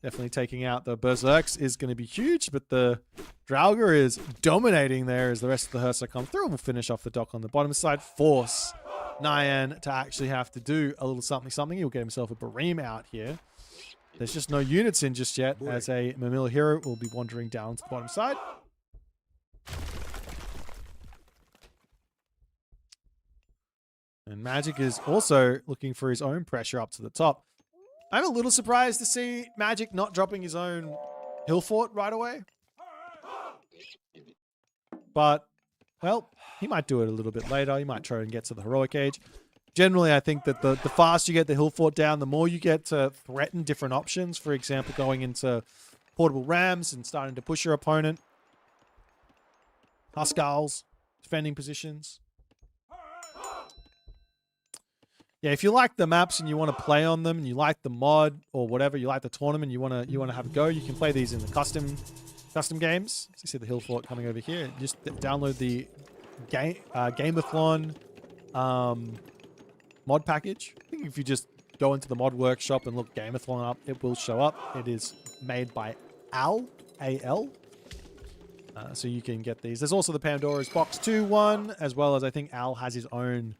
Definitely taking out the Berserks is going to be huge, but the Draugr is dominating there as the rest of the Herso come through. And we'll finish off the dock on the bottom side. Force Nyan to actually have to do a little something. He'll get himself a Bareem out here. There's just no units in just yet, as a Mamilla hero will be wandering down to the bottom side. And Magic is also looking for his own pressure up to the top. I'm a little surprised to see Magic not dropping his own hill fort right away. But, well, He might do it a little bit later. He might try and get to the heroic age. Generally, I think that the faster you get the hill fort down, the more you get to threaten different options. For example, going into portable rams and starting to push your opponent. Huskarls, defending positions. Yeah, if you like the maps and you want to play on them, and you like the mod or whatever, you like the tournament, you want to have a go, you can play these in the custom games. So you see the hill fort coming over here. Just download the Gameathlon mod package. I think if you just go into the mod workshop and look Gameathlon up, it will show up. It is made by Al, A-L. So you can get these. There's also the Pandora's Box 2 one, as well as I think Al has his own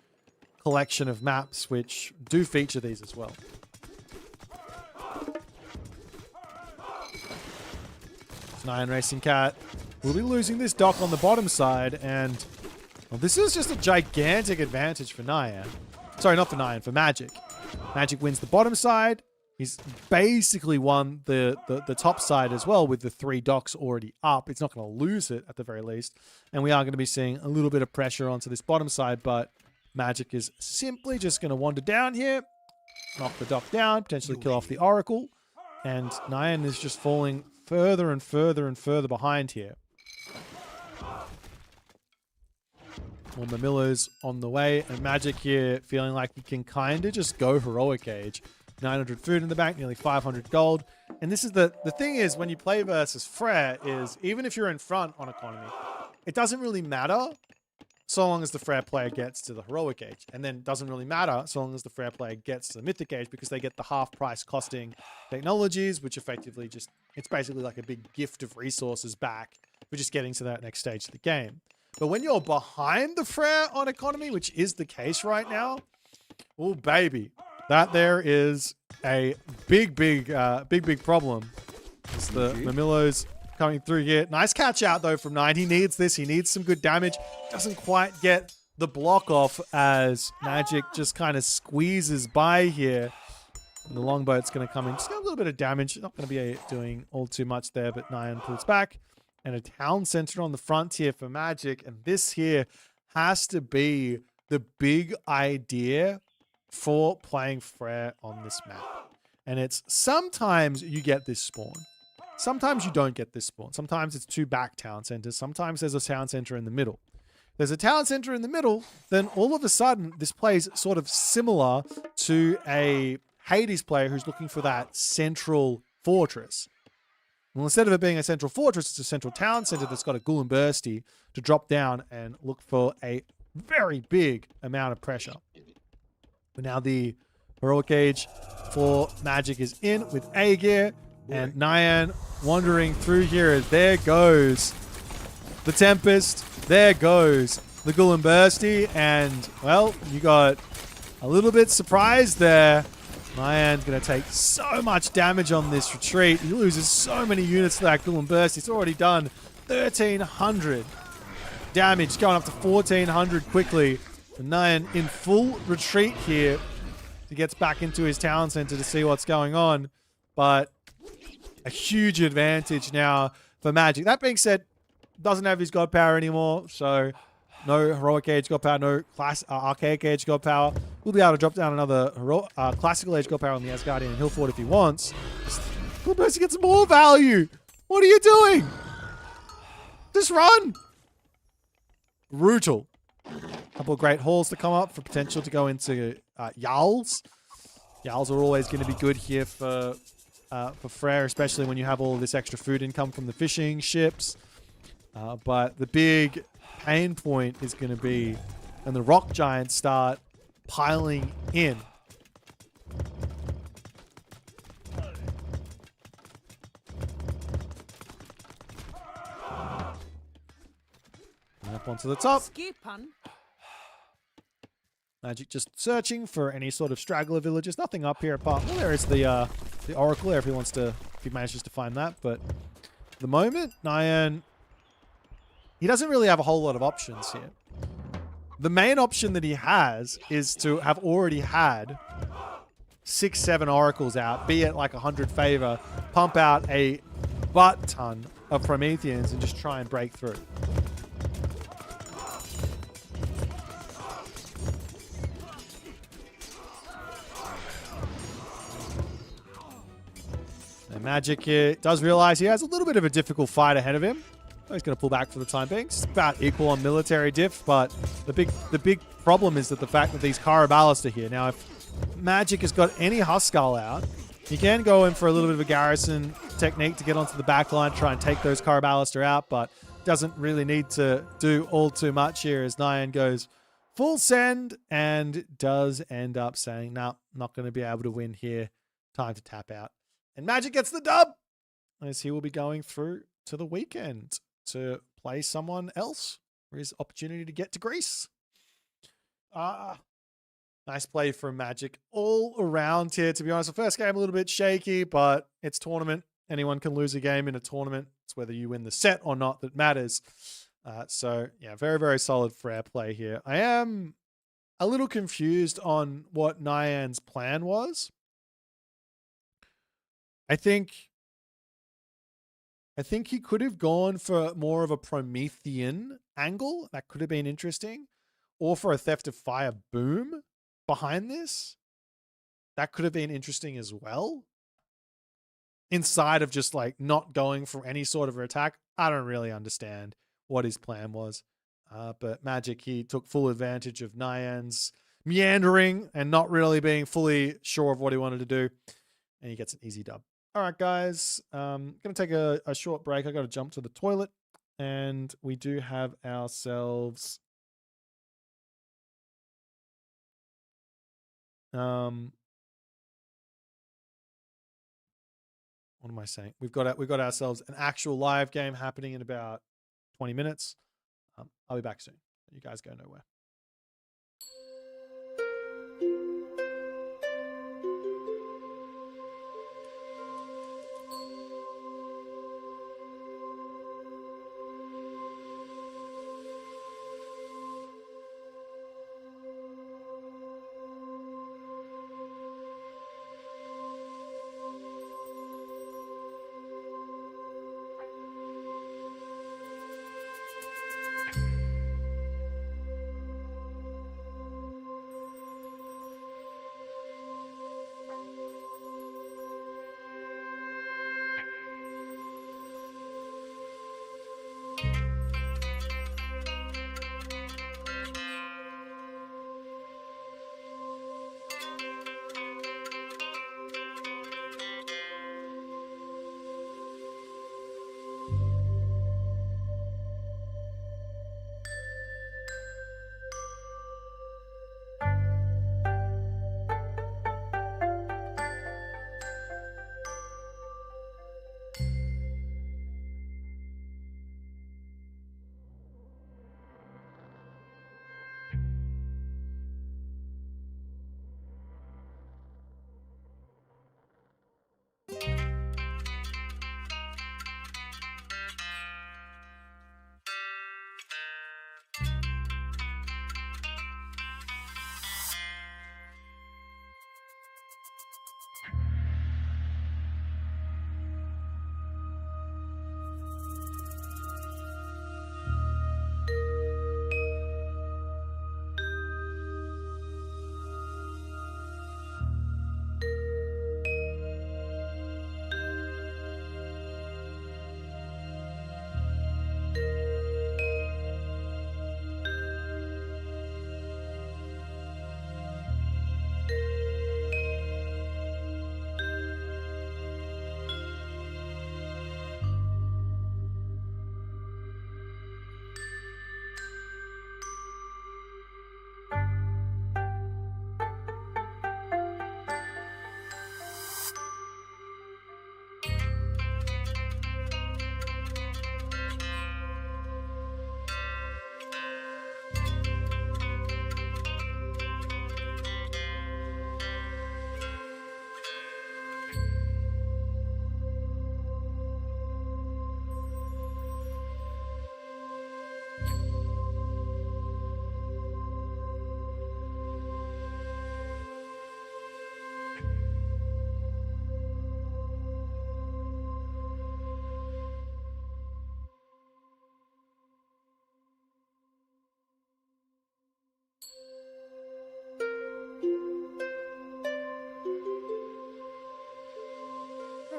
collection of maps which do feature these as well. Nyan Racing Cat will be losing this dock on the bottom side, and well, this is just a gigantic advantage for Nyan. Sorry, not for Nyan, for Magic. Magic wins the bottom side. He's basically won the top side as well with the 3 docks already up. It's not going to lose it at the very least. And we are going to be seeing a little bit of pressure onto this bottom side, but Magic is simply just going to wander down here, knock the dock down, potentially kill off the Oracle. And Nyan is just falling further and further and further behind here. More Mamillos on the way, and Magic here feeling like he can kind of just go heroic age. 900 food in the bank, nearly 500 gold. And this is the thing is, when you play versus Frere, is even if you're in front on economy, it doesn't really matter so long as the Frere player gets to the heroic age. And then it doesn't really matter so long as the Frere player gets to the mythic age, because they get the half price costing technologies, which effectively just, it's basically like a big gift of resources back for just getting to that next stage of the game. But when you're behind the Frere on economy, which is the case right now, oh baby, that there is a big problem. It's the Mamillos coming through here. Nice catch out though from Nyan. He needs this. He needs some good damage. Doesn't quite get the block off as Magic just kind of squeezes by here. And the longboat's going to come in. Just got a little bit of damage. Not going to be doing all too much there, but Nyan pulls back. And a town center on the front here for Magic. And this here has to be the big idea for playing Frere on this map. And it's sometimes you get this spawn. Sometimes you don't get this spawn. Sometimes it's 2 back town centers. Sometimes there's a town center in the middle. There's a town center in the middle, then all of a sudden this plays sort of similar to a Hades player who's looking for that central fortress. Well, instead of it being a central fortress, it's a central town center that's got a Ghoul and Bursty to drop down and look for a very big amount of pressure. But now the heroic age for Magic is in with A gear, and Nyan wandering through here. There goes the Tempest. There goes the Ghoul and Bursty, and well, you got a little bit surprised there. Nyan's going to take so much damage on this retreat. He loses so many units to that Ghoul and Burst. He's already done 1,300 damage, going up to 1,400 quickly. And Nyan in full retreat here. He gets back into his town center to see what's going on. But a huge advantage now for Magic. That being said, doesn't have his god power anymore. So no heroic age god power, no archaic age god power. We'll be able to drop down another classical age god power on the Asgardian and Hillfort if he wants. Ghoul Bursty gets more value. What are you doing? Just run. Brutal. Couple of great hauls to come up for potential to go into Jarls. Jarls are always going to be good here for Frere, especially when you have all this extra food income from the fishing ships. But the big pain point is going to be when the rock giants start piling in. And up onto the top. Magic just searching for any sort of straggler villages. Nothing up here apart. Well, there is the Oracle there if he wants to, if he manages to find that. But at the moment, Nyan, he doesn't really have a whole lot of options here. The main option that he has is to have already had 6-7 Oracles out, be it like 100 favor, pump out a butt ton of Prometheans and just try and break through. And Magic here does realize he has a little bit of a difficult fight ahead of him. So he's going to pull back for the time being. It's about equal on military diff, but the big problem is that the fact that these Karabalas are here. Now, if Magic has got any Huskal out, he can go in for a little bit of a garrison technique to get onto the back line, try and take those Karabalas out, but doesn't really need to do all too much here as Nyan goes full send and does end up saying, no, not going to be able to win here. Time to tap out. And Magic gets the dub as he will be going through to the weekend to play someone else for his opportunity to get to Greece. Nice play from Magic all around here, to be honest. The first game a little bit shaky, but it's tournament. Anyone can lose a game in a tournament. It's whether you win the set or not that matters. So, yeah, very, very solid fair play here. I am a little confused on what Nyan's plan was. I think he could have gone for more of a Promethean angle. That could have been interesting. Or for a Theft of Fire boom behind this. That could have been interesting as well. Inside of just like not going for any sort of attack. I don't really understand what his plan was. But Magic, he took full advantage of Nyan's meandering and not really being fully sure of what he wanted to do. And he gets an easy dub. All right, guys. Going to take a short break. I got to jump to the toilet. And we do have ourselves... what am I saying? We've got ourselves an actual live game happening in about 20 minutes. I'll be back soon. You guys go nowhere.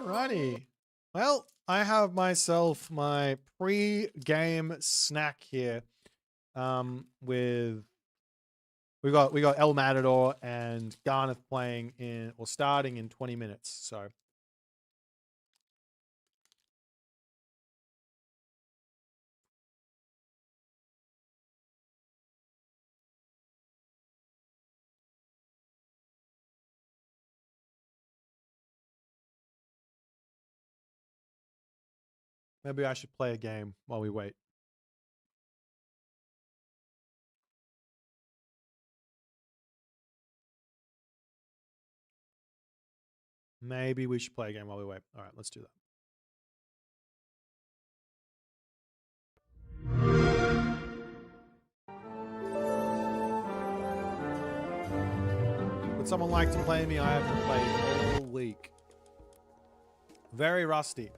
Alrighty. Well, I have myself my pre-game snack here. With we got El Matador and Garnath playing in or starting in 20 minutes. So maybe I should play a game while we wait. Maybe we should play a game while we wait. All right, let's do that. Would someone like to play me? I haven't played all week. Very rusty.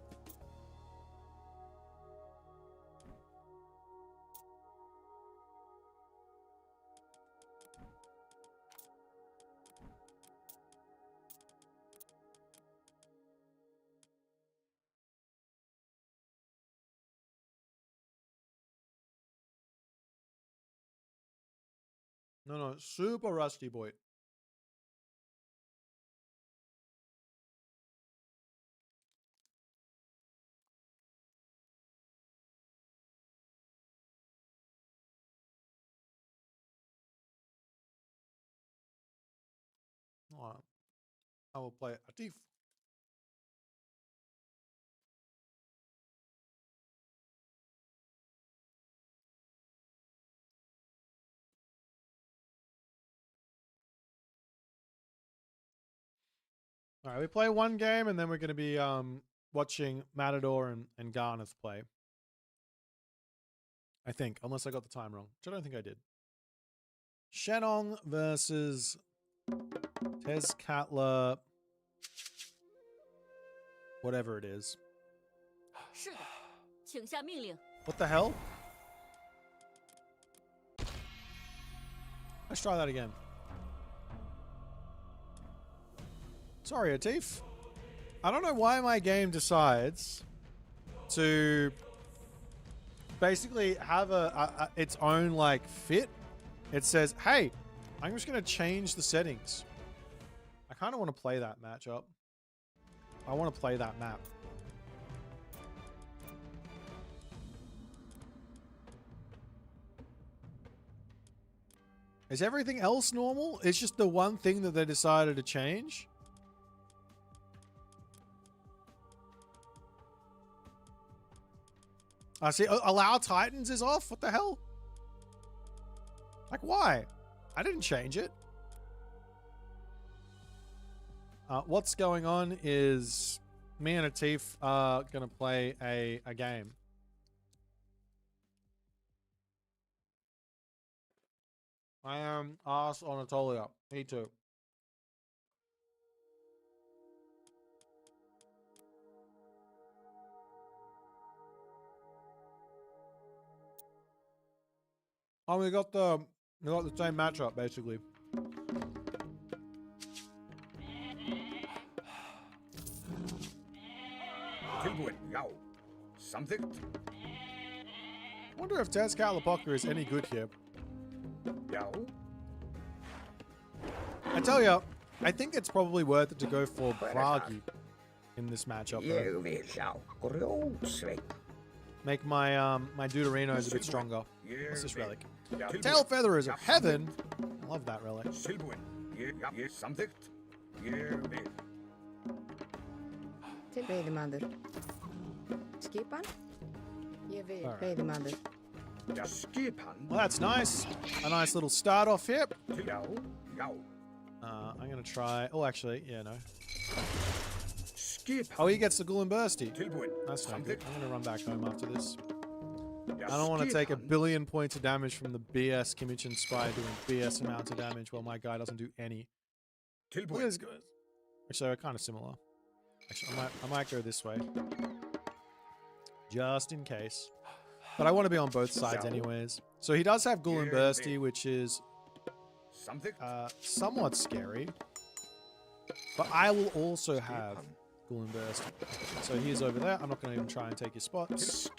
No, super rusty, Boit. All right. I will play a thief. All right, we play one game and then we're going to be watching Matador and Garnath play. I think, unless I got the time wrong, which I don't think I did. Shenong versus Tezcatler, whatever it is. What the hell? Let's try that again. Sorry, Atif. I don't know why my game decides to basically have its own like fit. It says, hey, I'm just going to change the settings. I kind of want to play that matchup. I want to play that map. Is everything else normal? It's just the one thing that they decided to change. I see. Allow Titans is off. What the hell? Like, why? I didn't change it. What's going on is me and Atif are going to play a game. I am Ars Anatolia. Me too. Oh, we got the same matchup basically. Something. I wonder if Tezcatler is any good here. I tell you, I think it's probably worth it to go for Bragi in this matchup. Make my my Deuterinos a bit stronger. What's this relic? Tail Featherers of Heaven. I love that relic. Right. Well, that's nice. A nice little start off here. I'm gonna try. Oh, actually, yeah, no. Oh, he gets the Ghoul and Bursty. That's not good. I'm gonna run back home after this. I don't want to take 1 billion points of damage from the BS Kimmichin Spy doing BS amounts of damage while my guy doesn't do any. Look at this guy. Actually, they're kind of similar. Actually, I might go this way. Just in case. But I want to be on both sides anyways. So he does have Ghoul and Bursty, which is somewhat scary. But I will also have Golden Burst. So he's over there. I'm not going to even try and take his spots. Just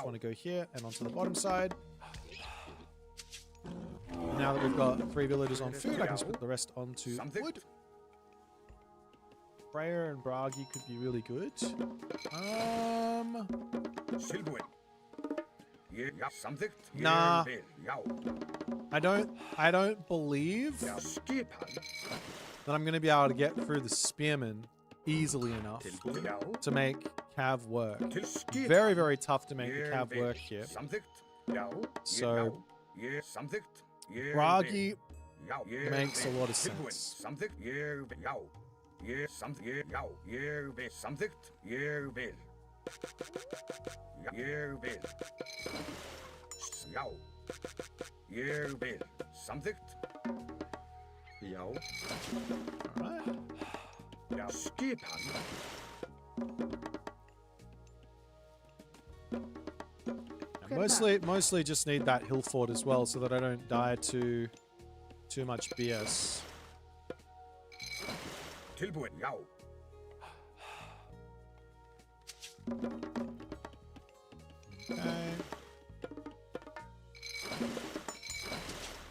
want to go here and onto the bottom side. Now that we've got 3 villagers on food, I can split the rest onto wood. Freya and Bragi could be really good. Nah. I don't believe that I'm going to be able to get through the spearmen easily enough to make Cav work. Very, very tough to make the Cav work here. So, Bragi makes a lot of sense. Mostly just need that hill fort as well, so that I don't die to too much BS. Okay.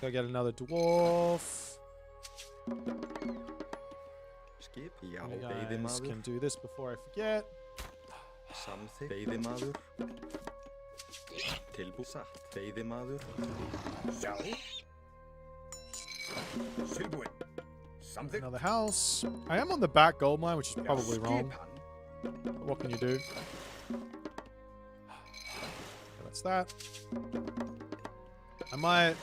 Go get another dwarf. You guys can do this before I forget. Another house. I am on the back gold mine, which is probably wrong. But what can you do? Okay, that's that. I might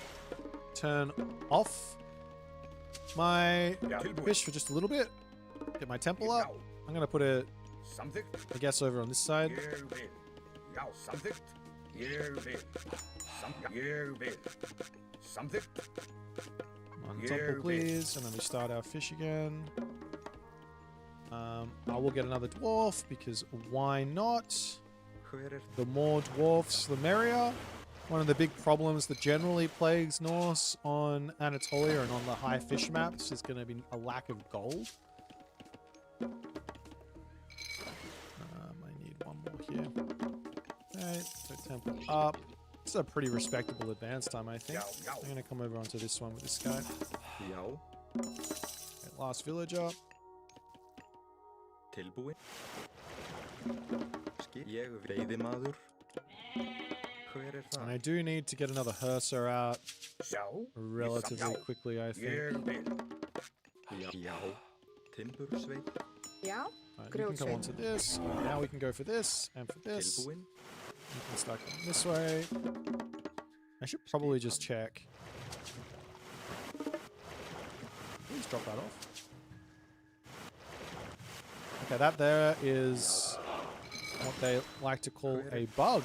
turn off my fish for just a little bit. Get my temple up. I'm gonna put it, I guess, over on this side. One temple, please, and then we start our fish again. I will get another dwarf because why not? The more dwarfs, the merrier. One of the big problems that generally plagues Norse on Anatolia and on the high fish maps is going to be a lack of gold. I need one more here. Okay, so temple up. This is a pretty respectable advance time, I think. I'm going to come over onto this one with this guy. Okay, last villager. And I do need to get another Herser out relatively quickly, I think. Right, you can come onto this. Now we can go for this and for this. You can start going this way. I should probably just check. Please drop that off. Okay, that there is what they like to call a bug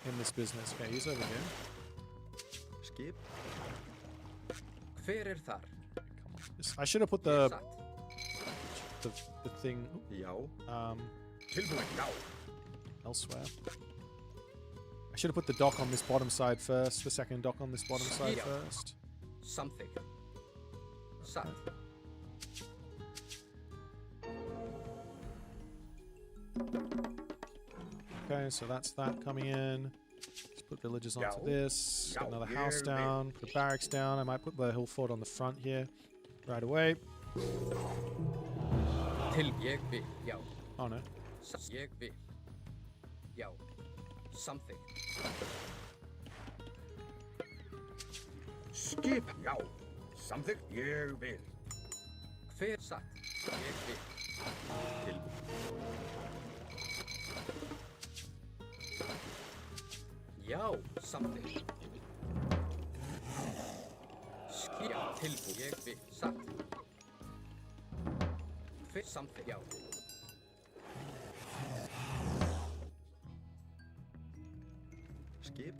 in this business. Okay, he's over here. Come on. I should have put the thing elsewhere. I should have put the dock on this bottom side first. The second dock on this bottom side first. Something. Okay, so that's that coming in. Let's put villagers onto this. Got another house down. Put a barracks down. I might put the hill fort on the front here right away. Oh no. Something. Skip. Something. You will. Fair sat. Yo, something. Skia tilbu ég vi satt. Fit something yo. Skip.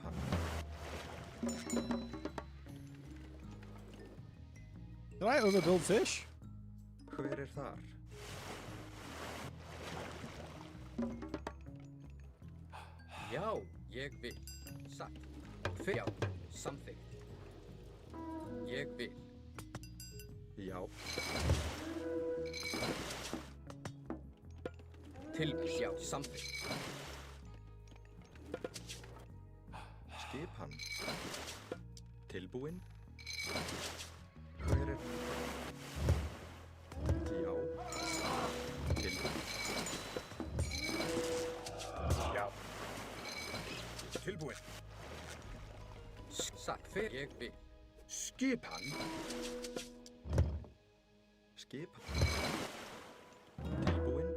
Did I overbuild fish? Hver þar? Yo, ég vil satt. Fit yo, something. Ég vil. Já. já, samþykkt. Skipan. Tilbúin. Hver er... Já. Tilbúin. Já. Tilbúin. Satt, ég vil. Skipan. Skipan. Tilbúin.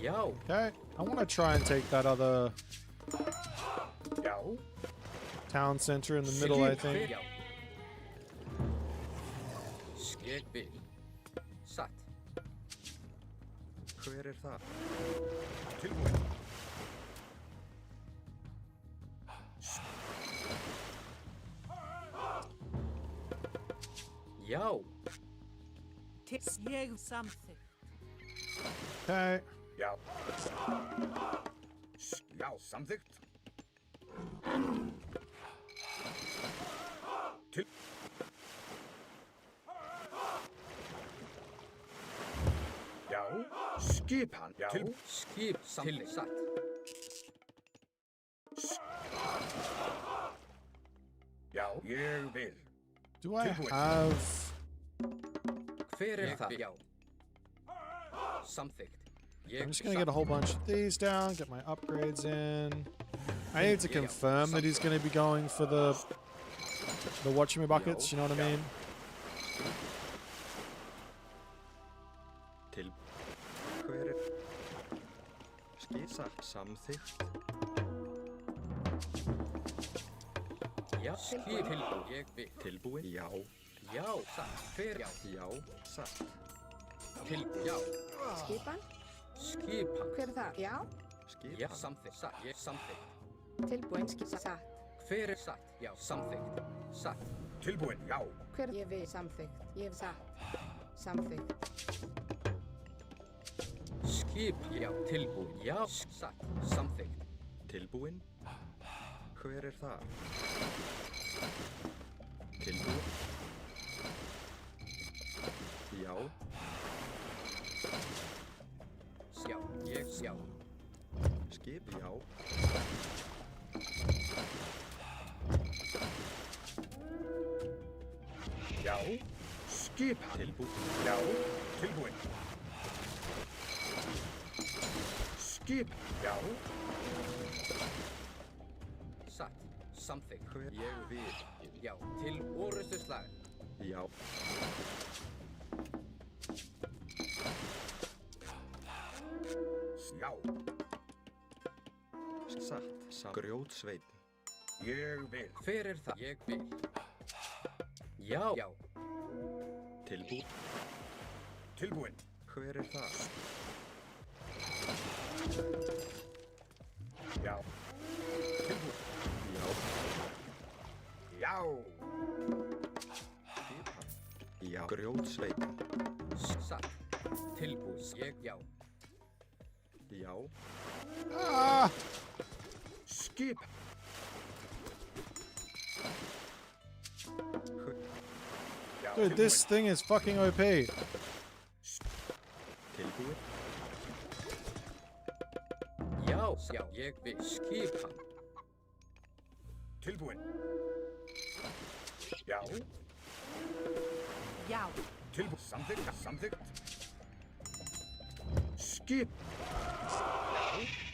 Já, Okay, I want to try and take that other Já. town center in the middle, I think. já. Ég vil. Satt, Hver er það? Tilbúin. já. Ég samþykkt. Okay, Já. Já, samþykkt. Til... Já. Skipan. Já. Skip, samþykkt. Satt, Já. Ég vil. do I Tilbúin. have... hver er það? Já. Samþykkt. Ég I'm just gonna get a whole bunch of these down, get my upgrades in. I need to Yeah, confirm that he's gonna be going for the watch me buckets, you know what I mean? Til... Hver er... Skisa. Samþykkt. Já, skip, tilbúin. Ég vil. Tilbúin. Já. Já, satt, hver, já. Já. Satt. Já. Skipan? Skipan. Hver er það? Já. Skipan. Já, samþykkt. Satt, ég samþykkt. Tilbúin skipa satt. Hver er satt? Já, samþykkt. Satt. Tilbúin. Já. Hver ég vil samþykkt. Ég vil satt. Samþykkt. Skip, já, tilbúin. Já, satt, samþykkt. Tilbúin. Hver er það? Tilbúin. Já. Já, ég, já. Skip. Já. Já. Skipan. Tilbúin. Já. Tilbúin. Skip. Já. Satt, samþykkt. Hver? Ég vil. Já, til orustu slag. Já. Já. Satt. Grjótsveinn. Ég vil. Hver er það? Ég vil. Já, já. Tilbúin. Tilbúin. Hver er það? Já. Tilbúin. Já. Já. Skipan. Já. Grjótsveinn. Satt, tilbúin. Ég, já. Já. Ah! Skip. Já. Dude, this thing is fucking OP. Tilbúin. Já, já, ég vil. Skipan. Tilbúin. Já. Já. Tilbúin. Samþykkt. Samþykkt. Skip. Já.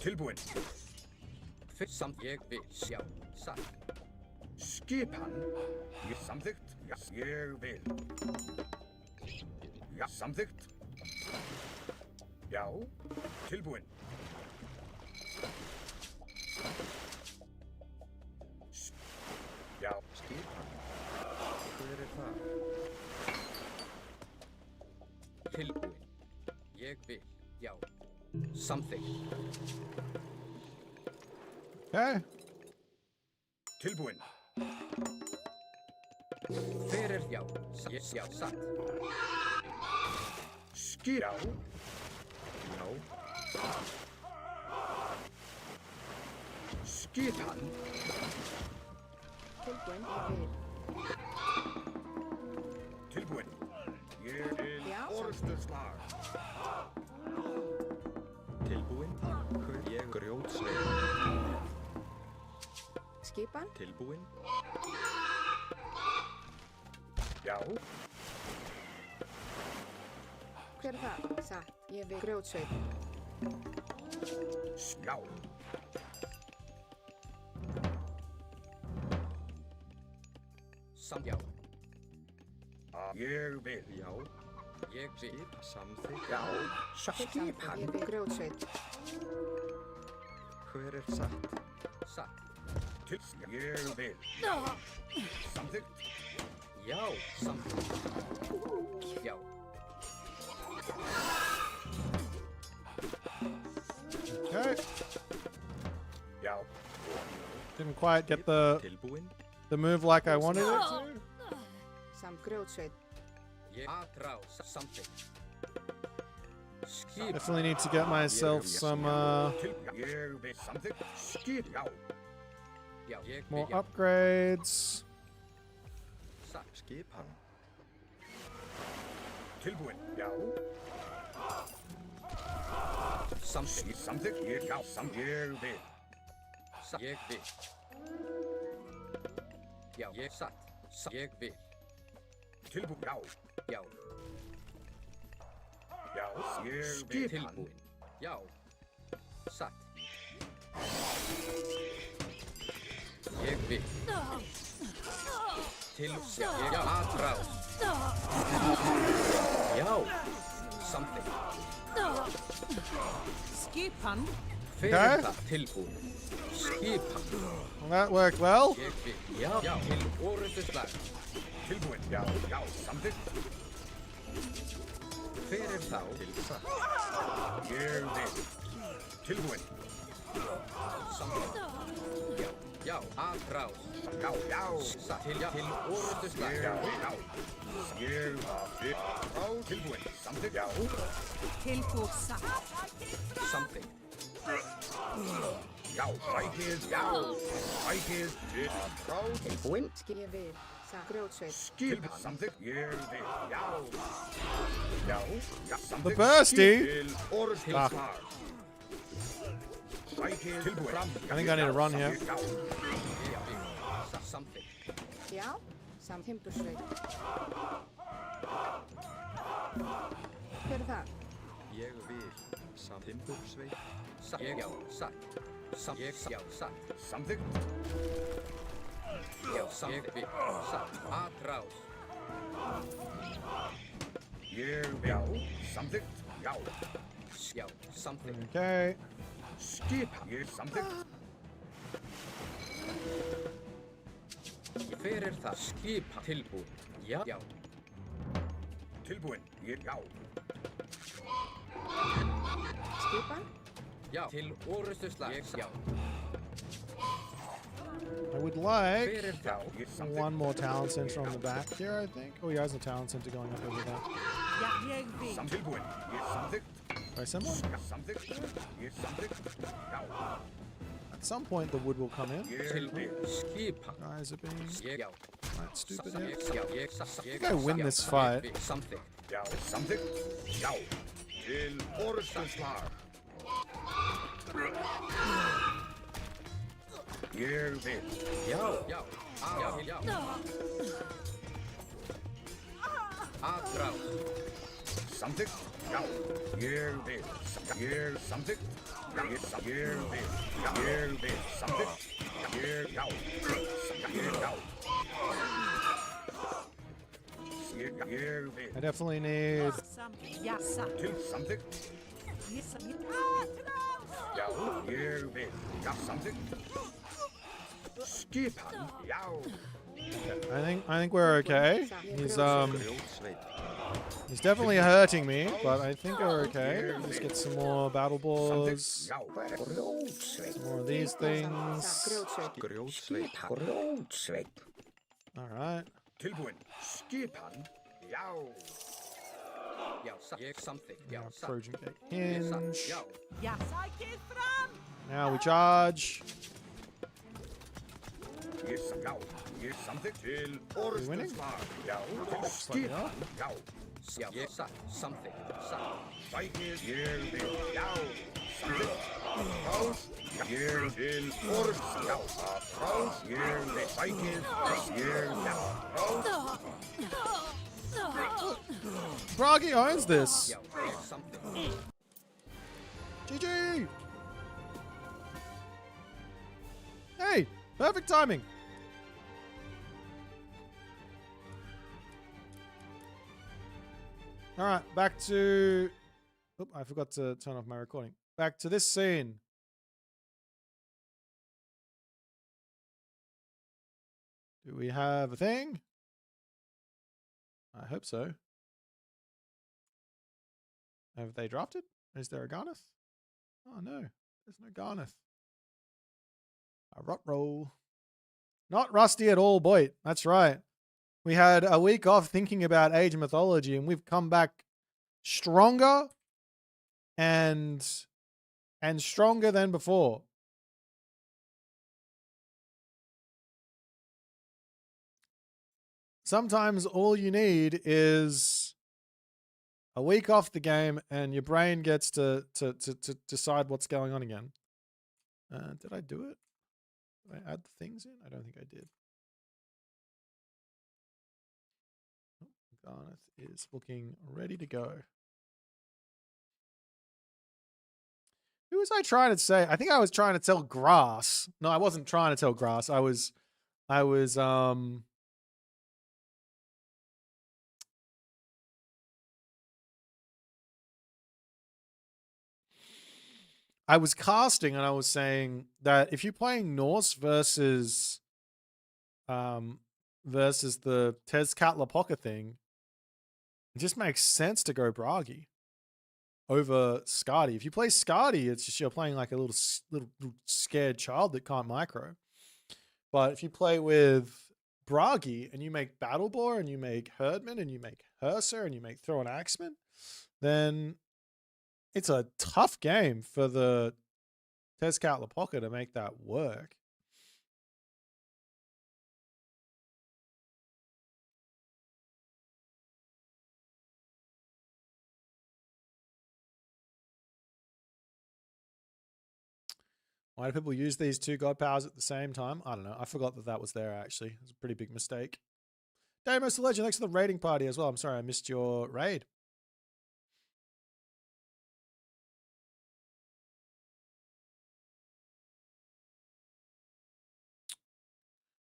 Tilbúin. Fyrst samt, ég vil. Já, satt. Skipan. Ég samþykkt. Já. Ég vil. Já. Samþykkt. Já. Tilbúin. Já. Skipan. Hver er það? Tilbúin. Ég vil. Já. Samþykkt. Okay. Tilbúin. Hver er, já. Ég, já, satt. Skip. Já. Já. Skipan. Tilbúin, ég vil. Tilbúin. Ég til Já, orrustuslag. Tilbúin. Ég grjótsveið. Skipan, Tilbúin. Já. hver er það? Satt, ég vil. Grjótsveit, Já. Já. Ég vil. Já. Ég vil. Samþykkt. Já. skipan, ég vil. Grjótsveit, Hver er satt? Satt. Til. Ég vil. Samþykkt. Já. Samþykkt. Já. Okay. Já. Didn't quite get the Tilbúin. move like I wanted it to. samt grjótsveit, Ég atrá. Samþykkt. Skip. Definitely need to get myself some Til. Ég vil. Samþykkt. Skip. Já. Já. Ég more vil. Já. upgrades. Satt. Skipan. Tilbúin. Já. Samþykkt. Samþykkt. Ég. Já. Ég vil. Satt. Ég vil. Já. Ég satt. Ég vil. Tilbúin. Já. Já. Já. Ég vil. Tilbúin. Já. Satt. Ég vil. Til. Já. Atrá. Já. Samþykkt. Skipan, Fyrir Okay. það. Tilbúin. Skipan. That worked well. Ég vil. Já. Já. Til orrustuslag. Tilbúin. Já. Já. Samþykkt. Fyrir þá. Til satt. Ég vil. Tilbúin. Samþykkt. Já. Já. Atrá. Já. Já. Satt. Til orrustuslag. Já. Já. Ég vil. Já. Tilbúin. Samþykkt. Já. tilbúð satt. Samþykkt. Já. Ækið. Já. Ækið. Já. Tilbúin. ég vil. Satt, grjótsveit, Skip. Samþykkt. Ég vil. Já. Já. Já. Samþykkt. The Bursty. Til orrustuslag. Ækið. Tilbúin. I think I need to run here. Já. Samþykkt. já, samt timbursveit. Hver er það? Ég vil. Timbursveið. Satt. Já. Satt. Ég. Já. Satt. Samþykkt. Já. Samþykkt. Ég vil. Satt. Atrás. Ég vil. Já. Samþykkt. Já. Já. Samþykkt. Okay. Skip. Ég samþykkt. Fyrir það. Skipa. Tilbúin. Já. Já. Tilbúin. Ég. Já. Skipan, Já. Til orrustuslag. Ég. Já. I would like Fyrir Já. þá. Ég samþykkt. one more talent center on the back here, I think. Oh, yeah, there's a talent center going up over there. Já, ég vil. Tilbúin. Ég samþykkt. Very similar. Já. Samþykkt. Ég samþykkt. Já. At some point, the wood will come in. Ég vil. Tilbúin. Skipa. Guys are being Ég. Já. quite stupid here. Ég. Já. Ég. Satt. Ég. I win Já. this Ég fight. vil. Samþykkt. Já. Samþykkt. Já. Til orrustuslag. Ég vil. Já. Já. Já. Já. Atrás. Samþykkt. Já. Ég vil. Ég samþykkt. Já. Ég vil. Ég vil. Samþykkt. Ég. Já. Ég. Já. Ég vil. I definitely need Ja, satt. Til samþykkt. Atrás. Já. Ég vil. Já. Samþykkt. Skipan. Já. I think we're okay. Grjótsveið. He's definitely hurting me, but I think we're okay. Let's get some more battle balls. Já. Grjótsveit. More of these satt, things. grjótsveit, Grjótsveið. Grjótsveit. All right. Tilbúin. Skipan. Já. Já. Satt. Ég. Samþykkt. Já. Now Satt. Trojan Gate Ég. Satt. hinge. Já. Ja, sækið fram. Now we charge. Yes, yow. Yes, something till winning? Orstens far. Yow. like we Skip. are. Yow. Yeah, sack. Something. Sack. Vikings, year bill. Yow. Something. House. Year till Orst. Yow. House. Year bill. Vikings. Year yow. House. Bragi owns this. Yeah, something. GG. Hey, perfect timing. All right, back to. Oop, I forgot to turn off my recording. Back to this scene. Do we have a thing? I hope so. Have they drafted? Is there a Garnath? Oh no, there's no Garnath. A rot roll. Not rusty at all, Boit. That's right. We had a week off thinking about Age of Mythology, and we've come back stronger and stronger than before. Sometimes all you need is a week off the game, and your brain gets to decide what's going on again. Did I do it? Did I add the things in? I don't think I did. Garnath is looking ready to go. Who was I trying to say? I think I was trying to tell Grass. No, I wasn't trying to tell Grass. I was casting, and I was saying that if you're playing Norse versus the Tezcatlipoca thing, it just makes sense to go Bragi over Skadi. If you play Skadi, it's just you're playing like a little scared child that can't micro. But if you play with Bragi and you make Battle Boar and you make Herdman and you make Herser and you make Throw an Axeman, then it's a tough game for the Tezcatlipoca to make that work. Why do people use these two god powers at the same time? I don't know. I forgot that was there, actually. It was a pretty big mistake. Damos the Legend, thanks for the raiding party as well. I'm sorry I missed your raid.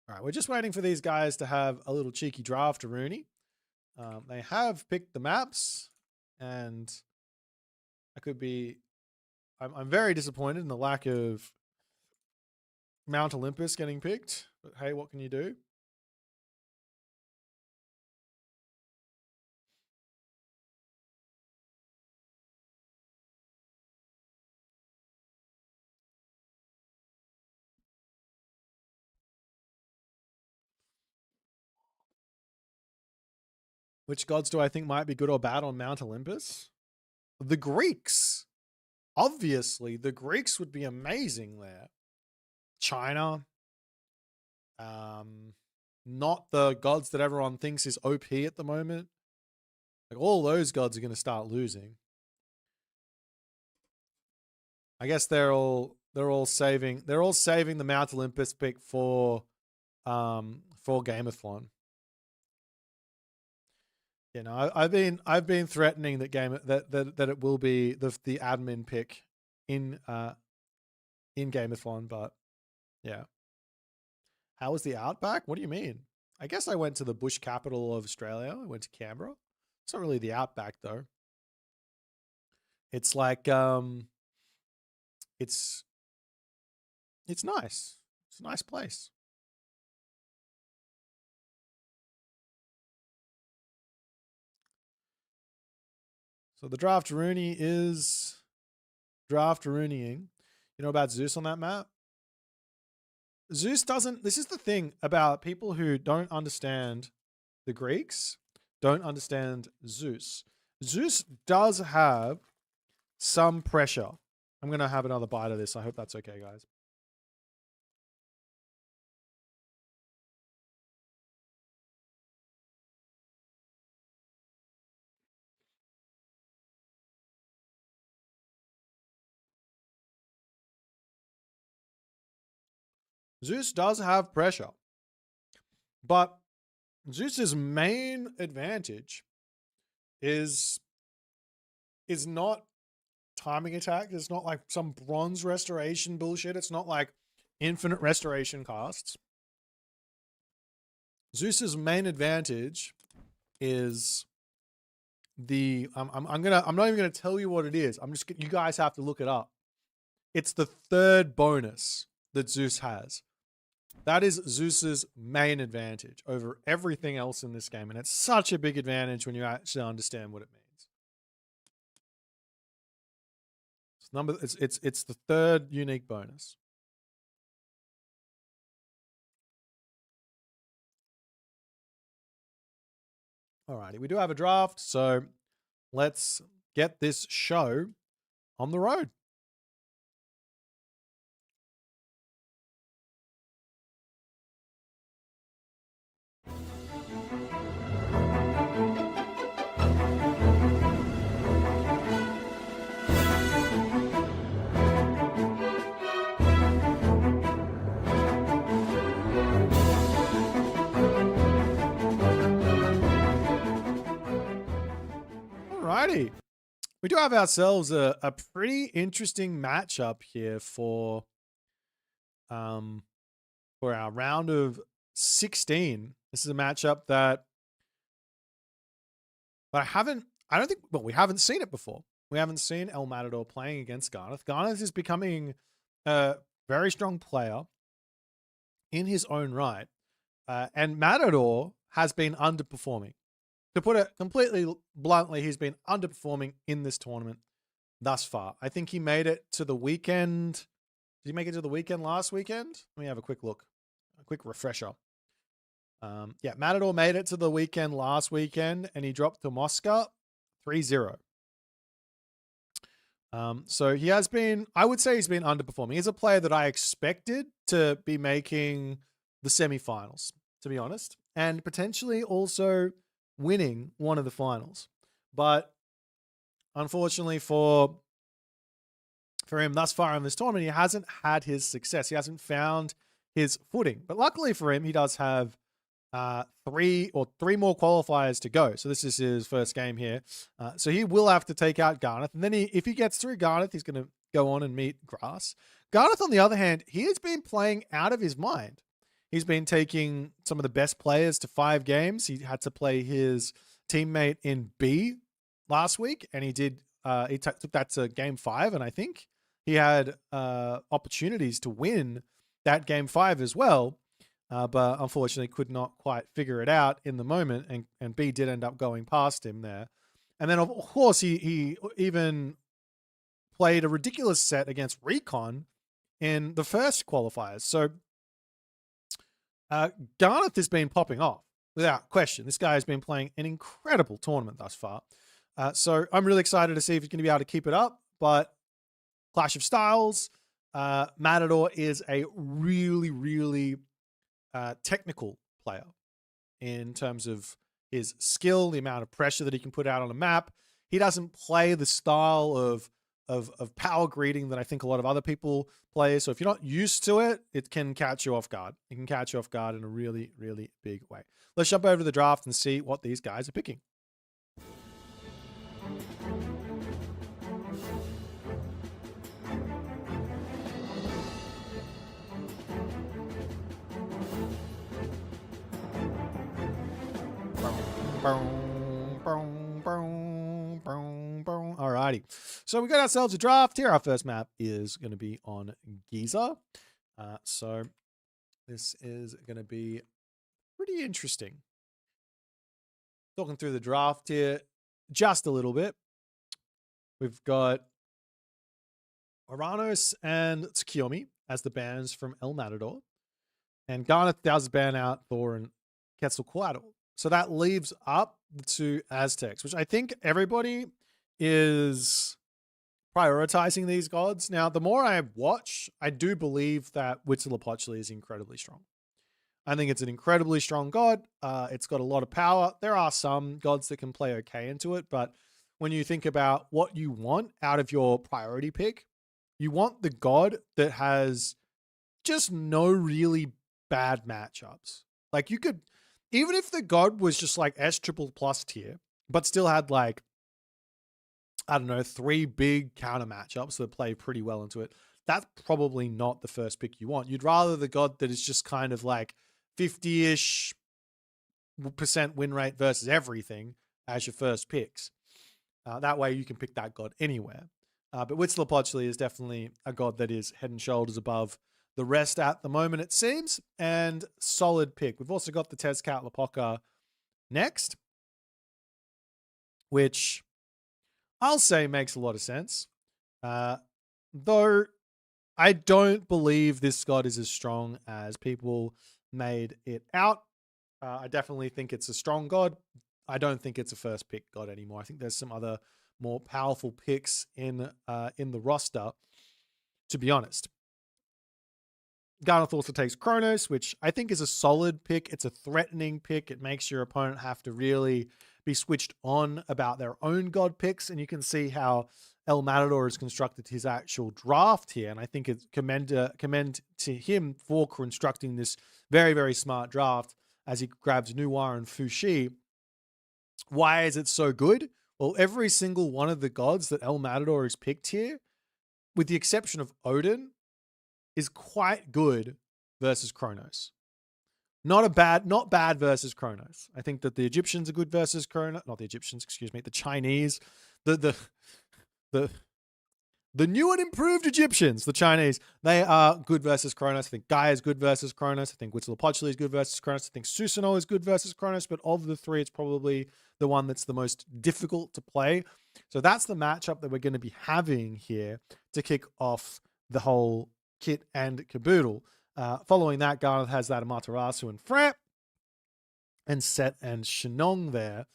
All right, we're just waiting for these guys to have a little cheeky draft, Rooney. They have picked the maps, and I'm very disappointed in the lack of Mount Olympus getting picked, but hey, what can you do? Which gods do I think might be good or bad on Mount Olympus? The Greeks. Obviously, the Greeks would be amazing there. China. Not the gods that everyone thinks is OP at the moment. Like all those gods are going to start losing. I guess they're all saving the Mount Olympus pick for Gameathlon. You know, I've been threatening that it will be the admin pick in Gameathlon, but yeah. How was the Outback? What do you mean? I guess I went to the bush capital of Australia. I went to Canberra. It's not really the Outback though. It's like it's nice. It's a nice place. So the draft Rooney is draft Rooneying. You know about Zeus on that map? Zeus doesn't. This is the thing about people who don't understand the Greeks, don't understand Zeus. Zeus does have some pressure. I'm going to have another bite of this. I hope that's okay, guys. Zeus does have pressure. But Zeus's main advantage is not timing attack. It's not like some bronze restoration bullshit. It's not like infinite restoration casts. Zeus's main advantage is the I'm not even gonna tell you what it is. You guys have to look it up. It's the third bonus that Zeus has. That is Zeus's main advantage over everything else in this game, and it's such a big advantage when you actually understand what it means. It's the third unique bonus. Alrighty, we do have a draft, so let's get this show on the road. Alrighty. We do have ourselves a pretty interesting matchup here for our round of 16. This is a matchup that we haven't seen it before. We haven't seen El Matador playing against Garnath. Garnath is becoming a very strong player in his own right. And Matador has been underperforming. To put it completely bluntly, he's been underperforming in this tournament thus far. I think he made it to the weekend. Did he make it to the weekend last weekend? Let me have a quick look. A quick refresher. Yeah, Matador made it to the weekend last weekend, and he dropped to Moscow 3-0. So he has been, I would say he's been underperforming. He's a player that I expected to be making the semifinals, to be honest, and potentially also winning one of the finals. But unfortunately for him thus far in this tournament, he hasn't had his success. He hasn't found his footing. But luckily for him, he does have three more qualifiers to go. So this is his first game here. So he will have to take out Garnath. And then if he gets through Garnath, he's going to go on and meet Grass. Garnath, on the other hand, he has been playing out of his mind. He's been taking some of the best players to 5 games. He had to play his teammate in B last week, and he did. He took that to game 5, and I think he had opportunities to win that game 5 as well, but unfortunately could not quite figure it out in the moment, and B did end up going past him there. And then, of course, he even played a ridiculous set against Recon in the first qualifiers. So Garnath has been popping off without question. This guy has been playing an incredible tournament thus far. So I'm really excited to see if he's going to be able to keep it up. But Clash of Styles, Matador is a really, really technical player in terms of his skill, the amount of pressure that he can put out on a map. He doesn't play the style of power greeting that I think a lot of other people play. So if you're not used to it, it can catch you off guard. It can catch you off guard in a really, really big way. Let's jump over to the draft and see what these guys are picking. Alrighty. So we got ourselves a draft here. Our first map is going to be on Giza. So this is going to be pretty interesting. Talking through the draft here just a little bit. We've got Oranos and Tsukiyomi as the bans from El Matador. And Garnath does ban out Thor and Quetzalcoatl. So that leaves up the 2 Aztecs, which I think everybody is prioritizing these gods. Now, the more I watch, I do believe that Huitzilopochtli is incredibly strong. I think it's an incredibly strong god. It's got a lot of power. There are some gods that can play okay into it, but when you think about what you want out of your priority pick, you want the god that has just no really bad matchups. Like you could, even if the god was just like S triple plus tier, but still had like, I don't know, 3 big counter matchups that play pretty well into it, that's probably not the first pick you want. You'd rather the god that is just kind of like 50-ish % win rate versus everything as your first picks. That way you can pick that god anywhere. But Huitzilopochtli is definitely a god that is head and shoulders above the rest at the moment, it seems, and solid pick. We've also got the Tezcatlipoca next, which I'll say makes a lot of sense. Though I don't believe this god is as strong as people made it out. I definitely think it's a strong god. I don't think it's a first pick god anymore. I think there's some other more powerful picks in the roster, to be honest. Garnath also takes Kronos, which I think is a solid pick. It's a threatening pick. It makes your opponent have to really be switched on about their own god picks, and you can see how El Matador has constructed his actual draft here, and I think it's commend to him for constructing this very, very smart draft as he grabs Nyan and Fuxi. Why is it so good? Well, every single one of the gods that El Matador has picked here, with the exception of Odin, is quite good versus Kronos. Not bad versus Kronos. I think that the Egyptians are good versus Kronos. Not the Egyptians, excuse me. The Chinese, the new and improved Egyptians, the Chinese, they are good versus Kronos. I think Gaia is good versus Kronos. I think Huitzilopochtli is good versus Kronos. I think Susanoo is good versus Kronos. But of the 3, it's probably the one that's the most difficult to play. So that's the matchup that we're going to be having here to kick off the whole kit and caboodle. Following that, Garnath has that Amaterasu and Frep and Set and Shenong there.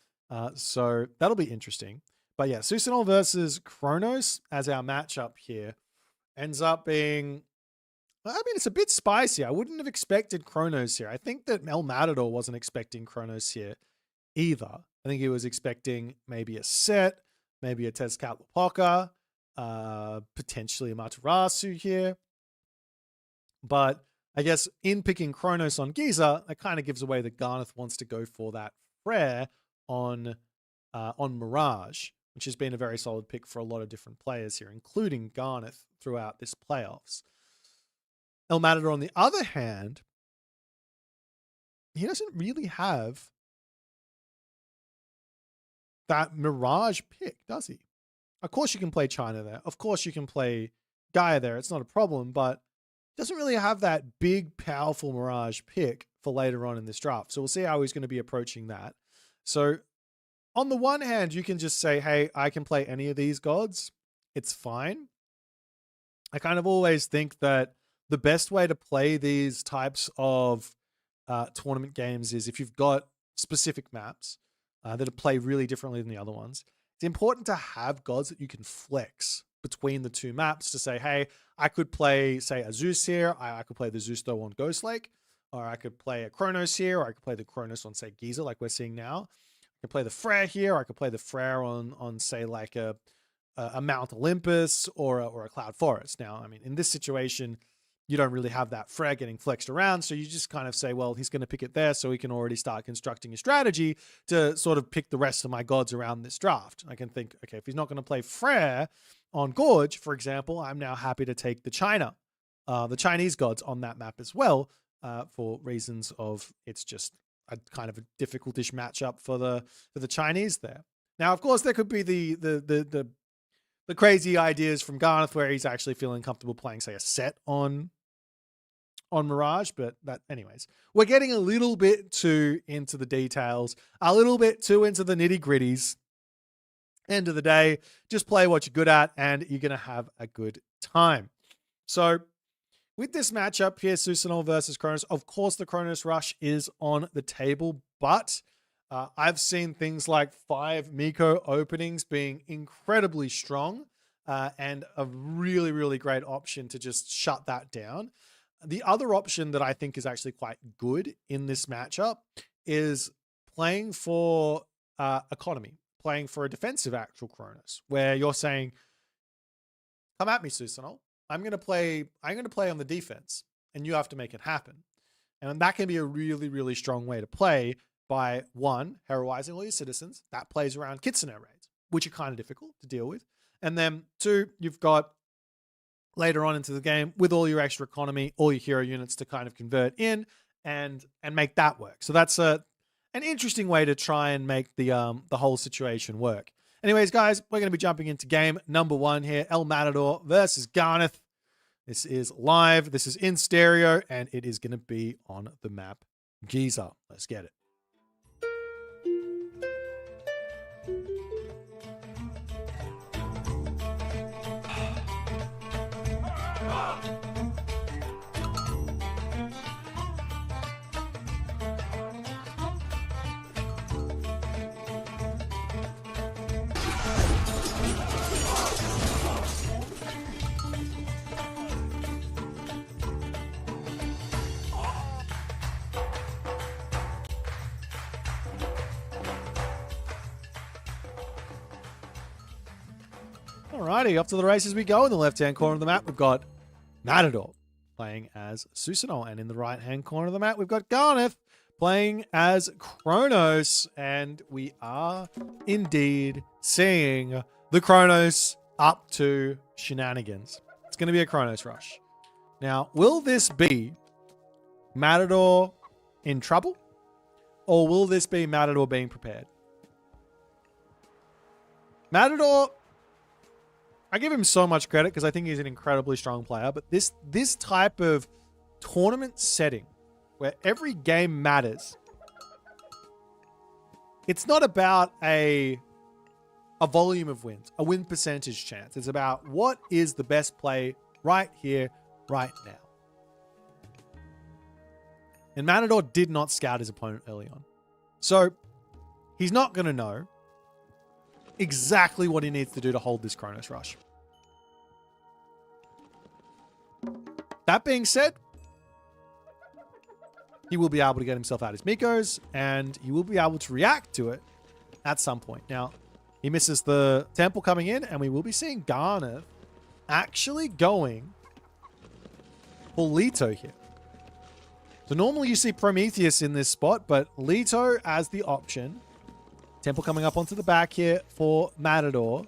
So that'll be interesting. But yeah, Susanoo versus Kronos as our matchup here ends up being, I mean, it's a bit spicy. I wouldn't have expected Kronos here. I think that El Matador wasn't expecting Kronos here either. I think he was expecting maybe a Set, maybe a Tezcatlipoca, potentially a Matarasu here. But I guess in picking Kronos on Giza, that kind of gives away that Garnath wants to go for that Frere on Mirage, which has been a very solid pick for a lot of different players here, including Garnath throughout this playoffs. El Matador, on the other hand, he doesn't really have that Mirage pick, does he? Of course you can play China there. Of course you can play Gaia there. It's not a problem, but doesn't really have that big, powerful Mirage pick for later on in this draft. So we'll see how he's going to be approaching that. So on the one hand, you can just say, hey, I can play any of these gods. It's fine. I kind of always think that the best way to play these types of tournament games is if you've got specific maps that play really differently than the other ones. It's important to have gods that you can flex between the 2 maps to say, hey, I could play, say, a Zeus here. I could play the Zeus though on Ghost Lake, or I could play a Kronos here, or I could play the Kronos on, say, Giza, like we're seeing now. I could play the Frere here, or I could play the Frere on say, like a Mount Olympus or a Cloud Forest. Now, I mean, in this situation, you don't really have that Frere getting flexed around, so you just kind of say, well, he's going to pick it there, so he can already start constructing a strategy to sort of pick the rest of my gods around this draft. I can think, okay, if he's not going to play Frere on Gorge, for example, I'm now happy to take the Chinese gods on that map as well, for reasons of it's just a kind of a difficult-ish matchup for the Chinese there. Now, of course, there could be the crazy ideas from Garnath where he's actually feeling comfortable playing, say, a Set on Mirage, but that, anyways, we're getting a little bit too into the details, a little bit too into the nitty-gritties. End of the day, just play what you're good at and you're going to have a good time. So with this matchup here, Susanoo versus Kronos, of course the Kronos Rush is on the table, but I've seen things like 5 Miko openings being incredibly strong and a really, really great option to just shut that down. The other option that I think is actually quite good in this matchup is playing for economy, playing for a defensive actual Kronos, where you're saying, come at me, Susanoo. I'm going to play on the defense. and you have to make it happen. And that can be a really, really strong way to play by, one, heroizing all your citizens. That plays around Kitsune raids, which are kind of difficult to deal with. And then two, you've got later on into the game with all your extra economy, all your hero units to kind of convert in and make that work. So that's an interesting way to try and make the whole situation work. Anyways, guys, we're going to be jumping into game number 1 here. El Matador versus Garnath. This is live. This is in stereo, and it is going to be on the map Giza. Let's get it. Alrighty, off to the races we go. In the left-hand corner of the map, we've got Matador playing as Susanoo. And in the right-hand corner of the map, we've got Garnath playing as Kronos. And we are indeed seeing the Kronos up to shenanigans. It's going to be a Kronos rush. Now, will this be Matador in trouble? Or will this be Matador being prepared? Matador, I give him so much credit because I think he's an incredibly strong player. But this type of tournament setting where every game matters, it's not about a volume of wins, a win percentage chance. It's about what is the best play right here, right now. And Matador did not scout his opponent early on. So he's not going to know exactly what he needs to do to hold this Kronos rush. That being said, he will be able to get himself out his Mikos, and he will be able to react to it at some point. Now, he misses the temple coming in, and we will be seeing Garnath actually going for Leto here. So normally you see Prometheus in this spot, but Leto as the option. Temple coming up onto the back here for Matador.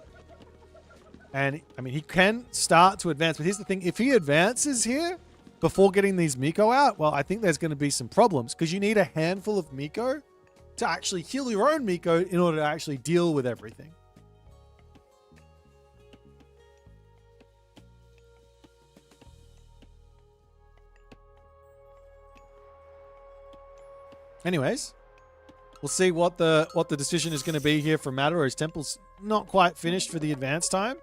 And, I mean, he can start to advance. But here's the thing. If he advances here before getting these Miko out, well, I think there's going to be some problems. Because you need a handful of Miko to actually heal your own Miko in order to actually deal with everything. Anyways, we'll see what the decision is going to be here for Matador. His temple's not quite finished for the advance time.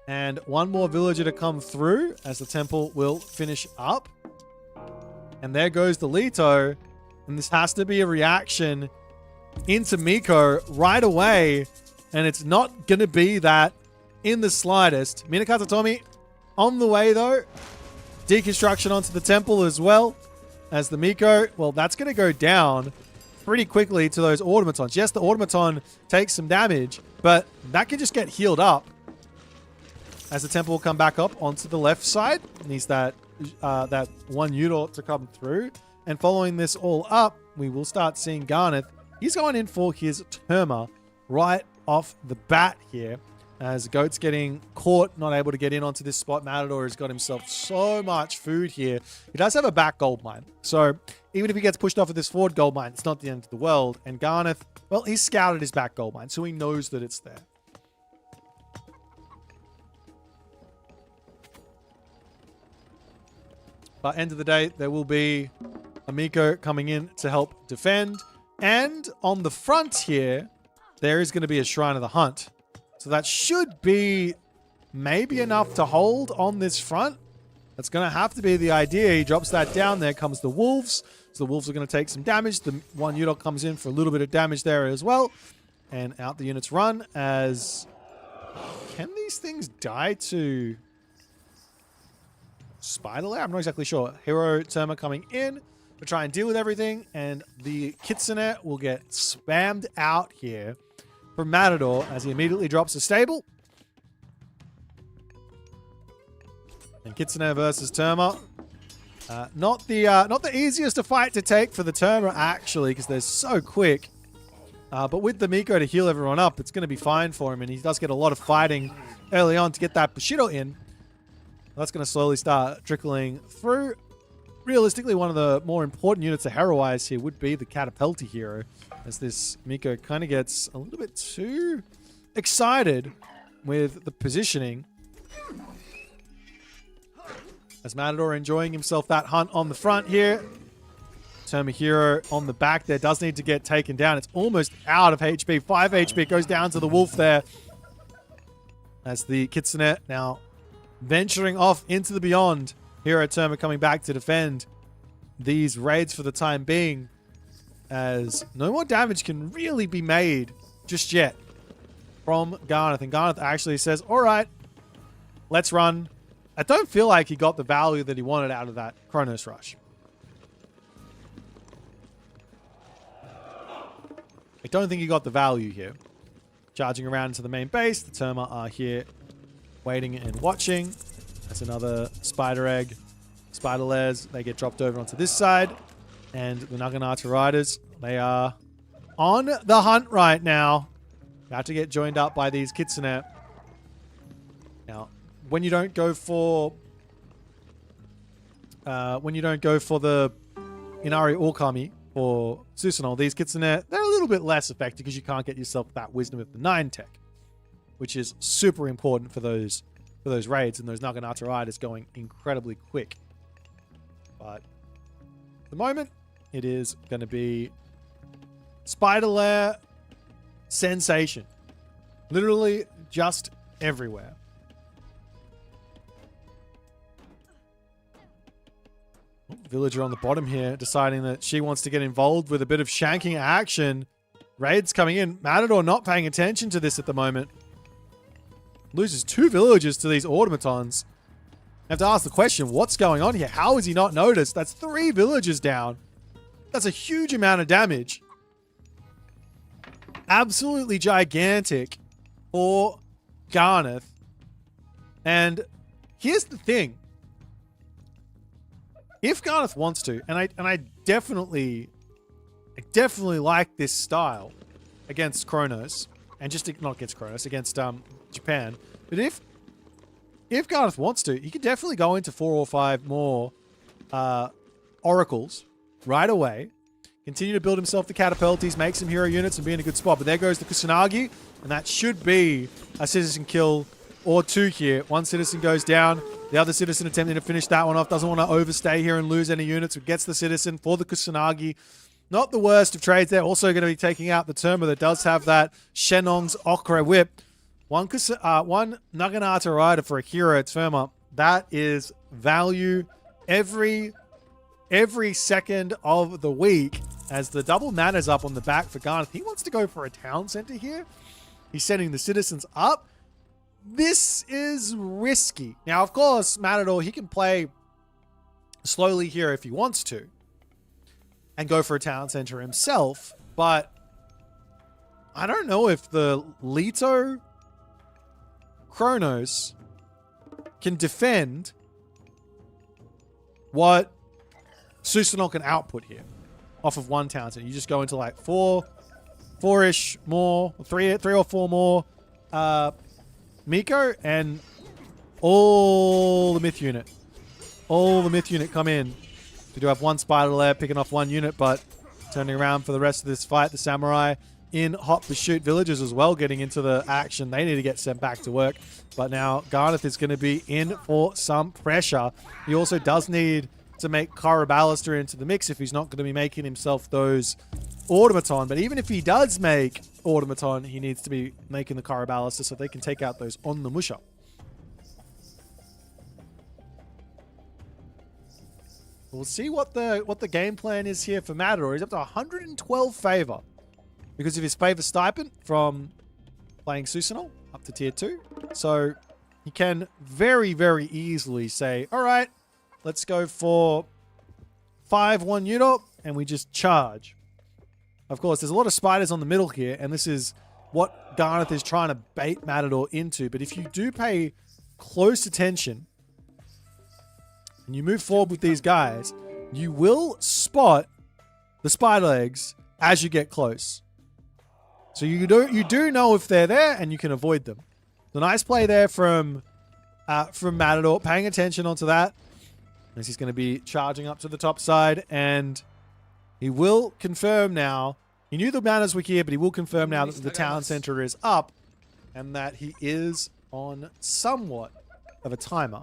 And one more villager to come through as the temple will finish up. And there goes the Leto. And this has to be a reaction into Miko right away. And it's not going to be that in the slightest. Minakata Tomi on the way though. Deconstruction onto the temple as well. As the Miko, well, that's going to go down pretty quickly to those automatons. Yes, the automaton takes some damage, but that can just get healed up as the temple will come back up onto the left side. Needs that one unit to come through. And following this all up, we will start seeing Garnath. He's going in for his Terma right off the bat here. As Goat's getting caught, not able to get in onto this spot. Matador has got himself so much food here. He does have a back gold mine. So even if he gets pushed off of this forward gold mine, it's not the end of the world. And Garnath, well, he's scouted his back gold mine, so he knows that it's there. But end of the day, there will be a Miko coming in to help defend. And on the front here, there is going to be a Shrine of the Hunt. So that should be maybe enough to hold on this front. That's going to have to be the idea. He drops that down. There comes the Wolves. So the Wolves are going to take some damage. The one unit comes in for a little bit of damage there as well. And out the units run as... Can these things die to Spider Lair? I'm not exactly sure. Hero Terma coming in to try and deal with everything. And the Kitsune will get spammed out here from Matador as he immediately drops a stable. And Kitsune versus Terma. Not the easiest to fight to take for the Terma, actually, because they're so quick. But with the Miko to heal everyone up, it's going to be fine for him, and he does get a lot of fighting early on to get that Bushido in. That's going to slowly start trickling through. Realistically, one of the more important units to heroize here would be the Catapulti hero, as this Miko kind of gets a little bit too excited with the positioning. As Matador enjoying himself that hunt on the front here. Terma hero on the back there does need to get taken down. It's almost out of HP. 5 HP goes down to the wolf there. As the Kitsune now venturing off into the beyond. Hero Terma coming back to defend these raids for the time being. As no more damage can really be made just yet from Garnath. And Garnath actually says, alright, let's run. I don't feel like he got the value that he wanted out of that Chronos Rush. I don't think he got the value here. Charging around into the main base. The Terma are here waiting and watching. That's another Spider Egg. Spider Layers. They get dropped over onto this side. And the Naginata Riders, they are on the hunt right now. About to get joined up by these Kitsune. Now, when you don't go for the Inari Orkami or Susanoo, these Kitsune, they're a little bit less effective because you can't get yourself that Wisdom of the 9 tech, which is super important for those raids, and those Naginata Riders going incredibly quick. But at the moment, it is going to be Spider Lair sensation. Literally just everywhere. Villager on the bottom here deciding that she wants to get involved with a bit of shanking action. Raids coming in. Matador not paying attention to this at the moment. Loses 2 villagers to these automatons. I have to ask the question, what's going on here? How has he not noticed? That's 3 villagers down. That's a huge amount of damage. Absolutely gigantic for Garnath. And here's the thing. If Garnath wants to, and I definitely like this style against Chronos, and just not against Chronos, against Japan. But if Garnath wants to, he could definitely go into 4 or 5 more oracles right away. Continue to build himself the catapulties, make some hero units, and be in a good spot. But there goes the Kusanagi, and that should be a citizen kill or 2 here. 1 citizen goes down. The other citizen attempting to finish that one off. Doesn't want to overstay here and lose any units. Gets the citizen for the Kusanagi. Not the worst of trades there. Also going to be taking out the Terma that does have that Shenong's Okra Whip. One Naginata Rider for a hero Terma. That is value every second of the week. As the double mana's up on the back for Garnath. He wants to go for a town center here. He's sending the citizens up. This is risky. Now, of course, Matador, he can play slowly here if he wants to and go for a town center himself, but I don't know if the Leto Chronos can defend what Susanoo can output here off of 1 town center. You just go into like 4-ish more, 3 or 4 more Miko, and all the myth unit come in. We do have 1 spider lair picking off 1 unit, but turning around for the rest of this fight. The samurai in hot pursuit, villagers as well getting into the action. They need to get sent back to work, but now Garnath is going to be in for some pressure. He also does need to make Karaballister into the mix if he's not going to be making himself those automaton. But even if he does make automaton, he needs to be making the Karaballister so they can take out those on the musha. We'll see what the game plan is here for Matador. He's up to 112 favor because of his favor stipend from playing Susanoo up to tier 2. So he can very, very easily say, all right, let's go for 5-1 unit, and we just charge. Of course, there's a lot of spiders on the middle here, and this is what Garnath is trying to bait Matador into. But if you do pay close attention and you move forward with these guys, you will spot the spider legs as you get close. So you do know if they're there, and you can avoid them. The nice play there from Matador, paying attention onto that, as he's going to be charging up to the top side, and he will confirm now. He knew the manners were here, but he will confirm now that the town center is up, and that he is on somewhat of a timer.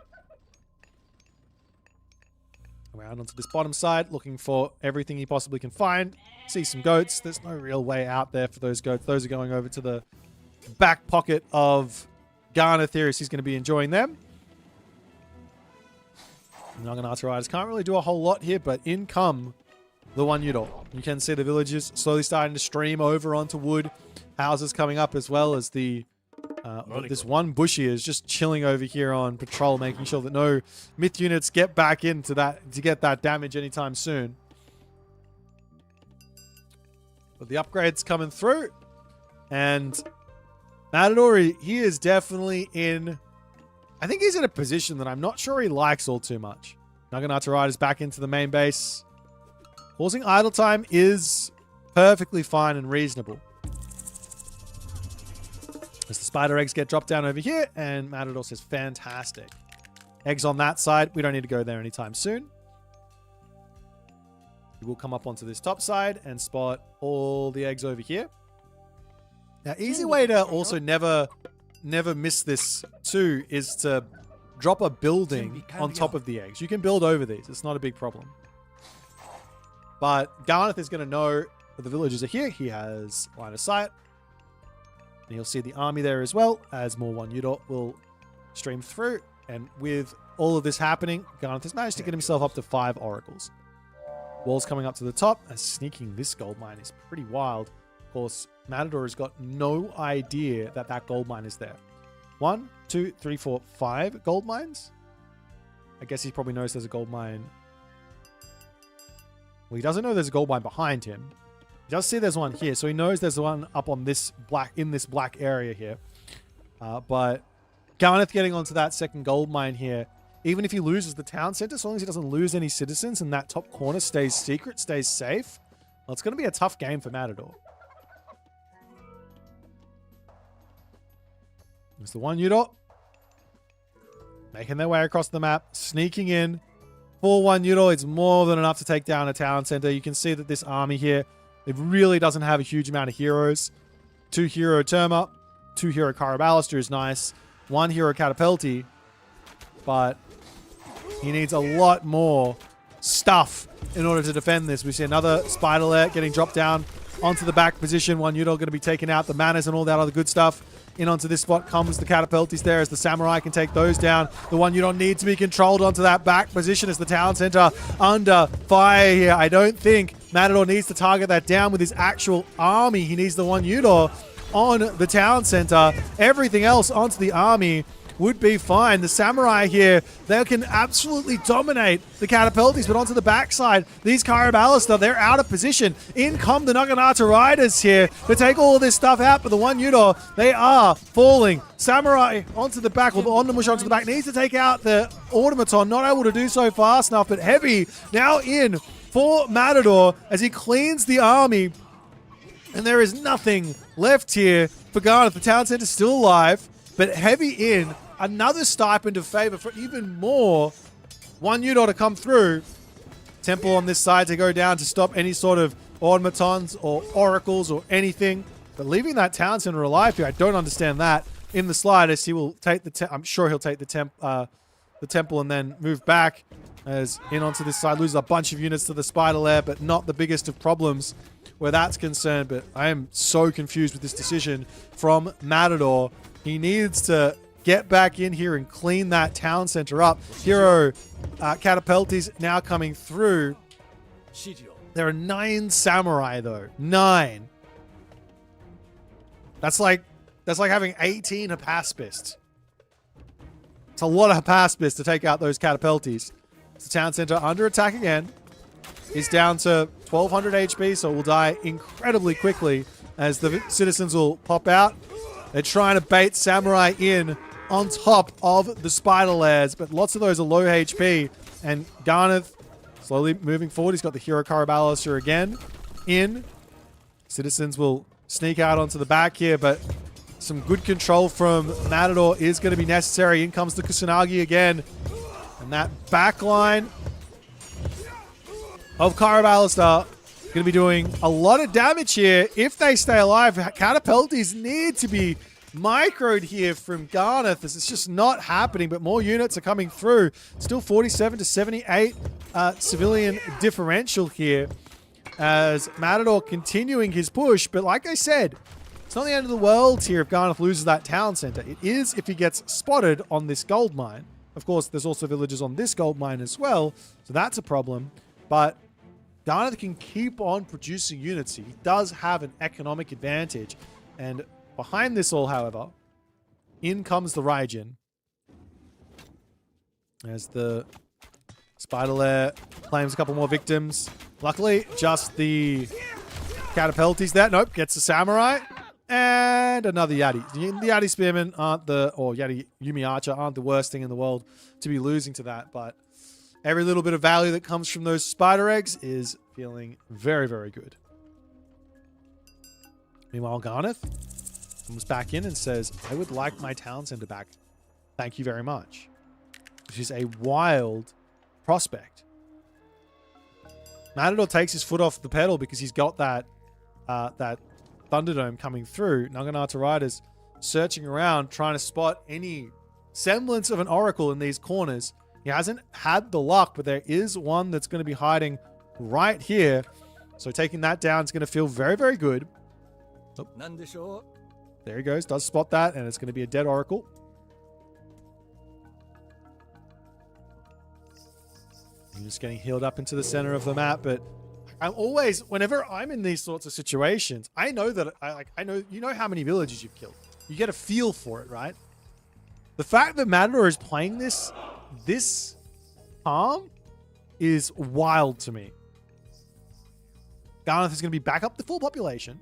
Around onto this bottom side, looking for everything he possibly can find. See some goats. There's no real way out there for those goats. Those are going over to the back pocket of Garnath here, as he's going to be enjoying them. Naginata Riders can't really do a whole lot here, but in come the one Udor. You can see the villagers slowly starting to stream over onto wood. Houses coming up, as well as the this one bushy is just chilling over here on patrol, making sure that no myth units get back into that to get that damage anytime soon. But the upgrades coming through, and Matador, he is definitely in. I think he's in a position that I'm not sure he likes all too much. Naginata Riders back into the main base. Causing idle time is perfectly fine and reasonable. As the spider eggs get dropped down over here, and Matador says, fantastic. Eggs on that side. We don't need to go there anytime soon. We will come up onto this top side and spot all the eggs over here. Now, easy way to also never miss this too is to drop a building on top of the eggs. You can build over these. It's not a big problem. But Garnath is going to know that the villagers are here. He has line of sight. And you'll see the army there as well, as more one Udor will stream through. And with all of this happening, Garnath has managed to get himself up to 5 oracles. Walls coming up to the top, and sneaking this gold mine is pretty wild. Of course, Matador has got no idea that that gold mine is there. 1, 2, 3, 4, 5 gold mines? I guess he probably knows there's a gold mine. Well, he doesn't know there's a gold mine behind him. He does see there's one here, so he knows there's one up on this black, in this black area here. But Garnath getting onto that second gold mine here, even if he loses the town center, as long as he doesn't lose any citizens and that top corner stays secret, stays safe, well, it's going to be a tough game for Matador. There's the one Udor. Making their way across the map, sneaking in. For one Udor, it's more than enough to take down a town center. You can see that this army here, it really doesn't have a huge amount of heroes. 2 hero Terma, 2 hero Caraballister is nice. 1 hero Catapulti, but he needs a lot more stuff in order to defend this. We see another spider lair getting dropped down onto the back position. One Udor going to be taking out the manners and all that other good stuff. In onto this spot comes the Catapultis there, as the Samurai can take those down. The one Udor needs to be controlled onto that back position as the town center under fire here. I don't think Matador needs to target that down with his actual army. He needs the one Udor on the town center. Everything else onto the army would be fine. The Samurai here, they can absolutely dominate the Catapultis, but onto the backside, these Caraballister, they're out of position. In come the Naginata Riders here to take all of this stuff out, but the one Udor, they are falling. Samurai onto the back, or the Ondamush onto the back, needs to take out the Automaton, not able to do so fast enough, but Heavy now in for Matador as he cleans the army, and there is nothing left here for Garnath. The town center's still alive, but Heavy in. Another stipend of favor for even more one Udor to come through. Temple on this side to go down to stop any sort of automatons or oracles or anything. But leaving that town center alive here, I don't understand that in the slightest. He will take the I'm sure he'll take the temple and then move back as in onto this side, loses a bunch of units to the spider lair, but not the biggest of problems where that's concerned. But I am so confused with this decision from Matador. He needs to get back in here and clean that town center up. Hero Catapultis now coming through. There are 9 Samurai though. 9. That's like having 18 Hapaspists. It's a lot of Hapaspists to take out those Catapultis. It's the town center under attack again. He's down to 1200 HP, so will die incredibly quickly as the citizens will pop out. They're trying to bait Samurai in on top of the spider lairs, but lots of those are low HP. And Garnath slowly moving forward. He's got the Hero Caraballister again in. Citizens will sneak out onto the back here, but some good control from Matador is going to be necessary. In comes the Kusanagi again. And that back line of Caraballister going to be doing a lot of damage here if they stay alive. Catapulties need to be microed here from Garnath as it's just not happening, but more units are coming through. Still 47 to 78 civilian differential here as Matador continuing his push. But like I said, it's not the end of the world here if Garnath loses that town center. It is if he gets spotted on this gold mine. Of course, there's also villagers on this gold mine as well, so that's a problem. But Garnath can keep on producing units. He does have an economic advantage. And behind this all, however, in comes the Raijin. As the Spider Lair claims a couple more victims. Luckily, just the Catapulties there. Nope, gets the Samurai. And another Yati. The Yati Spearmen aren't the, or Yati Yumi Archer aren't the worst thing in the world to be losing to that. But every little bit of value that comes from those spider eggs is feeling very, very good. Meanwhile, Garnath comes back in and says, I would like my town center back. Thank you very much. Which is a wild prospect. Matador takes his foot off the pedal because he's got that Thunderdome coming through. Naginata Riders searching around, trying to spot any semblance of an oracle in these corners. He hasn't had the luck, but there is one that's going to be hiding right here. So taking that down is going to feel very, very good. Oh. There he goes. Does spot that, and it's going to be a dead oracle. I'm just getting healed up into the center of the map, but I'm always, whenever I'm in these sorts of situations, I know that I know, you know how many villages you've killed. You get a feel for it, right? The fact that Matador is playing this calm is wild to me. Garnath is going to be back up to full population.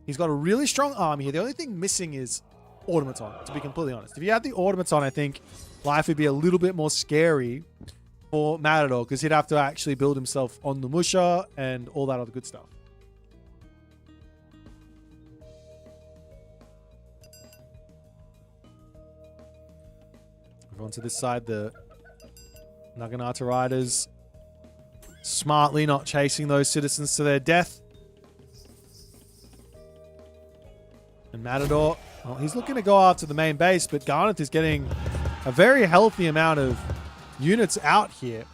He's got a really strong army here. The only thing missing is Automaton, to be completely honest. If he had the Automaton, I think life would be a little bit more scary for Matador because he'd have to actually build himself on the Musha and all that other good stuff. Over onto this side, the Naginata Riders smartly not chasing those citizens to their death. And Matador, well, he's looking to go after the main base, but Garnath is getting a very healthy amount of units out here.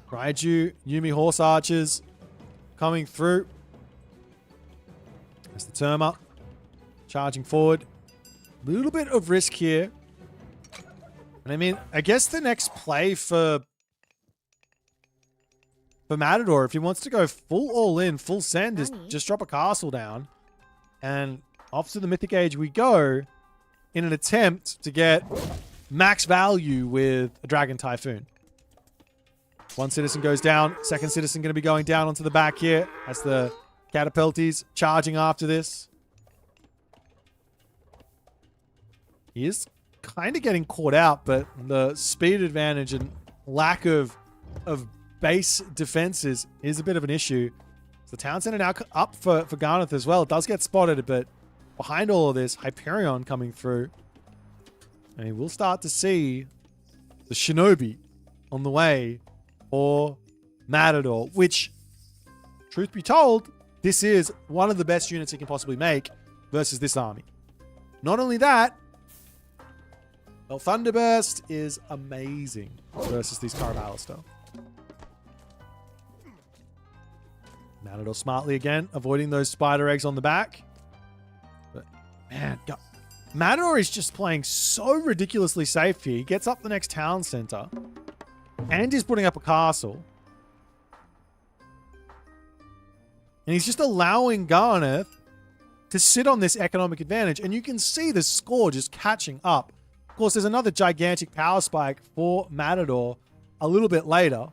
Raiju, Yumi Horse Archers coming through. There's the Terma charging forward. A little bit of risk here. And I mean, I guess the next play for Matador, if he wants to go full all in, full send, is just drop a castle down. And off to the Mythic Age we go in an attempt to get max value with a Dragon Typhoon. One citizen goes down. Second citizen going to be going down onto the back here. That's the Catapulties charging after this. He is kind of getting caught out, but the speed advantage and lack of base defenses is a bit of an issue. So the town center now up for Garnath as well. It does get spotted, but behind all of this, Hyperion coming through. And we'll start to see the Shinobi on the way for Matador, which, truth be told, this is one of the best units he can possibly make versus this army. Not only that, well, Thunderburst is amazing versus these Caraballister. Matador smartly again, avoiding those spider eggs on the back. But, man, Matador is just playing so ridiculously safe here. He gets up the next town center and he's putting up a castle. And he's just allowing Garnath to sit on this economic advantage. And you can see the score just catching up. Of course, there's another gigantic power spike for Matador a little bit later.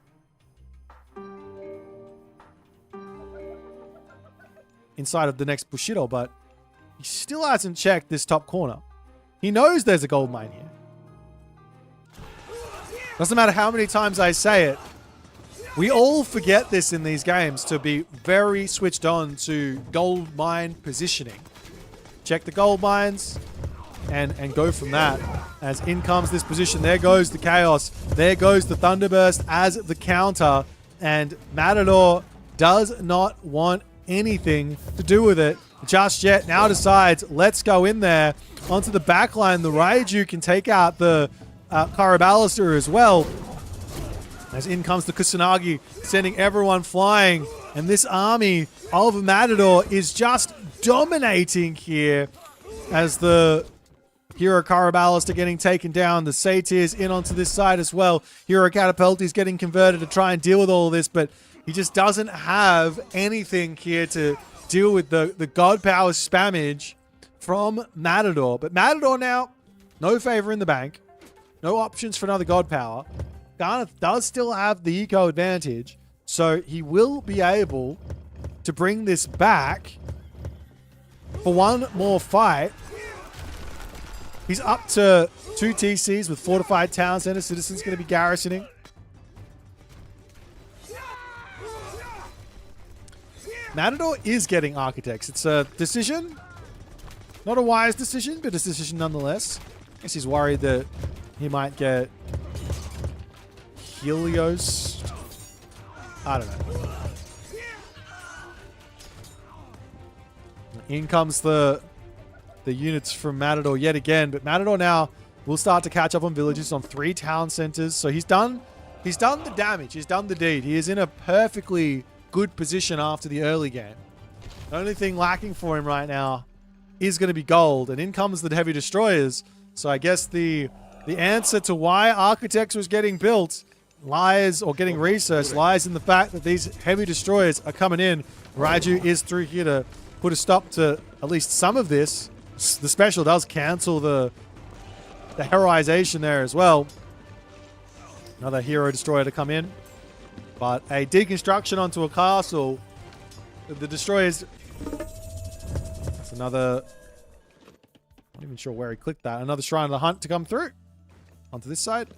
Inside of the next Bushido, but he still hasn't checked this top corner. He knows there's a gold mine here. Doesn't matter how many times I say it. We all forget this in these games to be very switched on to gold mine positioning. Check the gold mines and go from that. As in comes this position, there goes the Chaos. There goes the Thunderburst as the counter. And Matador does not want anything to do with it just yet. Now decides, let's go in there onto the backline. The Raiju can take out the Karabalister as well. As in comes the Kusanagi, sending everyone flying. And this army of Matador is just dominating here as the Hero Karabalister getting taken down. The Satyrs in onto this side as well. Hero Catapult is getting converted to try and deal with all of this, but he just doesn't have anything here to deal with the God Power spammage from Matador. But Matador now, no favor in the bank. No options for another God Power. Garnath does still have the eco advantage, so he will be able to bring this back for one more fight. He's up to 2 TCs with fortified town center. Citizens going to be garrisoning. Matador is getting architects. It's a decision. Not a wise decision, but a decision nonetheless. I guess he's worried that he might get Helios. I don't know. In comes the units from Matador yet again, but Matador now will start to catch up on villages on 3 town centers. So he's done the damage. He's done the deed. He is in a perfectly good position after the early game. The only thing lacking for him right now is going to be gold, and in comes the heavy destroyers. So I guess the answer to why Architects was getting built lies, or getting researched, lies in the fact that these heavy destroyers are coming in. Raiju is through here to put a stop to at least some of this. The special does cancel the heroization there as well. Another hero destroyer to come in. But a deconstruction onto a castle. The destroyers... That's another... Not even sure where he clicked that. Another Shrine of the Hunt to come through. Onto this side.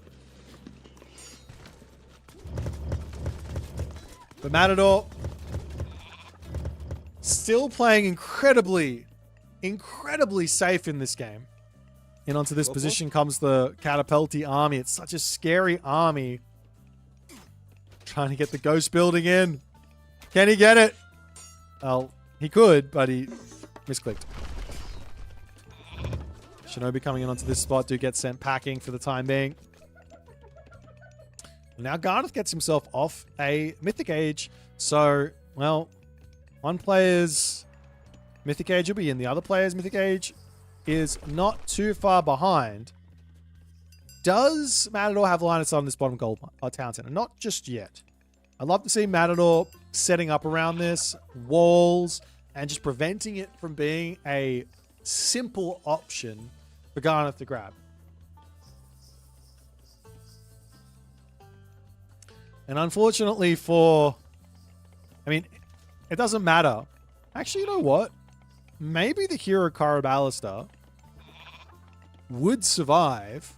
But Matador still playing incredibly safe in this game. And onto this position comes the Catapulti army. It's such a scary army. Trying to get the ghost building in. Can he get it? Well, he could, but he misclicked. Shinobi coming in onto this spot. Do get sent packing for the time being. Now Garnath gets himself off a Mythic Age. So, well, one player's Mythic Age will be in. The other player's Mythic Age is not too far behind. Does Matador have line of sight on this bottom gold town center? Not just yet. I'd love to see Matador setting up around this, walls, and just preventing it from being a simple option for Garnath to grab. And unfortunately for... I mean, it doesn't matter. Actually, you know what? Maybe the Hero Karabalister would survive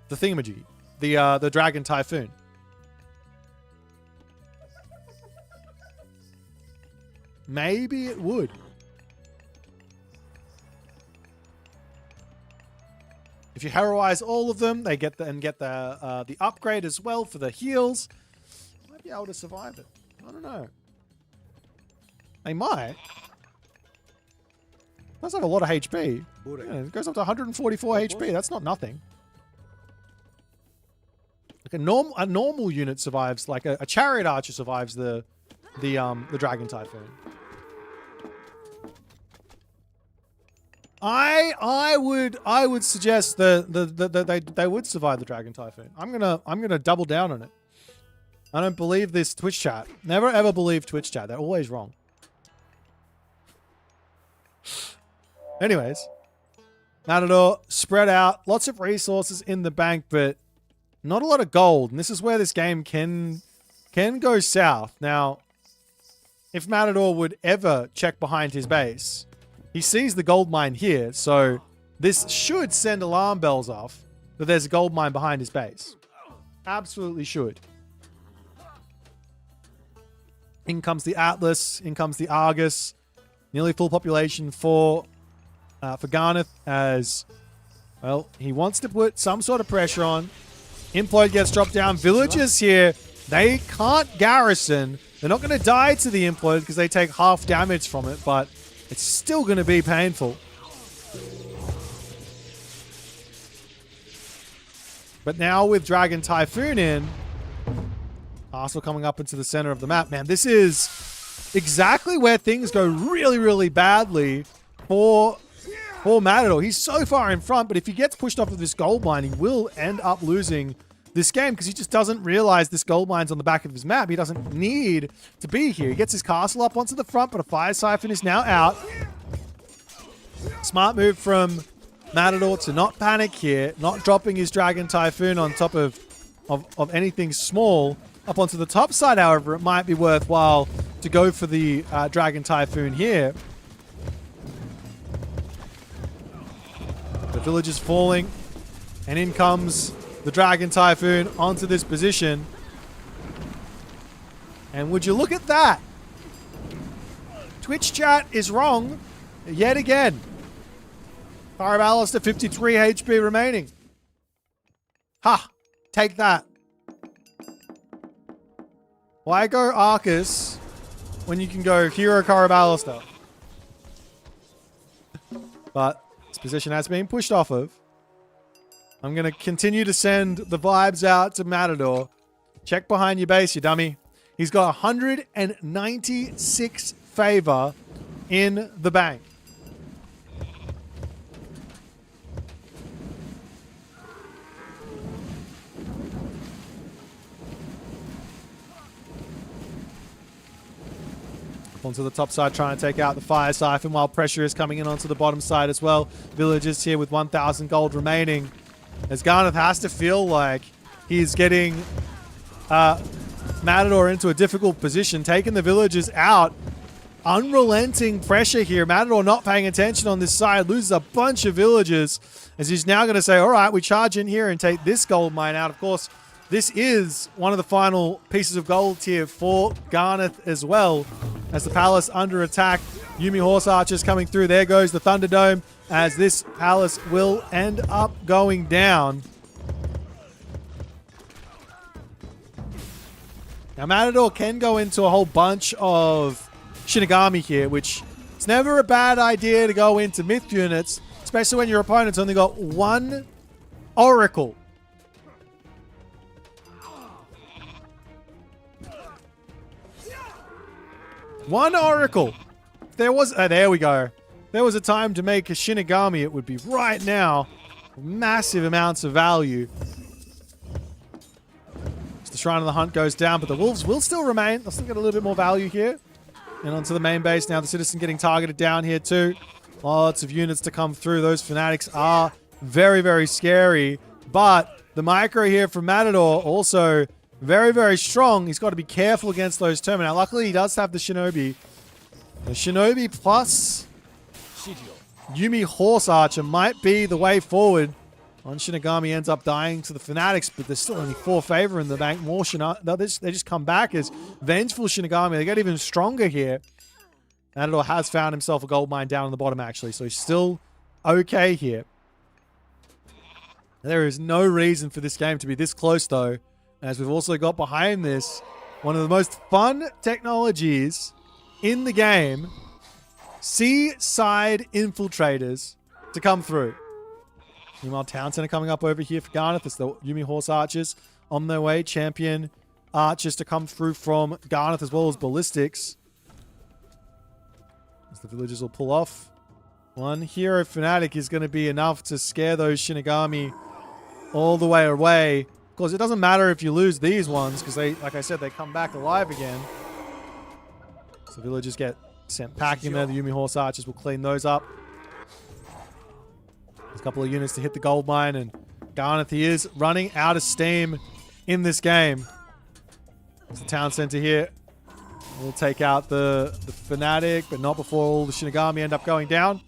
the thingamajig, the Dragon Typhoon. Maybe it would. If you heroize all of them, they get the upgrade as well for the heals. Might be able to survive it. I don't know. They might. Does have a lot of HP. Yeah, it goes up to 144 HP. That's not nothing. Like a normal unit survives. Like a chariot archer survives the Dragon Typhoon. I would suggest that they would survive the Dragon Typhoon. I'm gonna double down on it. I don't believe this Twitch chat. Never ever believe Twitch chat. They're always wrong. Anyways, Matador spread out, lots of resources in the bank, but not a lot of gold. And this is where this game can go south. Now, if Matador would ever check behind his base, he sees the gold mine here, so this should send alarm bells off that there's a gold mine behind his base. Absolutely should. In comes the Atlas. In comes the Argus. Nearly full population for Garnath, as well, he wants to put some sort of pressure on. Implode gets dropped down. Villagers here, they can't garrison. They're not going to die to the implode because they take half damage from it, but it's still going to be painful. But now with Dragon Typhoon in, Castle coming up into the center of the map, man, this is exactly where things go really, really badly for Matador. He's so far in front, but if he gets pushed off of this gold mine, he will end up losing this game because he just doesn't realize this gold mine's on the back of his map. He doesn't need to be here. He gets his castle up onto the front, but a fire siphon is now out. Smart move from Matador to not panic here, not dropping his Dragon Typhoon on top of anything small. Up onto the top side, however, it might be worthwhile to go for the Dragon Typhoon here. The village is falling, and in comes the Dragon Typhoon onto this position. And would you look at that? Twitch chat is wrong yet again. Fire to 53 HP remaining. Ha! Take that. Why go Arcus when you can go Hero Caraballister? But this position has been pushed off of. I'm going to continue to send the vibes out to Matador. Check behind your base, you dummy. He's got 196 favor in the bank. Onto the top side, trying to take out the fire siphon while pressure is coming in onto the bottom side as well. Villagers here with 1,000 gold remaining. As Garnath has to feel like he's getting Matador into a difficult position, taking the villagers out. Unrelenting pressure here. Matador not paying attention on this side, loses a bunch of villagers, as he's now going to say, all right, we charge in here and take this gold mine out. Of course, this is one of the final pieces of gold here for Garnath as well. As the palace under attack, Yumi Horse Archers coming through. There goes the Thunderdome, as this palace will end up going down. Now Matador can go into a whole bunch of Shinigami here, which it's never a bad idea to go into myth units, especially when your opponent's only got one Oracle. One Oracle. If there was, there we go. If there was a time to make a Shinigami, it would be right now. Massive amounts of value. As the Shrine of the Hunt goes down, but the Wolves will still remain. They'll still get a little bit more value here. And onto the main base now. The Citizen getting targeted down here too. Lots of units to come through. Those Fanatics are very, very scary. But the micro here from Matador also very, very strong. He's got to be careful against those Terminator. Luckily, he does have the Shinobi. The Shinobi plus Yumi Horse Archer might be the way forward. One Shinigami ends up dying to the Fanatics, but there's still only 4 favor in the bank. More Shinigami. They just come back as vengeful Shinigami. They get even stronger here. Matador has found himself a gold mine down on the bottom, actually, so he's still okay here. There is no reason for this game to be this close, though, as we've also got behind this one of the most fun technologies in the game, Seaside Infiltrators, to come through. Meanwhile, Town Center coming up over here for Garnath. It's the Yumi Horse Archers on their way. Champion Archers to come through from Garnath, as well as Ballistics. As the villagers will pull off. One Hero Fanatic is going to be enough to scare those Shinigami all the way away. Of course, it doesn't matter if you lose these ones, because they, like I said, they come back alive again. So villagers get sent packing there. The Yumi Horse Archers will clean those up. There's a couple of units to hit the gold mine, and Garnath, he is running out of steam in this game. It's the town center here. We'll take out the Fanatic, but not before all the Shinigami end up going down.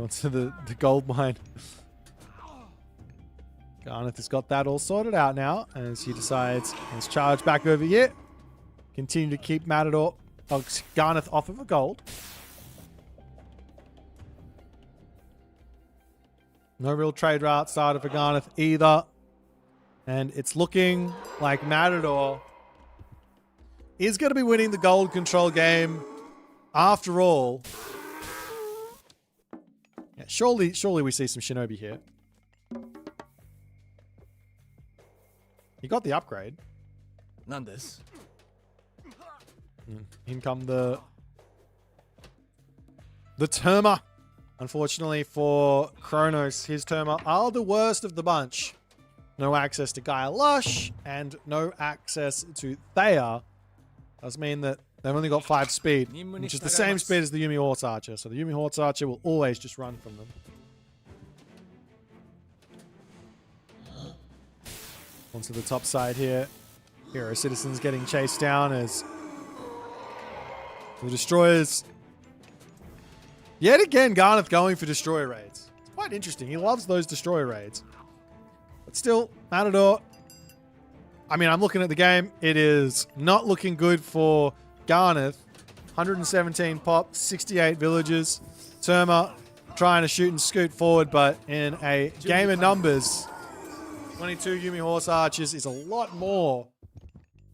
onto the gold mine. Garnath has got that all sorted out now as he decides let's charge back over here. Continue to keep Matador, Garnath off of a gold. No real trade route started for Garnath either. And it's looking like Matador is going to be winning the gold control game after all. Yeah, surely we see some Shinobi here. He got the upgrade. Nandes. In come the Terma. Unfortunately for Kronos, his Terma are the worst of the bunch. No access to Gaia Lush and no access to Thea. Does mean that they've only got 5 speed, which is the same speed as the Yumi Horse Archer. So the Yumi Horse Archer will always just run from them. Onto the top side here. Hero Citizens getting chased down as the Destroyers. Yet again, Garnath going for Destroyer raids. It's quite interesting. He loves those Destroyer raids. But still, Matador. I mean, I'm looking at the game. It is not looking good for Garnath. 117 pop, 68 villages. Terma trying to shoot and scoot forward, but in a game of numbers, 22 Yumi Horse Archers is a lot more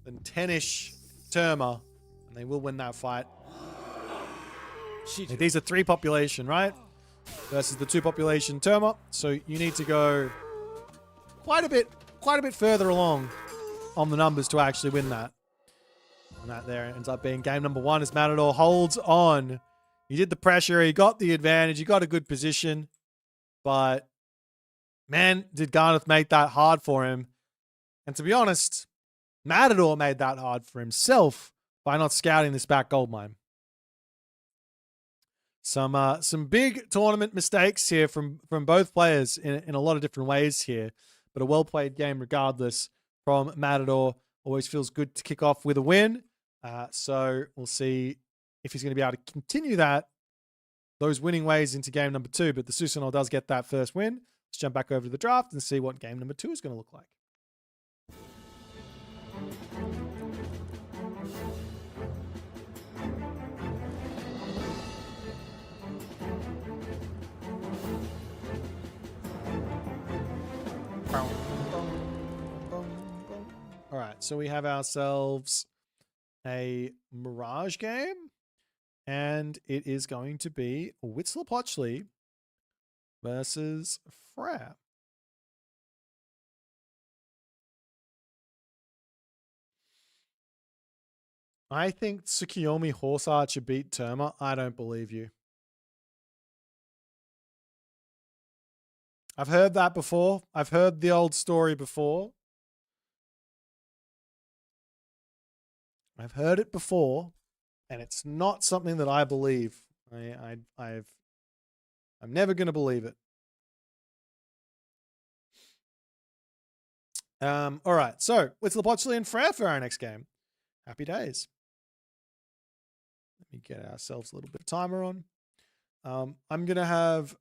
than 10-ish Terma, and they will win that fight. These are 3 population, right? Versus the 2 population Terma, so you need to go quite a bit further along on the numbers to actually win that. And that there ends up being game number 1 as Matador holds on. He did the pressure, he got the advantage, he got a good position, but man, did Garnath make that hard for him. And to be honest, Matador made that hard for himself by not scouting this back gold mine. Some big tournament mistakes here from both players in a lot of different ways here, but a well-played game regardless from Matador. Always feels good to kick off with a win. So we'll see if he's going to be able to continue those winning ways into game number 2, but the Susanoo does get that first win. Let's jump back over to the draft and see what game number 2 is going to look like. All right, so we have ourselves a Mirage game, and it is going to be Huitzilopochtli versus Frere. I think Tsukiyomi Horse Archer beat Terma. I don't believe you. I've heard that before. I've heard the old story before. I've heard it before, and it's not something that I believe. I'm never going to believe it. All right, so Huitzilopochtli and Frere for our next game. Happy days. Let me get ourselves a little bit of timer on. I'm going to have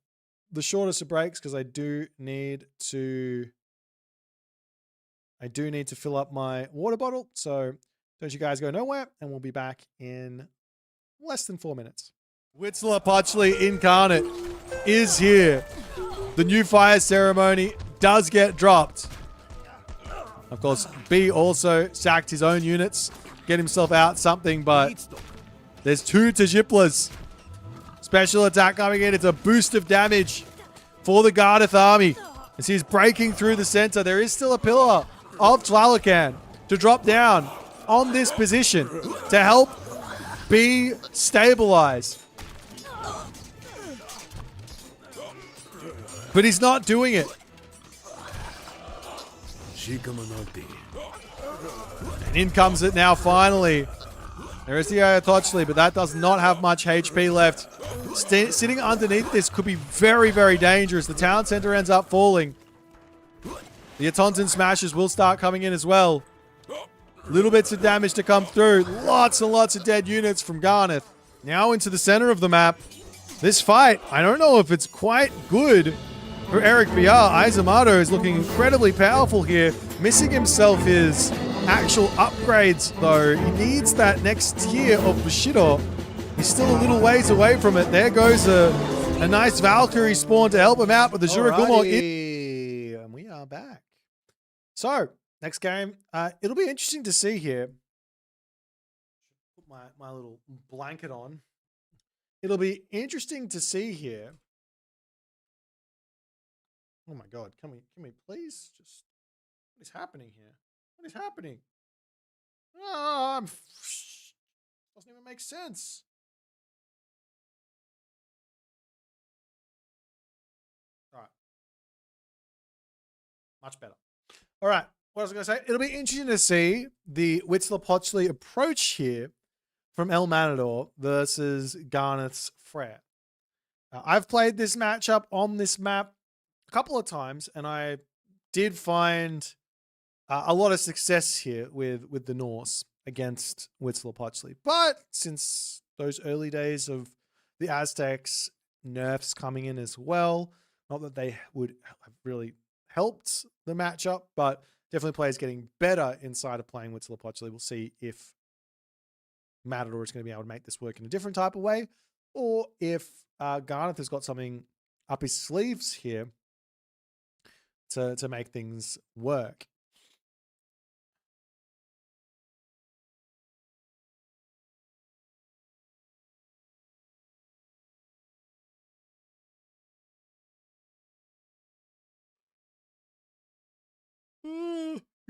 the shortest of breaks because I do need to fill up my water bottle. So don't you guys go nowhere, and we'll be back in less than 4 minutes. Huitzilopochtli Incarnate is here. The new fire ceremony does get dropped. Of course, B also sacked his own units, get himself out something, but there's 2 Tajiplas. Special attack coming in. It's a boost of damage for the Garnath army. As he's breaking through the center, there is still a pillar of Tlalocan to drop down on this position to help B stabilize. But he's not doing it. And in comes it now finally. There is the Huitzilopochtli, but that does not have much HP left. Sitting underneath this could be very, very dangerous. The town center ends up falling. The Atontan smashes will start coming in as well. Little bits of damage to come through. Lots and lots of dead units from Garnath. Now into the center of the map. this fight, I don't know if it's quite good for Eric BR. Izamato is looking incredibly powerful here. Missing himself his actual upgrades, though. He needs that next tier of Bushido. He's still a little ways away from it. There goes a nice Valkyrie spawn to help him out, but the Juragumo is... And we are back. So, next game. It'll be interesting to see here. Put my little blanket on. It'll be interesting to see here. Oh my god, can we please just... What is happening here? What is happening? Doesn't even make sense. All right. Much better. All right. What was I going to say? It'll be interesting to see the Huitzilopochtli approach here from El Matador versus Garnath's Frere. I've played this matchup on this map a couple of times, and I did find a lot of success here with the Norse against Huitzilopochtli. But since those early days of the Aztecs, nerfs coming in as well, not that they would have really helped the matchup, but definitely players getting better inside of playing Huitzilopochtli. We'll see if Matador is going to be able to make this work in a different type of way, or if Garnath has got something up his sleeves here to make things work.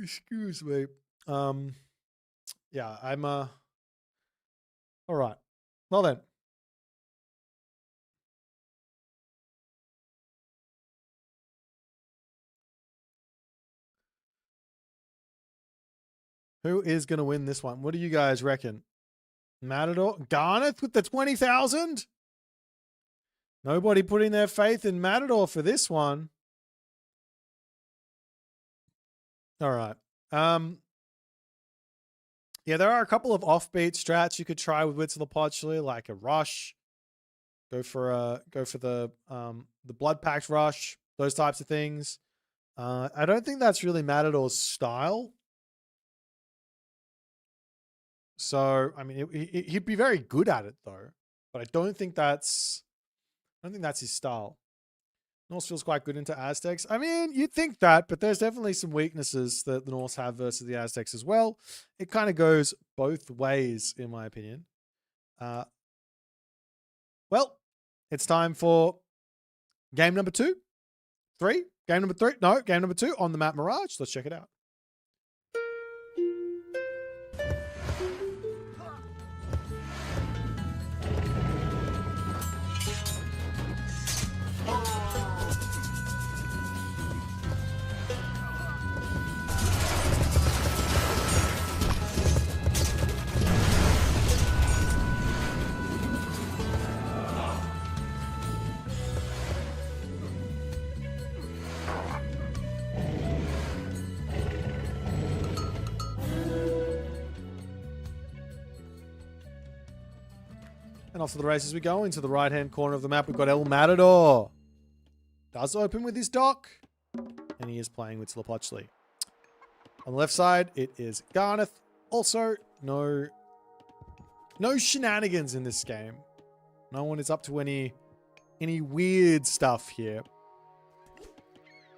Excuse me. Yeah, I'm all right. Well then. Who is going to win this one? What do you guys reckon? Matador? Garnath with the 20,000? Nobody putting their faith in Matador for this one. All right. Yeah, there are a couple of offbeat strats you could try with Huitzilopochtli, like a rush. Go for the blood pact rush, those types of things. I don't think that's really Matador's style. So, I mean, he'd be very good at it though, but I don't think that's his style. Norse feels quite good into Aztecs. I mean, you'd think that, but there's definitely some weaknesses that the Norse have versus the Aztecs as well. It kind of goes both ways, in my opinion. Well, it's time for game number 2. 3? Game number 3? No, game number 2 on the map Mirage. Let's check it out. And off to the races we go. Into the right-hand corner of the map, we've got El Matador. Does open with his dock. And he is playing with Huitzilopochtli. On the left side, it is Garnath. Also, no shenanigans in this game. No one is up to any weird stuff here.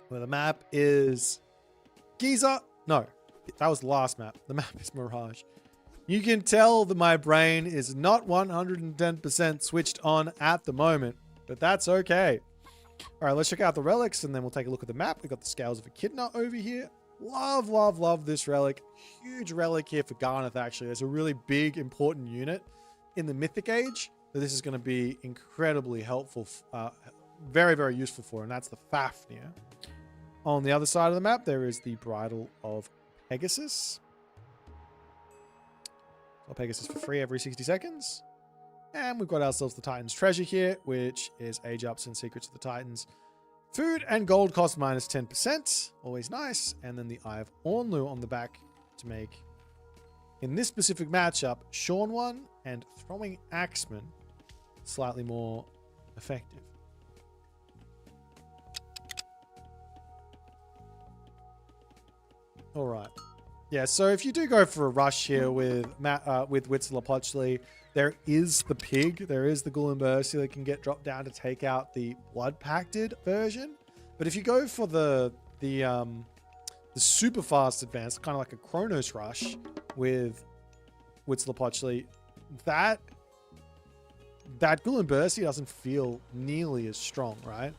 Where the map is Giza. No, that was the last map. The map is Mirage. You can tell that my brain is not 110% switched on at the moment, but that's okay. All right, let's check out the relics, and then we'll take a look at the map. We've got the Scales of Echidna over here. Love, love, love this relic. Huge relic here for Garnath, actually. There's a really big, important unit in the Mythic Age that this is going to be incredibly helpful, very, very useful for, and that's the Fafnir. On the other side of the map, there is the Bridle of Pegasus. Pegasus for free every 60 seconds. And we've got ourselves the Titan's Treasure here, which is Age Ups and Secrets of the Titans. Food and gold cost minus 10%. Always nice. And then the Eye of Ornlu on the back to make, in this specific matchup, Sean 1 and Throwing Axeman slightly more effective. All right. Yeah, so if you do go for a rush here with Huitzilopochtli, there is the pig, there is the Gullimbursi that can get dropped down to take out the blood-pacted version. But if you go for the super fast advance, kind of like a Chronos rush with Huitzilopochtli, that Gullimbursi doesn't feel nearly as strong, right?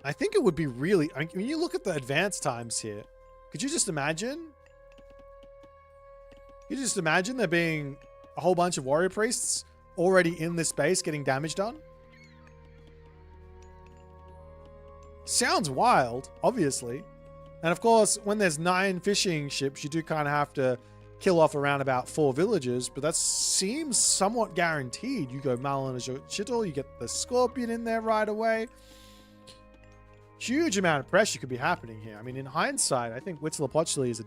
I think it would be really... I mean, when you look at the advance times here, could you just imagine? You just imagine there being a whole bunch of warrior priests already in this base getting damage done? Sounds wild, obviously. And of course, when there's 9 fishing ships, you do kind of have to kill off around about 4 villagers, but that seems somewhat guaranteed. You go Malin as your Chittle, you get the Scorpion in there right away. Huge amount of pressure could be happening here. I mean, in hindsight, I think Huitzilopochtli is a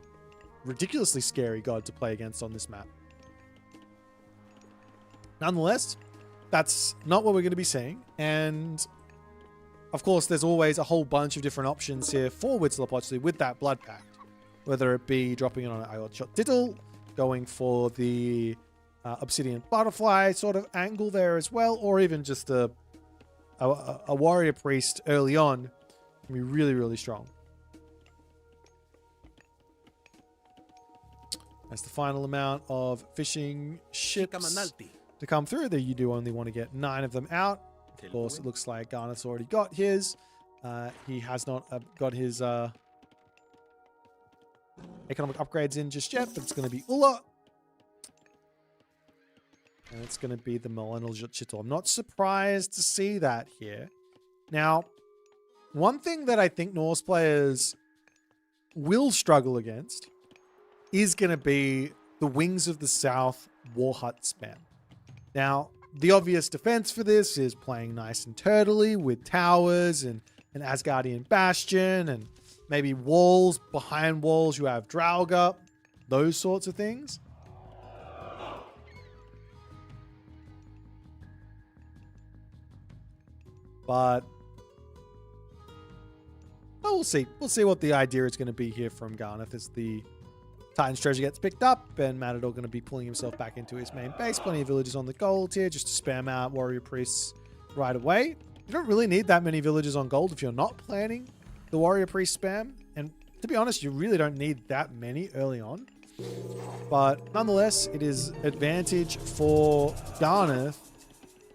ridiculously scary god to play against on this map. Nonetheless, that's not what we're going to be seeing. And of course, there's always a whole bunch of different options here for Huitzilopochtli with that Blood Pact. Whether it be dropping it on an Iot Shot Diddle, going for the Obsidian Butterfly sort of angle there as well, or even just a Warrior Priest early on. Can be really, really strong. That's the final amount of fishing ships to come through. There you do only want to get 9 of them out. Of course, it looks like Garnath's already got his. He has not got his economic upgrades in just yet, but it's going to be Ulla. And it's going to be the Millennial Chittle. I'm not surprised to see that here. Now, one thing that I think Norse players will struggle against is going to be the Wings of the South War Hut spam. Now, the obvious defense for this is playing nice and turtly with towers and an Asgardian bastion and maybe walls. Behind walls, you have Draugr, those sorts of things. But we'll see. We'll see what the idea is going to be here from Garnath as the Titan's treasure gets picked up, and Matador going to be pulling himself back into his main base. Plenty of villagers on the gold here just to spam out warrior priests right away. You don't really need that many villagers on gold if you're not planning the warrior priest spam. And to be honest, you really don't need that many early on. But nonetheless, it is advantage for Garnath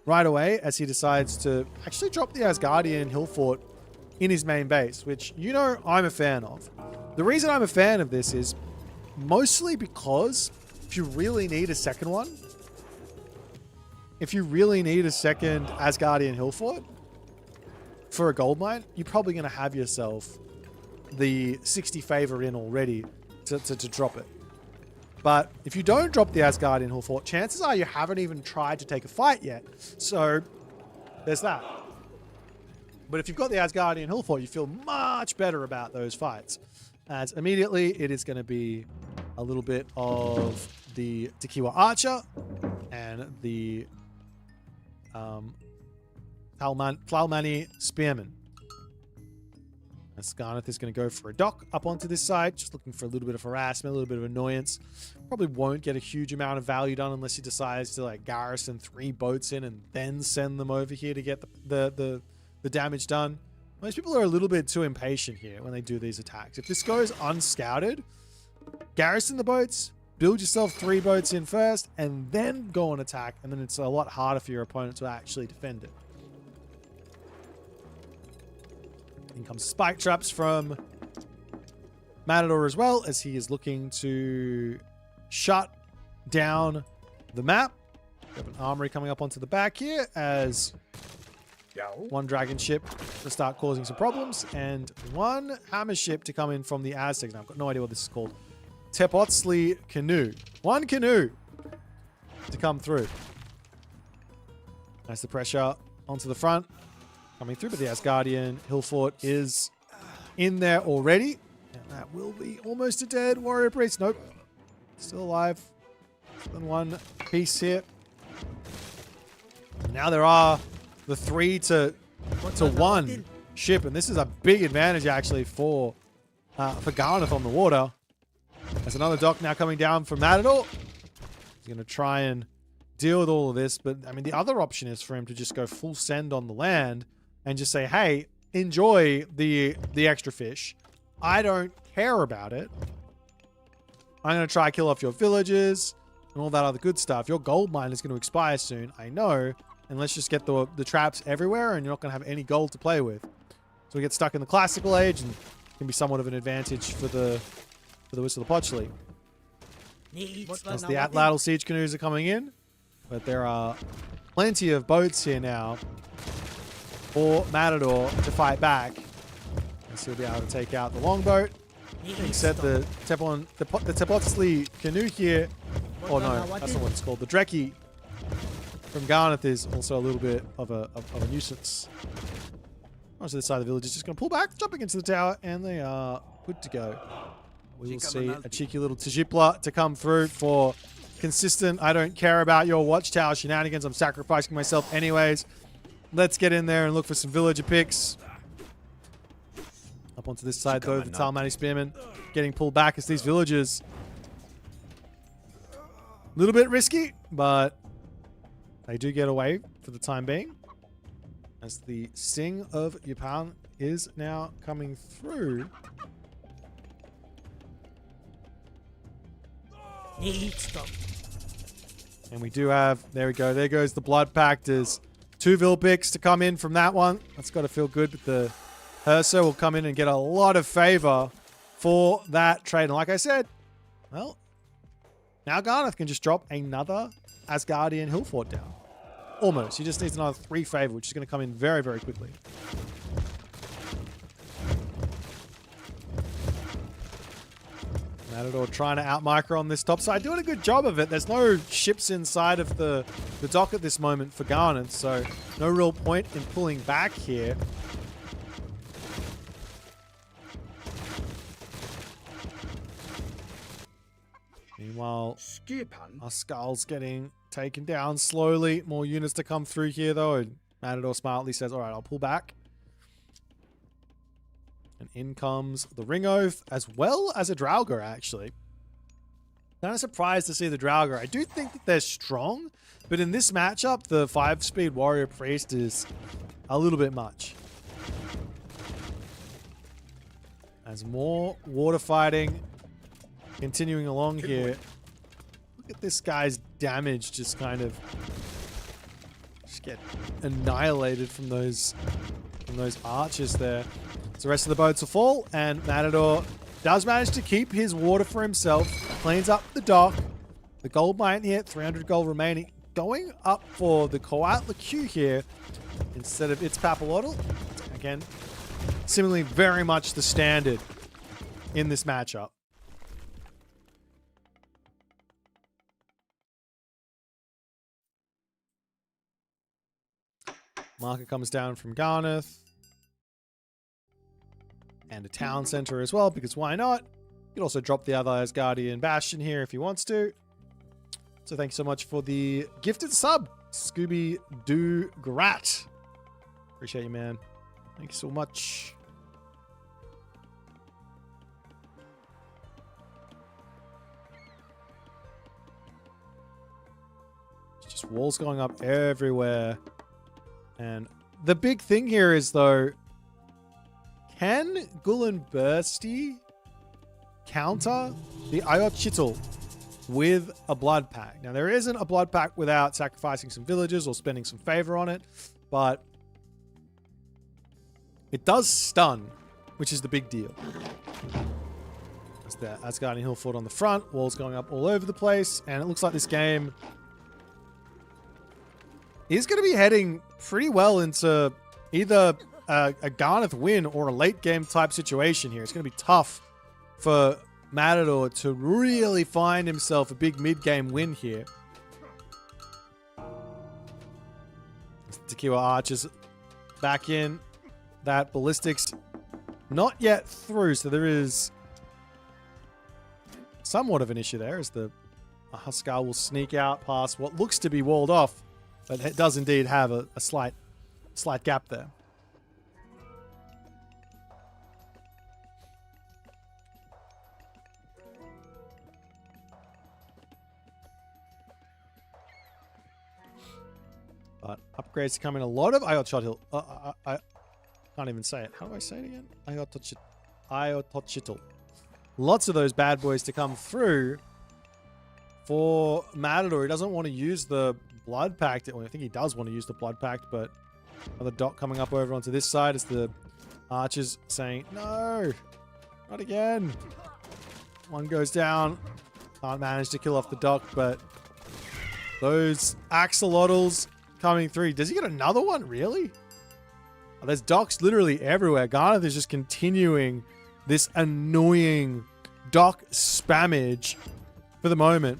right away as he decides to actually drop the Asgardian hill fort in his main base, which, you know, I'm a fan of. The reason I'm a fan of this is mostly because if you really need a second one, if you really need a second Asgardian hill fort for a gold mine, you're probably going to have yourself the 60 favor in already to drop it. But if you don't drop the Asgardian hill fort, chances are you haven't even tried to take a fight yet. So there's that. But if you've got the Asgardian hill fort, you feel much better about those fights, as immediately it is going to be a little bit of the Tekiwa Archer and the Thalmani Spearman. As Garnath is going to go for a dock up onto this side, just looking for a little bit of harassment, a little bit of annoyance. Probably won't get a huge amount of value done unless he decides to like garrison 3 boats in and then send them over here to get the damage done. Most people are a little bit too impatient here when they do these attacks. If this goes unscouted, garrison the boats, build yourself 3 boats in first, and then go on attack, and then it's a lot harder for your opponent to actually defend it. In comes spike traps from Matador as well, as he is looking to shut down the map. We have an armory coming up onto the back here as one dragon ship to start causing some problems, and one hammer ship to come in from the Aztecs. Now, I've got no idea what this is called. Tepotzli canoe. One canoe to come through. Nice, the pressure onto the front coming through, but the Asgardian hill fort is in there already. And that will be almost a dead warrior priest. Nope. Still alive. than one piece here. Now there are the 3 to 1 ship, and this is a big advantage actually for Garnath on the water. There's another dock now coming down from Matador. He's going to try and deal with all of this, but I mean the other option is for him to just go full send on the land and just say, hey, enjoy the extra fish. I don't care about it. I'm going to try kill off your villages and all that other good stuff. Your gold mine is going to expire soon, I know. And let's just get the traps everywhere and you're not going to have any gold to play with. So we get stuck in the classical age and it can be somewhat of an advantage for the Whistle of the Potchley. As the Atlatl siege canoes are coming in. But there are plenty of boats here now for Matador to fight back. And so he'll be able to take out the longboat. Except the Tepotli canoe here. Oh no, that's not what it's called. The Dreki from Garnath is also a little bit of a nuisance. Most of this side of the village is just going to pull back, jumping into the tower, and they are good to go. We will see a cheeky little Tajipla to come through for consistent, I don't care about your watchtower shenanigans, I'm sacrificing myself anyways. Let's get in there and look for some villager picks. Up onto this side though, the Talmani Spearmen getting pulled back as these villagers. A little bit risky, but they do get away for the time being. As the Sting of Yapan is now coming through. And we do have, there we go, there goes the Blood Pact. There's 2 Vil picks to come in from that one. That's got to feel good, but the Herso will come in and get a lot of favor for that trade. And like I said, well, now Garnath can just drop another Asgardian hill fort down. Almost. He just needs another 3 favor, which is going to come in very, very quickly. Matador trying to out-micro on this top side. Doing a good job of it. There's no ships inside of the dock at this moment for Garnath, so no real point in pulling back here. Meanwhile, our Skull's getting taken down slowly. More units to come through here, though. And Matador smartly says, all right, I'll pull back. And in comes the Ring Oath, as well as a Draugr, actually. Kind of surprised to see the Draugr. I do think that they're strong, but in this matchup, the 5-speed Warrior Priest is a little bit much. As more water fighting continuing along here. Look at this guy's damage just kind of just get annihilated from those archers there. So the rest of the boats will fall, and Matador does manage to keep his water for himself. Cleans up the dock. The gold mine here, 300 gold remaining. Going up for the Coatla Q here instead of its Papalotl. Again, similarly very much the standard in this matchup. Marker comes down from Garnath. And a town center as well, because why not? You can also drop the other Asgardian Bastion here if he wants to. So thank you so much for the gifted sub, Scooby Doo Grat. Appreciate you, man. Thank you so much. It's just walls going up everywhere. And the big thing here is, though, can Gulen Bursty counter the Ayotchitl with a Blood Pact? Now, there isn't a Blood Pact without sacrificing some villagers or spending some favor on it, but it does stun, which is the big deal. That's the Asgardian Hill Fort on the front, walls going up all over the place, and it looks like this game is going to be heading pretty well into either a Garnath win or a late game type situation here. It's going to be tough for Matador to really find himself a big mid-game win here. Tequila Archers back in. That ballistics not yet through, so there is somewhat of an issue there as the A Huskar will sneak out past what looks to be walled off, but it does indeed have a slight gap there. But upgrades coming. A lot of Ayototl. I can't even say it. How do I say it again? Ayototl. Lots of those bad boys to come through for Matador. He doesn't want to use the Blood Pact. Well, I think he does want to use the Blood Pact, but another dot coming up over onto this side as the archers saying, no, not again. One goes down. Can't manage to kill off the dock, but those axolotls coming through. Does he get another one? Really? Oh, there's docks literally everywhere. Garnath is just continuing this annoying dock spammage for the moment.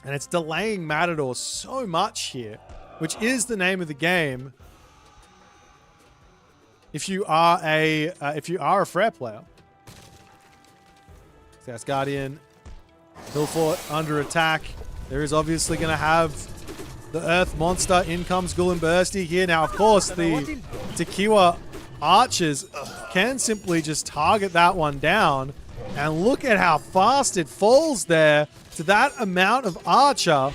And it's delaying Matador so much here, which is the name of the game if you are a fair player. So that's Guardian. Hillfort under attack. There is obviously going to have the Earth Monster. In comes Gullimbursty here. Now, of course, the Tequila archers can simply just target that one down. And look at how fast it falls there to that amount of archer.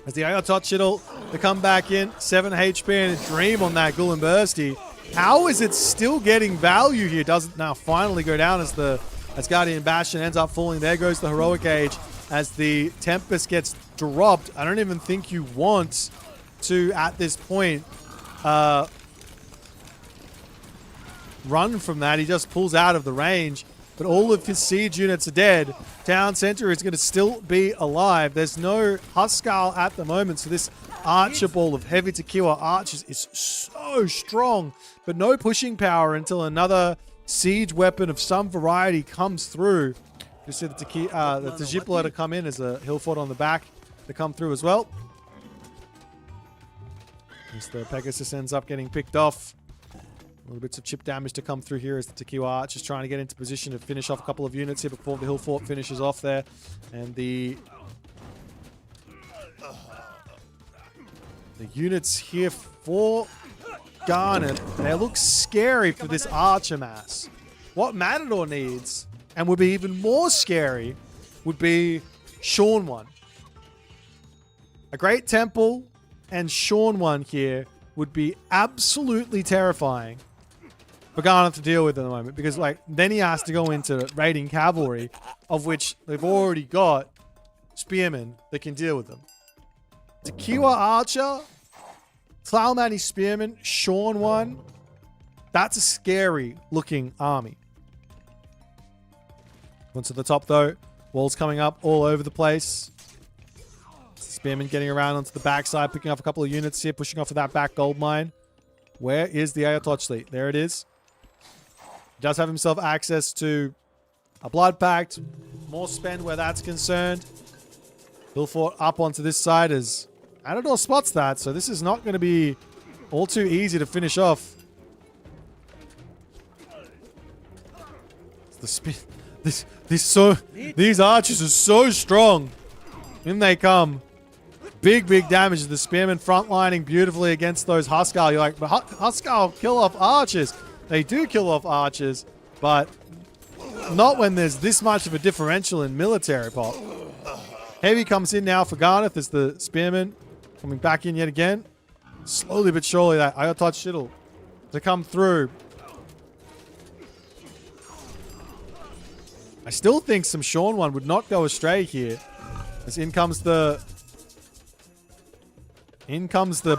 As the Ayototl to come back in. 7 HP and a dream on that Gullimbursty. How is it still getting value here? Does it now finally go down as Guardian Bastion ends up falling? There goes the Heroic Age as the Tempest gets dropped. I don't even think you want to, at this point, run from that. He just pulls out of the range. But all of his siege units are dead. Town Center is going to still be alive. There's no Huskar at the moment, so this Archer Ball of heavy Tequila archers is so strong, but no pushing power until another siege weapon of some variety comes through. You see the Tajipla to come in as a Hillfort on the back to come through as well. As the Pegasus ends up getting picked off. Little bits of chip damage to come through here as the Tequila Arch is trying to get into position to finish off a couple of units here before the Hillfort finishes off there. And the units here for Garnath, they look scary for this Archer mass. What Matador needs, and would be even more scary, would be Sean one. A Great Temple and Sean one here would be absolutely terrifying for Garnath to deal with at the moment, because then he has to go into raiding cavalry, of which they've already got spearmen that can deal with them. Tequila Archer, Thalmani Spearman, Sean one. That's a scary looking army. Once to the top though, walls coming up all over the place. Spearman getting around onto the backside, picking off a couple of units here, pushing off of that back gold mine. Where is the Ayototl? There it is. He does have himself access to a Blood Pact. More spend where that's concerned. Hillfort up onto this side as Matador spots that, so this is not going to be all too easy to finish off. These archers are so strong. In they come. Big damage. The Spearmen frontlining beautifully against those Huskar. You're like, but Huskar kill off archers. They do kill off archers, but not when there's this much of a differential in military pop. Heavy comes in now for Garnath as the Spearmen coming back in yet again. Slowly but surely that Ayototl to come through. I still think some Sean one would not go astray here. As in comes the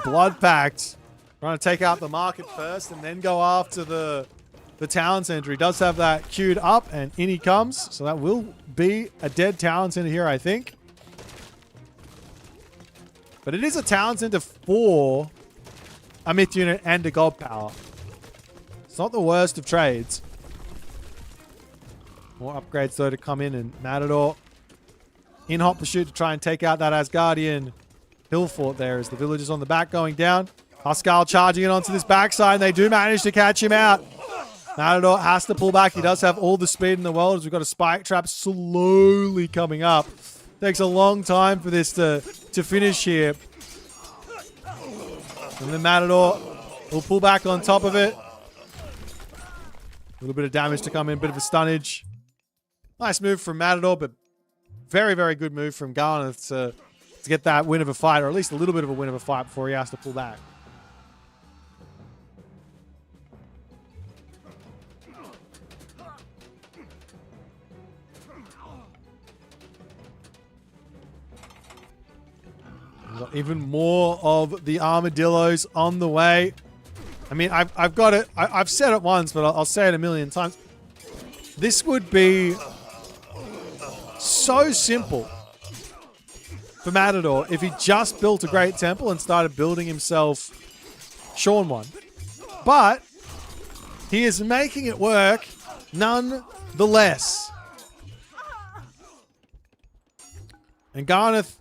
Blood Pact. Trying to take out the market first and then go after the Town Center. He does have that queued up and in he comes. So that will be a dead Town Center here, I think. But it is a Town Center for a myth unit and a gold power. It's not the worst of trades. More upgrades though to come in, and Matador in hot pursuit to try and take out that Asgardian Hillfort there as the villagers on the back going down. Huskar charging it onto this backside, and they do manage to catch him out. Matador has to pull back. He does have all the speed in the world as we've got a spike trap slowly coming up. Takes a long time for this to finish here. And then Matador will pull back on top of it. A little bit of damage to come in, bit of a stunnage. Nice move from Matador, but very, very good move from Garnath to get that win of a fight, or at least a little bit of a win of a fight before he has to pull back. We've got even more of the armadillos on the way. I mean, I've got it. I've said it once, but I'll say it a million times. This would be so simple for Matador if he just built a great temple and started building himself Sean one. But he is making it work nonetheless. And Garnath,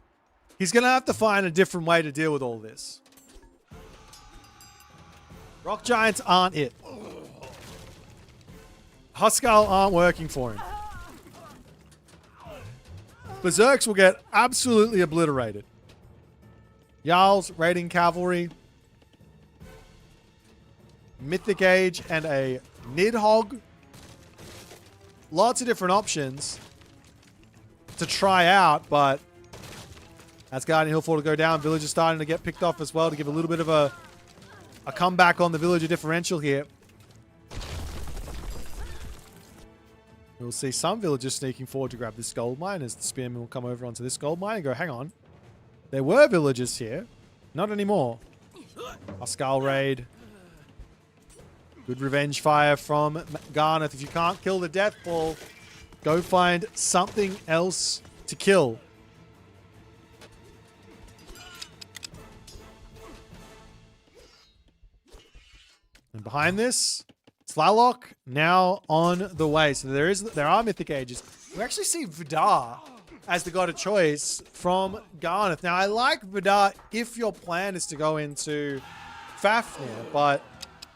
he's going to have to find a different way to deal with all this. Rock Giants aren't it. Huskal aren't working for him. Berserks will get absolutely obliterated. Jarls, raiding cavalry, Mythic Age, and a Nidhogg. Lots of different options to try out, but that's Guardian Hill 4 to go down. Village is starting to get picked off as well to give a little bit of a comeback on the villager differential here. We'll see some villagers sneaking forward to grab this gold mine as the spearmen will come over onto this gold mine and go, hang on. There were villagers here. Not anymore. Huskal raid. Good revenge fire from Garnath. If you can't kill the death ball, go find something else to kill. And behind this, Tlaloc now on the way. So there are Mythic Ages. We actually see Vidar as the god of choice from Garnath. Now, I like Vidar if your plan is to go into Fafnir, but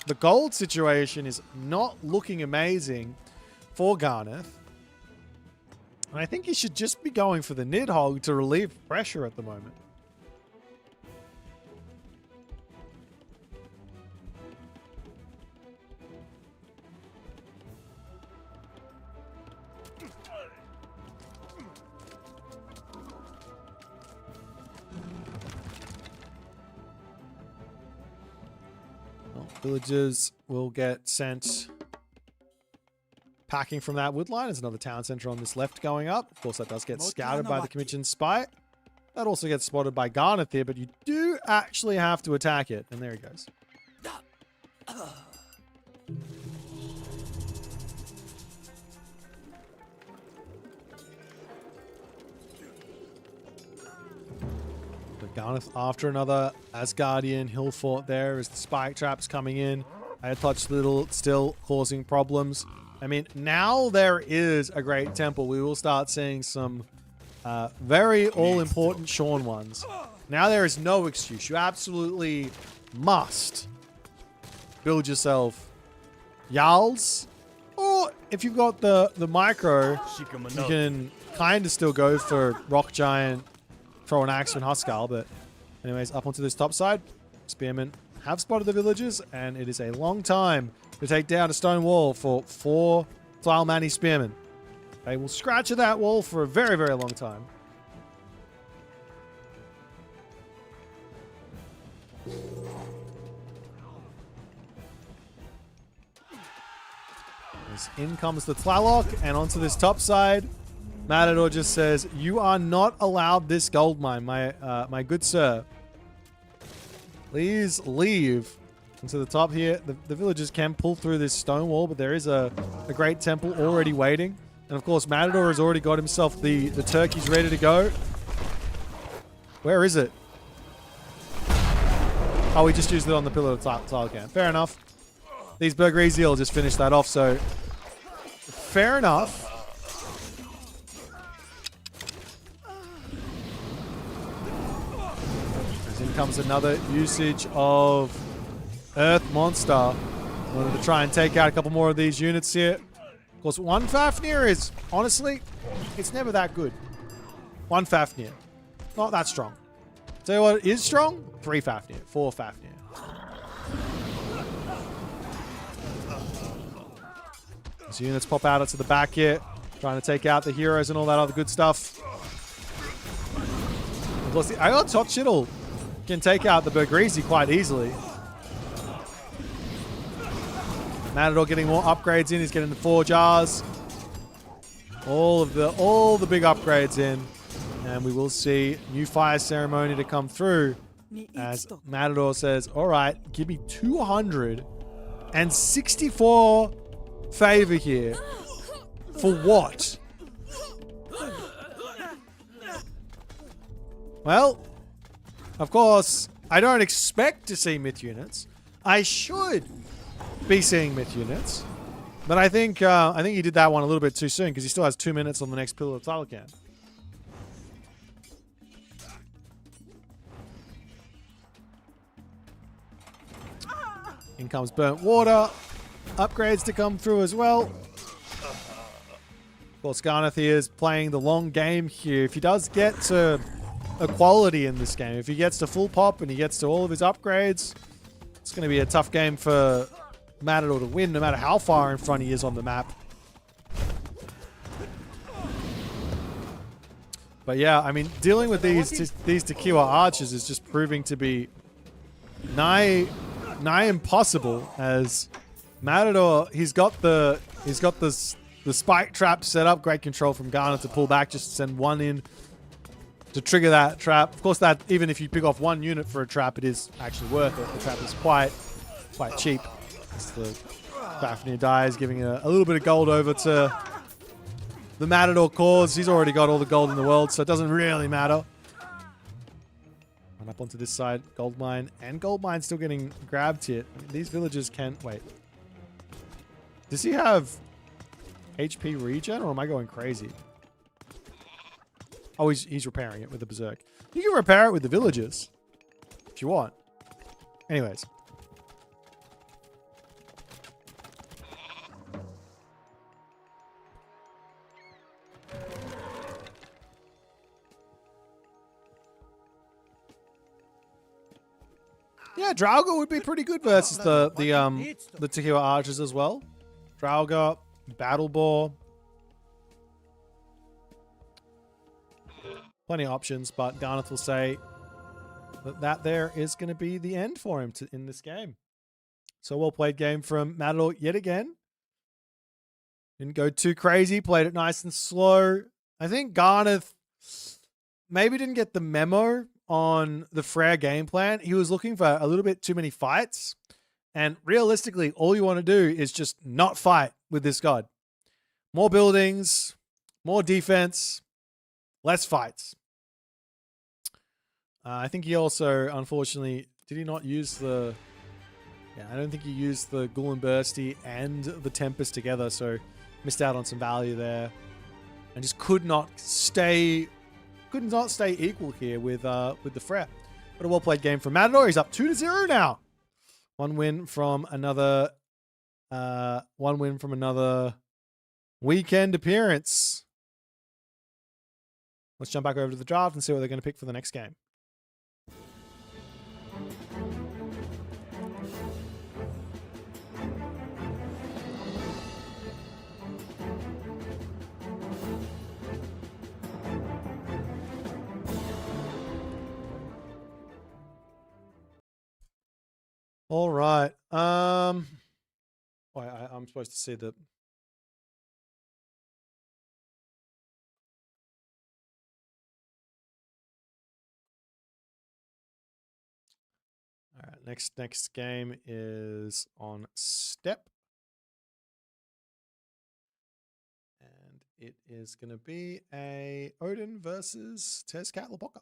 the gold situation is not looking amazing for Garnath. And I think he should just be going for the Nidhogg to relieve pressure at the moment. Villagers will get sent packing from that wood line. There's another town center on this left going up. Of course, that does get scouted by the Commission Spy. That also gets spotted by Garnath here, but you do actually have to attack it. And there he goes. Garnath after another Asgardian hill fort there as the spike traps coming in. I touched little, still causing problems. I mean, now there is a great temple. We will start seeing some very all-important Sean ones. Now there is no excuse. You absolutely must build yourself Jarls. Or if you've got the micro, you can kind of still go for Rock Giant, throw an axe and Huskal, but anyways, up onto this top side. Spearmen have spotted the villagers, and it is a long time to take down a stone wall for 4 Thalmani spearmen. They will scratch at that wall for a very, very long time. As in comes the Tlaloc, and onto this top side. Matador just says, you are not allowed this gold mine, my good sir. Please leave. And to the top here, the villagers can pull through this stone wall, but there is a great temple already waiting. And of course, Matador has already got himself the turkeys ready to go. Where is it? Oh, we just used it on the pillar of tile can. Fair enough. These Bergreezy will just finish that off, so fair enough. In comes another usage of Earth Monster. Wanted to try and take out a couple more of these units here. Of course, one Fafnir is, honestly, it's never that good. One Fafnir. Not that strong. Tell you what is strong? 3 Fafnir. 4 Fafnir. These units pop out to the back here. Trying to take out the heroes and all that other good stuff. Of course, the Aeon Tot Shittle can take out the Bergrizi quite easily. Matador getting more upgrades in. He's getting the 4 jars. All the big upgrades in. And we will see new fire ceremony to come through. As Matador says, all right, give me 264 favor here. For what? Well, of course, I don't expect to see myth units. I should be seeing myth units. But I think he did that one a little bit too soon because he still has 2 minutes on the next Pillar of Title Cam. In comes Burnt Water. Upgrades to come through as well. Of course, Garnath is playing the long game here. If he does get to equality in this game, if he gets to full pop and he gets to all of his upgrades, it's going to be a tough game for Matador to win, no matter how far in front he is on the map. But yeah, I mean, dealing with these Tequila archers is just proving to be nigh impossible. As Matador, he's got the spike trap set up. Great control from Garnath to pull back, just send one in to trigger that trap. Of course, that even if you pick off one unit for a trap, it is actually worth it. The trap is quite cheap. As the Fafnir dies, giving a little bit of gold over to the Matador cause. He's already got all the gold in the world, so it doesn't really matter. Run up onto this side. Gold mine and gold mine still getting grabbed here. I mean, these villagers can... Wait. Does he have HP regen, or am I going crazy? Oh, he's repairing it with the Berserk. You can repair it with the villagers if you want. Anyways. Yeah, Draugr would be pretty good versus the Tequila Archers as well. Draugr, Battle Boar. Plenty of options, but Garnath will say that there is going to be the end for him in this game. So well played game from Matador yet again. Didn't go too crazy, played it nice and slow. I think Garnath maybe didn't get the memo on the Freyr game plan. He was looking for a little bit too many fights. And realistically, all you want to do is just not fight with this god. More buildings, more defense, less fights. I think he also, unfortunately, did he not use the... Yeah, I don't think he used the Ghoul and Bursty and the Tempest together, so missed out on some value there. And just could not stay equal here with the Freyr. But a well-played game from Matador. He's up 2-0 now. One win from another weekend appearance. Let's jump back over to the draft and see what they're going to pick for the next game. All right. I'm supposed to see the... All right. Next game is on Step. And it is going to be a Odin versus Tezcatlipoca.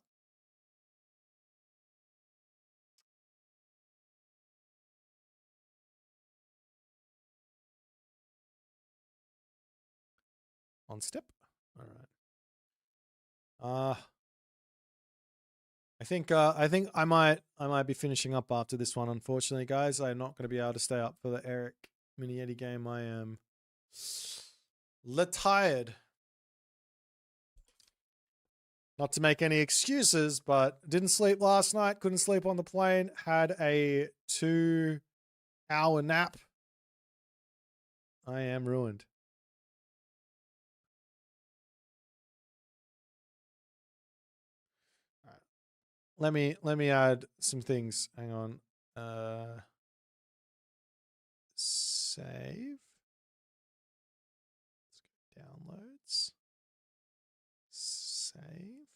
On Step. All right. I think I might be finishing up after this one. Unfortunately, guys, I'm not going to be able to stay up for the Eric Miniyeti game. I am tired. Not to make any excuses, but didn't sleep last night. Couldn't sleep on the plane. Had a 2-hour nap. I am ruined. Let me add some things. Hang on. Save. Let's go downloads. Save.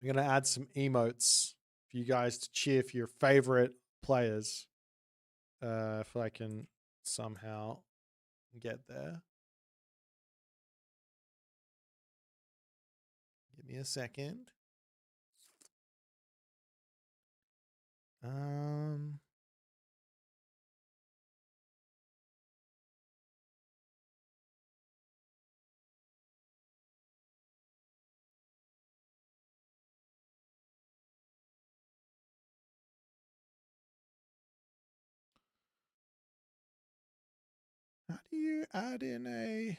I'm gonna add some emotes for you guys to cheer for your favorite players. If I can somehow get there. Give me a second. How do you add in a...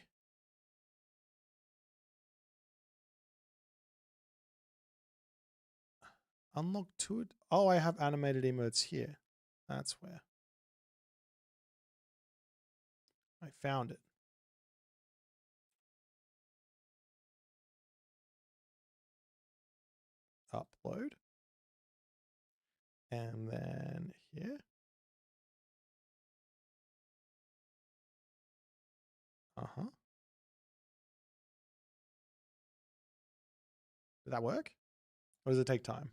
Unlock to it? Oh, I have animated emotes here. That's where. I found it. Upload. And then here. Uh-huh. Did that work? Or does it take time?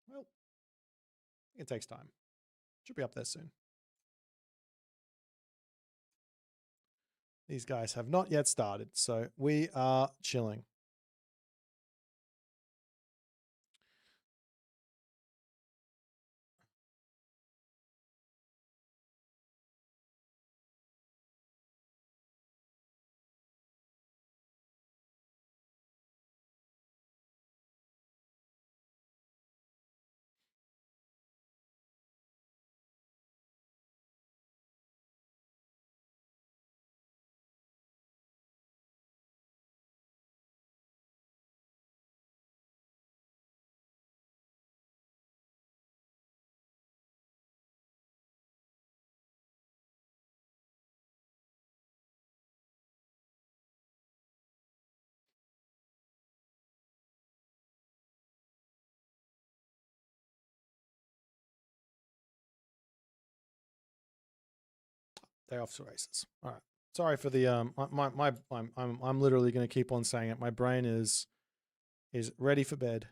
Well, it takes time. Should be up there soon. These guys have not yet started, so we are chilling. They're off to races. All right. Sorry for the I'm literally going to keep on saying it. My brain is ready for bed.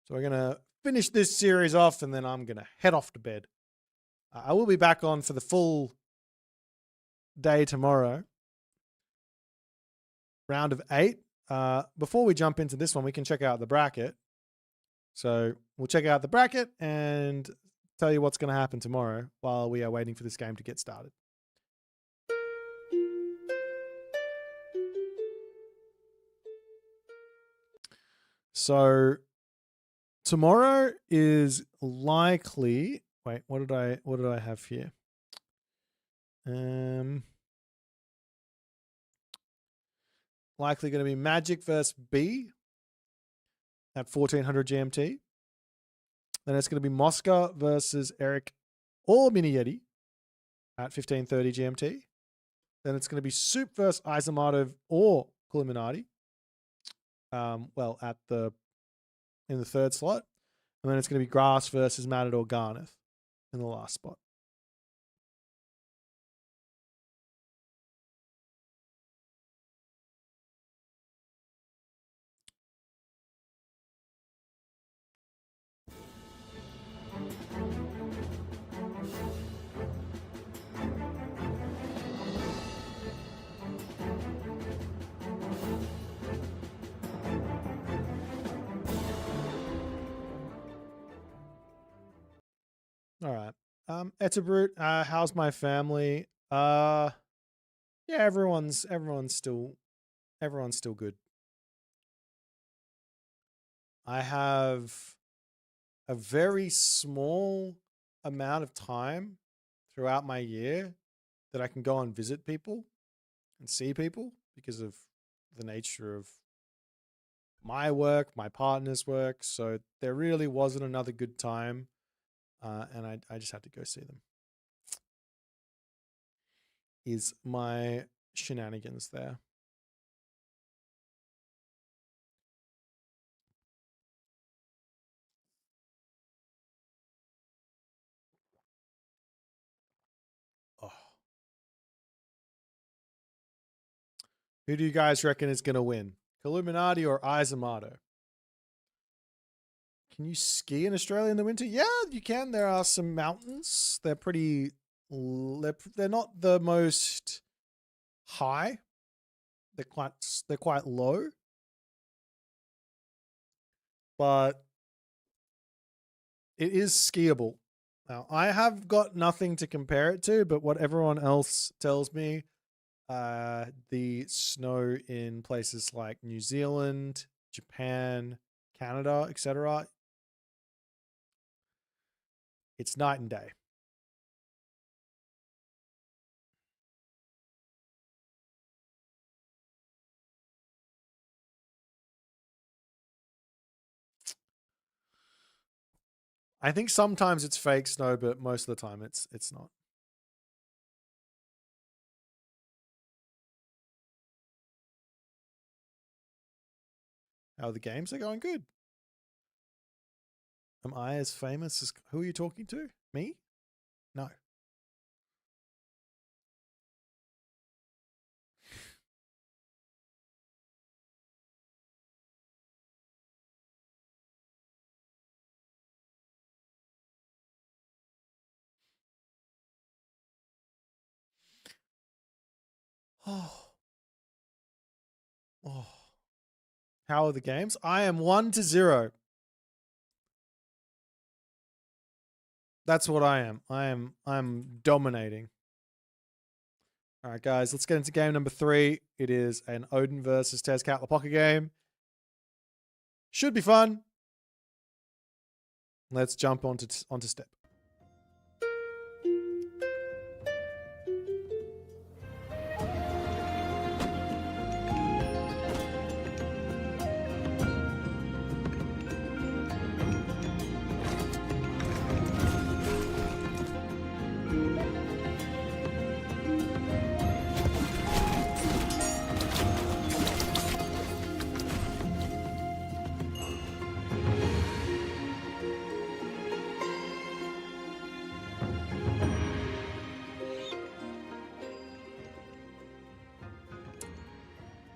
So we're going to finish this series off and then I'm going to head off to bed. I will be back on for the full day tomorrow. Round of 8. Before we jump into this one, we can check out the bracket. So we'll check out the bracket and tell you what's going to happen tomorrow while we are waiting for this game to get started. So tomorrow is likely, wait, what did I have here? Likely going to be Magic versus B at 1400 GMT. Then it's going to be Mosca versus Eric or Miniyeti at 1530 GMT. Then it's going to be Soup versus Isomatov or Illuminati. Well, in the third slot. And then it's going to be Grass versus Matador Garnath in the last spot. All right. Etterbrute, how's my family? Yeah, everyone's still good. I have a very small amount of time throughout my year that I can go and visit people and see people because of the nature of my work, my partner's work. So there really wasn't another good time. And I just had to go see them. Is my shenanigans there. Oh. Who do you guys reckon is going to win? Illuminati or Izamato? Can you ski in Australia in the winter? Yeah, you can. There are some mountains. They're pretty... They're not the most high. They're quite low. But it is skiable. Now, I have got nothing to compare it to, but what everyone else tells me, the snow in places like New Zealand, Japan, Canada, etc., it's night and day. I think sometimes it's fake snow, but most of the time it's not. How are the games? They're going good. Am I as famous as... Who are you talking to? Me? No. Oh. Oh. How are the games? I am 1-0. That's what I am. I'm dominating. All right, guys, let's get into game number 3. It is an Odin versus Tezcatlipoca game. Should be fun. Let's jump onto step.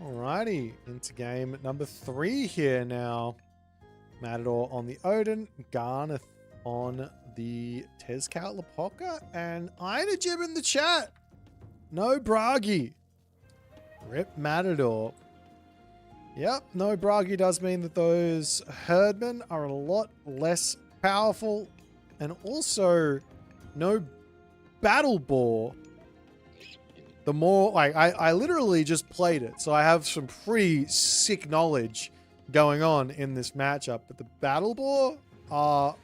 Alrighty, into game number 3 here now. Matador on the Odin, Garnath on the Tezcatlipoca, and Inajib in the chat. No Bragi. Rip Matador. Yep, no Bragi does mean that those herdmen are a lot less powerful, and also no battle boar. The more, like, I literally just played it, so I have some pretty sick knowledge going on in this matchup, but the battle boar are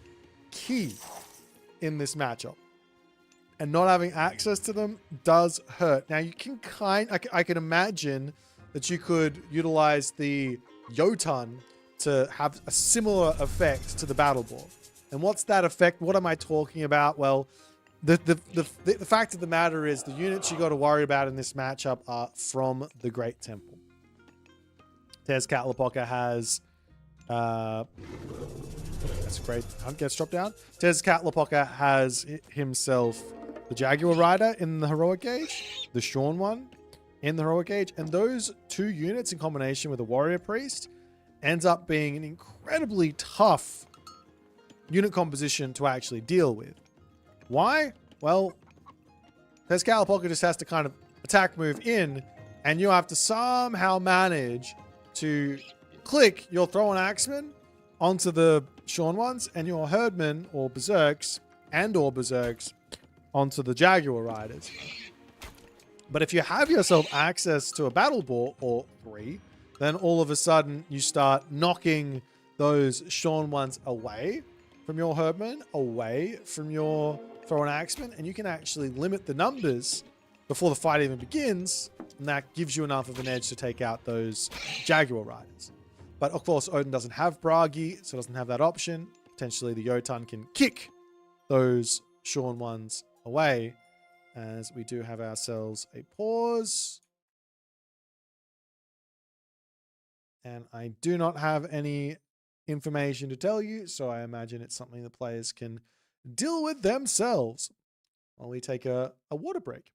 key in this matchup. And not having access to them does hurt. Now, you can I can imagine that you could utilize the Jotun to have a similar effect to the battle boar. And what's that effect? What am I talking about? Well, the fact of the matter is the units you got to worry about in this matchup are from the Great Temple. Tezcatlipoca has... that's great. Hunt gets dropped down. Tezcatlipoca has himself the Jaguar Rider in the Heroic Gauge, the Shorn one in the Heroic Gauge, and those 2 units in combination with a Warrior Priest ends up being an incredibly tough unit composition to actually deal with. Why? Well, Tezcatlipoca just has to kind of attack move in, and you have to somehow manage to click your Thrown Axeman onto the Shorn ones and your Herdmen or Berserks and or berserks onto the Jaguar riders. But if you have yourself access to a battle ball or 3, then all of a sudden you start knocking those Shorn ones away from your Herdmen, away from your Thrown Axemen, and you can actually limit the numbers before the fight even begins, and that gives you enough of an edge to take out those Jaguar riders. But of course, Odin doesn't have Bragi, so doesn't have that option. Potentially the Jotun can kick those Shorn ones away, as we do have ourselves a pause. And I do not have any information to tell you, so I imagine it's something the players can deal with themselves while we take a water break.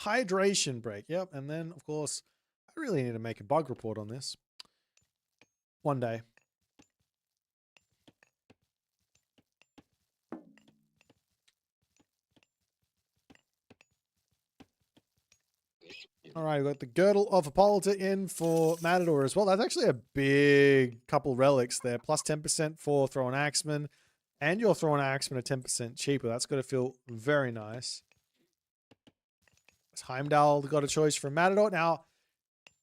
Hydration break. Yep. And then, of course, I really need to make a bug report on this. One day. All right, we've got the Girdle of Hippolyta in for Matador as well. That's actually a big couple relics there. Plus 10% for Thrown Axeman. And your Thrown Axeman are 10% cheaper. That's going to feel very nice. Heimdall got a choice from Matador. Now,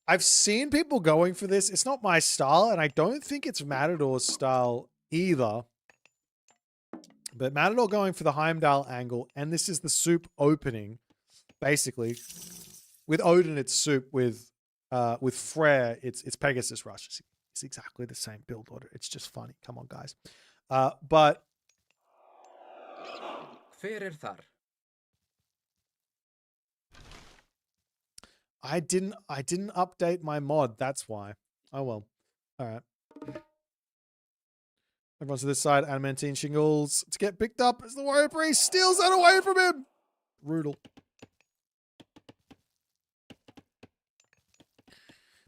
I've seen people going for this. It's not my style, and I don't think it's Matador's style either. But Matador going for the Heimdall angle, and this is the soup opening, basically. With Odin, it's soup. With Freyr, it's Pegasus Rush. It's exactly the same build order. It's just funny. Come on, guys. But Hver þar? I didn't update my mod. That's why. Oh well. All right. Everyone's to this side. Adamantine shingles to get picked up as the warrior priest steals that away from him. Brutal.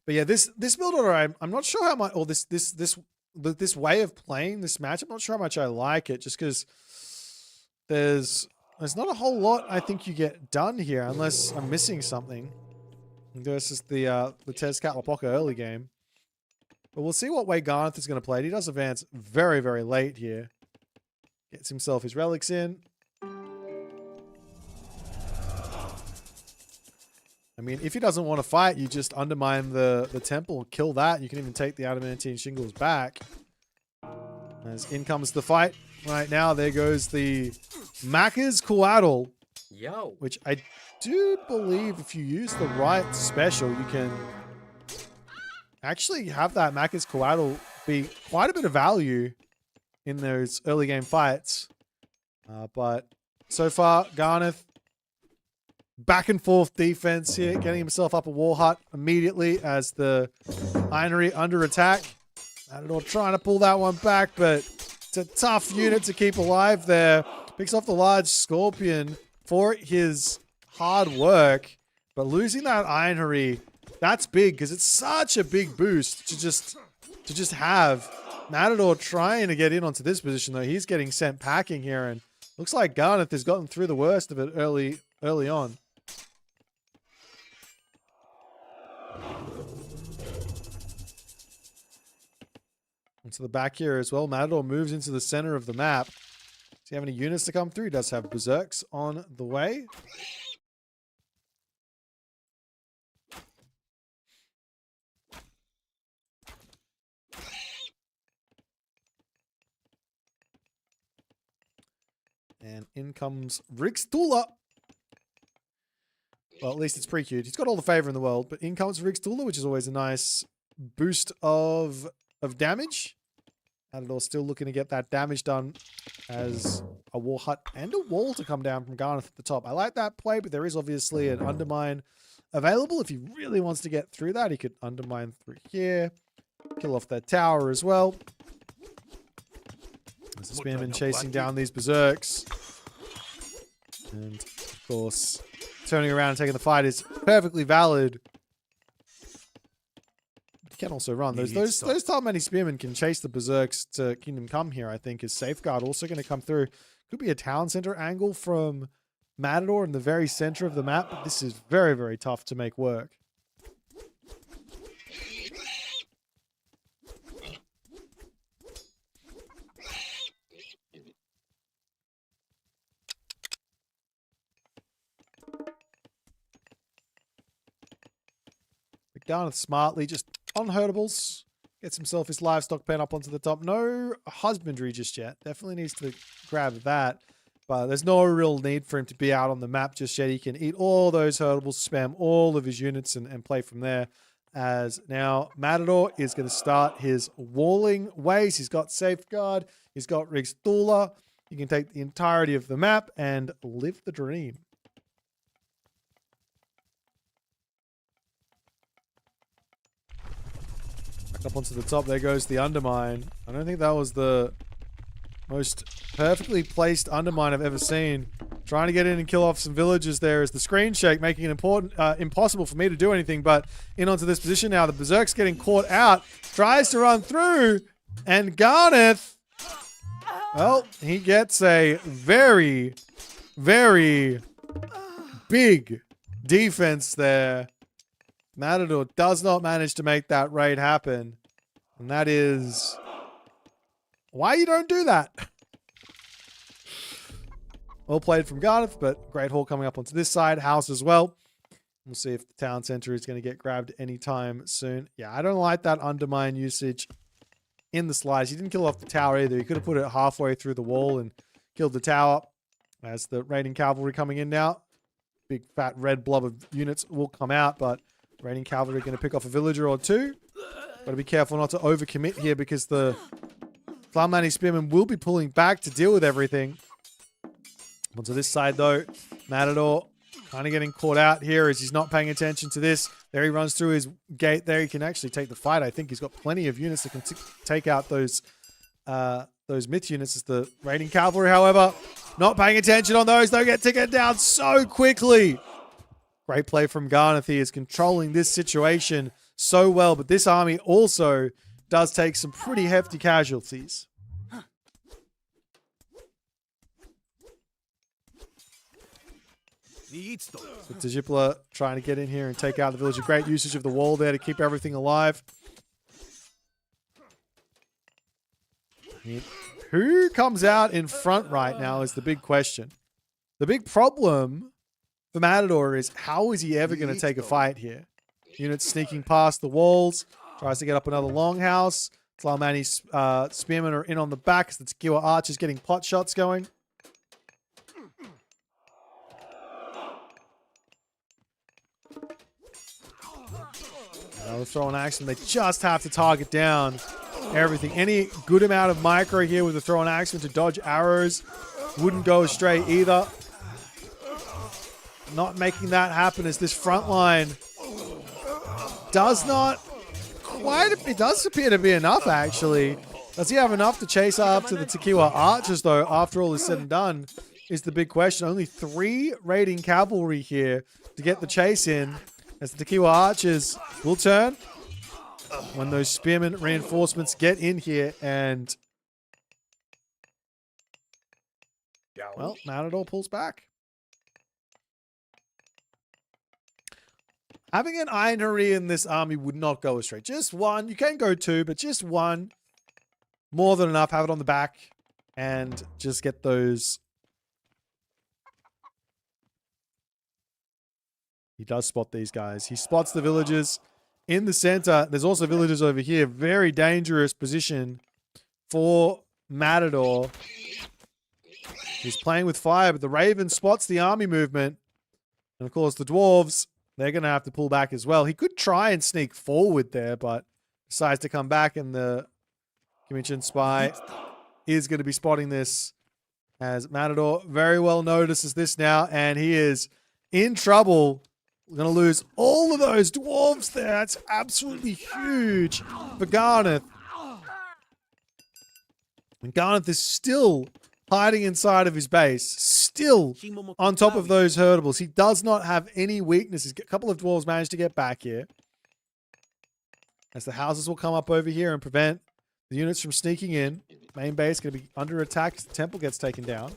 But yeah, this build order, I'm not sure how much, or this way of playing this match, I'm not sure how much I like it, just because there's not a whole lot I think you get done here, unless I'm missing something. Versus the Tezcatlipoca early game. But we'll see what way Garnath is going to play. He does advance very, very late here. Gets himself his relics in. I mean, if he doesn't want to fight, you just undermine the temple, kill that. You can even take the adamantine shingles back. As in comes the fight. Right now, there goes the Macca's Coatl, Yo. which I do believe if you use the right special, you can actually have that Macca's Coatl be quite a bit of value in those early game fights. But so far, Garnath back and forth defense here, getting himself up a war hut immediately as the Ironry under attack. Matador trying to pull that one back, but it's a tough unit to keep alive there. Picks off the large scorpion for his hard work, but losing that Ironry, that's big because it's such a big boost to just have. Matador trying to get in onto this position, though. He's getting sent packing here, and looks like Garnath has gotten through the worst of it early on. Into the back here as well. Matador moves into the center of the map. Does he have any units to come through? He does have berserks on the way. And in comes Rixtula. Well, at least it's pre-queued. He's got all the favor in the world, but in comes Rixtula, which is always a nice boost of damage. Matador still looking to get that damage done as a war hut and a wall to come down from Garnath at the top. I like that play, but there is obviously an undermine available. If he really wants to get through that, he could undermine through here. Kill off that tower as well. There's the spearman chasing down these berserks. And, of course, turning around and taking the fight is perfectly valid. Can also run. Those Talmani spearmen can chase the berserks to Kingdom Come here, I think, is Safeguard also going to come through. Could be a town center angle from Matador in the very center of the map, but this is very, very tough to make work. Garnath smartly just on herdables. Gets himself his livestock pen up onto the top. No husbandry just yet. Definitely needs to grab that. But there's no real need for him to be out on the map just yet. He can eat all those herdables, spam all of his units and play from there. As now Matador is going to start his walling ways. He's got Safeguard. He's got Rigstula. He can take the entirety of the map and live the dream. Up onto the top, there goes the undermine. I don't think that was the most perfectly placed undermine I've ever seen. Trying to get in and kill off some villagers there is the screen shake, making it impossible for me to do anything. But in onto this position now, the Berserk's getting caught out, tries to run through, and Garnath, well, he gets a very, very big defense there. Matador does not manage to make that raid happen. And that is why you don't do that. Well played from Garnath, but Great Hall coming up onto this side. House as well. We'll see if the town center is going to get grabbed anytime soon. Yeah, I don't like that undermine usage in the slides. He didn't kill off the tower either. He could have put it halfway through the wall and killed the tower. As the raiding cavalry coming in now. Big fat red blob of units will come out, but raiding cavalry going to pick off a villager or two. Got to be careful not to overcommit here because the Thalmani Spearmen will be pulling back to deal with everything. Onto this side though, Matador kind of getting caught out here as he's not paying attention to this. There he runs through his gate there. He can actually take the fight. I think he's got plenty of units that can take out those myth units. As the raiding cavalry, however, not paying attention on those. They'll get taken down so quickly. Great play from Garnath. He is controlling this situation so well, but this army also does take some pretty hefty casualties. So Tajipla trying to get in here and take out the village. A great usage of the wall there to keep everything alive. Who comes out in front right now is the big question. The big problem for Matador is how is he ever going to take a fight here? Units sneaking past the walls. Tries to get up another longhouse. Thalmani's spearmen are in on the back as the Tequila archers getting pot shots going. Another throwing action. They just have to target down everything. Any good amount of micro here with the throwing action to dodge arrows wouldn't go astray either. Not making that happen as this front line does not quite... It does appear to be enough, actually. Does he have enough to chase up to the Tequila archers, though, after all is said and done, is the big question. Only 3 raiding cavalry here to get the chase in, as the Tequila archers will turn when those spearmen reinforcements get in here, and well, Matador pulls back. Having an ironry in this army would not go astray. Just one. You can go 2, but just one. More than enough. Have it on the back and just get those. He does spot these guys. He spots the villagers in the center. There's also villagers over here. Very dangerous position for Matador. He's playing with fire, but the Raven spots the army movement. And of course, the dwarves, they're going to have to pull back as well. He could try and sneak forward there, but decides to come back, and the commissioned spy is going to be spotting this, as Matador very well notices this now, and he is in trouble. We're going to lose all of those dwarves there. That's absolutely huge for Garnath. And Garnath is still hiding inside of his base, still on top of those herdables. He does not have any weaknesses. A couple of dwarves managed to get back here, as the houses will come up over here and prevent the units from sneaking in. Main base going to be under attack as the temple gets taken down.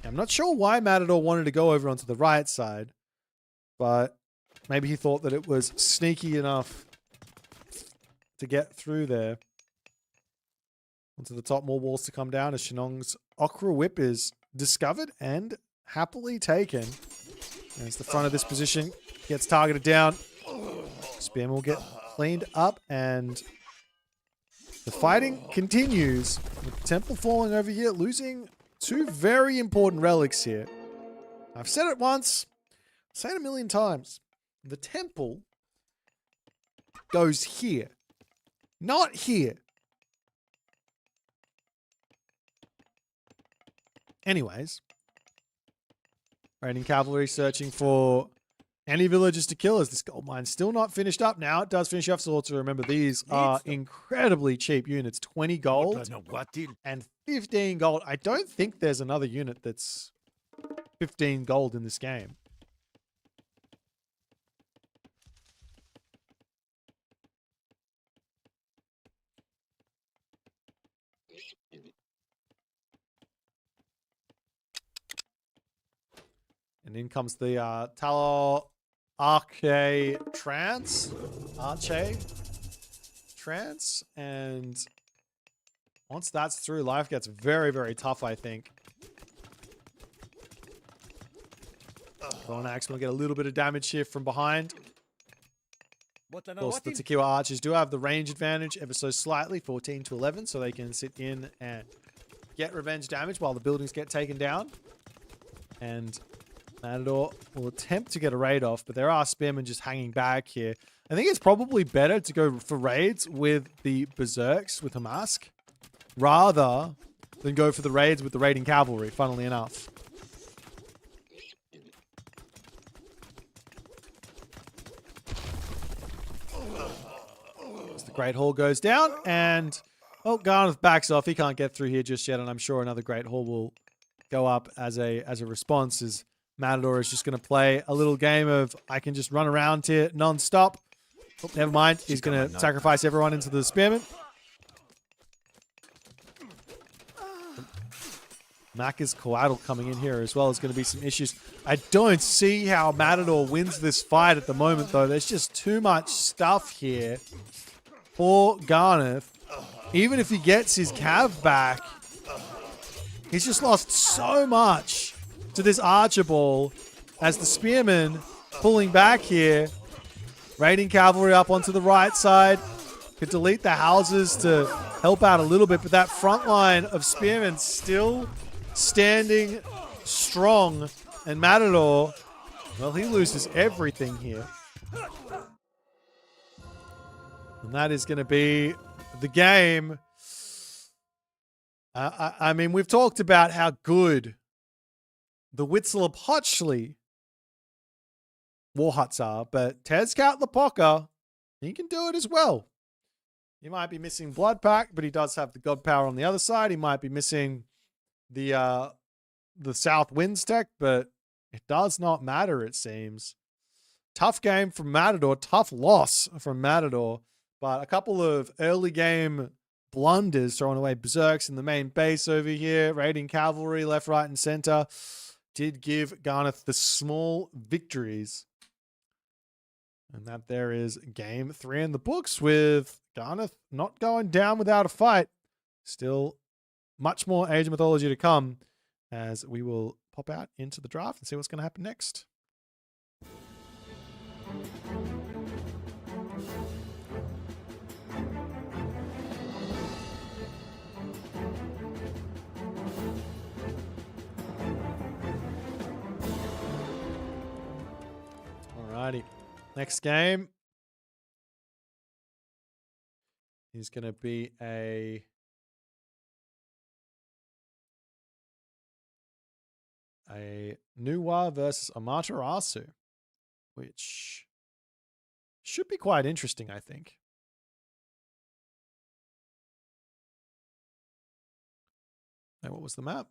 I'm not sure why Matador wanted to go over onto the right side, but maybe he thought that it was sneaky enough to get through there. Onto the top, more walls to come down as Shenong's Okra Whip is discovered and happily taken. As the front of this position gets targeted down, Spearman will get cleaned up and the fighting continues with the temple falling over here, losing two very important relics here. I've said it once, I'll say it a million times. The temple goes here, not here. Anyways, raiding cavalry searching for any villagers to kill as this gold mine's still not finished up. Now it does finish off, so also remember these are incredibly cheap units. 20 gold and 15 gold. I don't think there's another unit that's 15 gold in this game. And in comes the Talo Arche Trance. And once that's through, life gets very, very tough, I think. Garnath will get a little bit of damage here from behind. Of course, the Tequila Archers do have the range advantage ever so slightly, 14 to 11, so they can sit in and get revenge damage while the buildings get taken down. And Matador will attempt to get a raid off, but there are spearmen just hanging back here. I think it's probably better to go for raids with the Berserks, with Hamask, rather than go for the raids with the raiding cavalry, funnily enough. As the Great Hall goes down, and oh, Garnath backs off. He can't get through here just yet, and I'm sure another Great Hall will go up as a response, as Matador is just going to play a little game of I can just run around here non-stop. Oh, never mind. He's going to sacrifice everyone into the spearmen. Macca's collateral coming in here as well is going to be some issues. I don't see how Matador wins this fight at the moment, though. There's just too much stuff here for Garnath. Even if he gets his cav back, he's just lost so much to this Archer Ball as the spearmen pulling back here. Raiding cavalry up onto the right side. Could delete the houses to help out a little bit, but that front line of spearmen still standing strong. And Matador, well, he loses everything here. And that is going to be the game. I mean, we've talked about how good the Witzel-Hotchley war huts are, but Tezcat Lapoka, he can do it as well. He might be missing Blood Pack, but he does have the God Power on the other side. He might be missing the South Winds tech, but it does not matter, it seems. Tough game from Matador, tough loss from Matador, but a couple of early game blunders throwing away Berserks in the main base over here, raiding cavalry left, right, and center, did give Garnath the small victories. And that there is game 3 in the books, with Garnath not going down without a fight. Still much more Age of Mythology to come, as we will pop out into the draft and see what's going to happen next. Alrighty. Next game is going to be a Nuwa versus Amaterasu, which should be quite interesting, I think. Hey, what was the map?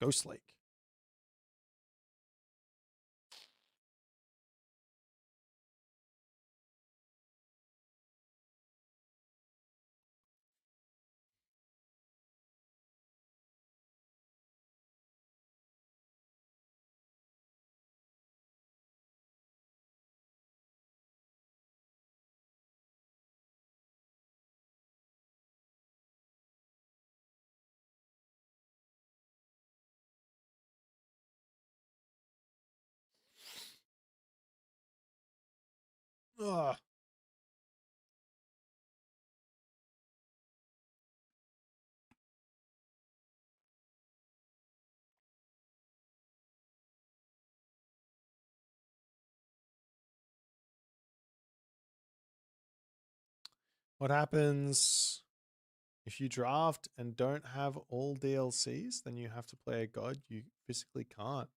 Ghost Lake. Ugh. What happens if you draft and don't have all DLCs? Then you have to play a god. You physically can't.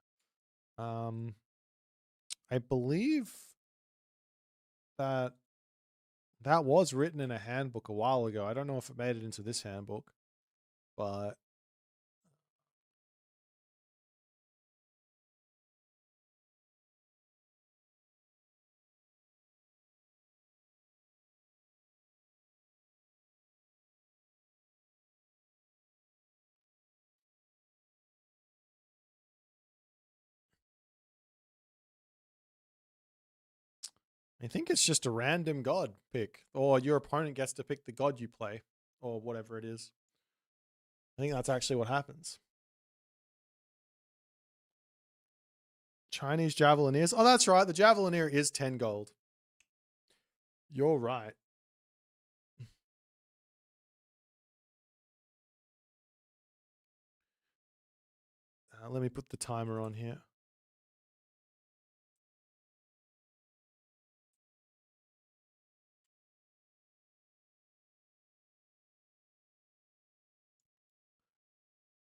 I believe that was written in a handbook a while ago. I don't know if it made it into this handbook, but I think it's just a random god pick, or your opponent gets to pick the god you play, or whatever it is. I think that's actually what happens. Chinese Javelineers. Oh, that's right. The Javelineer is 10 gold. You're right. Let me put the timer on here.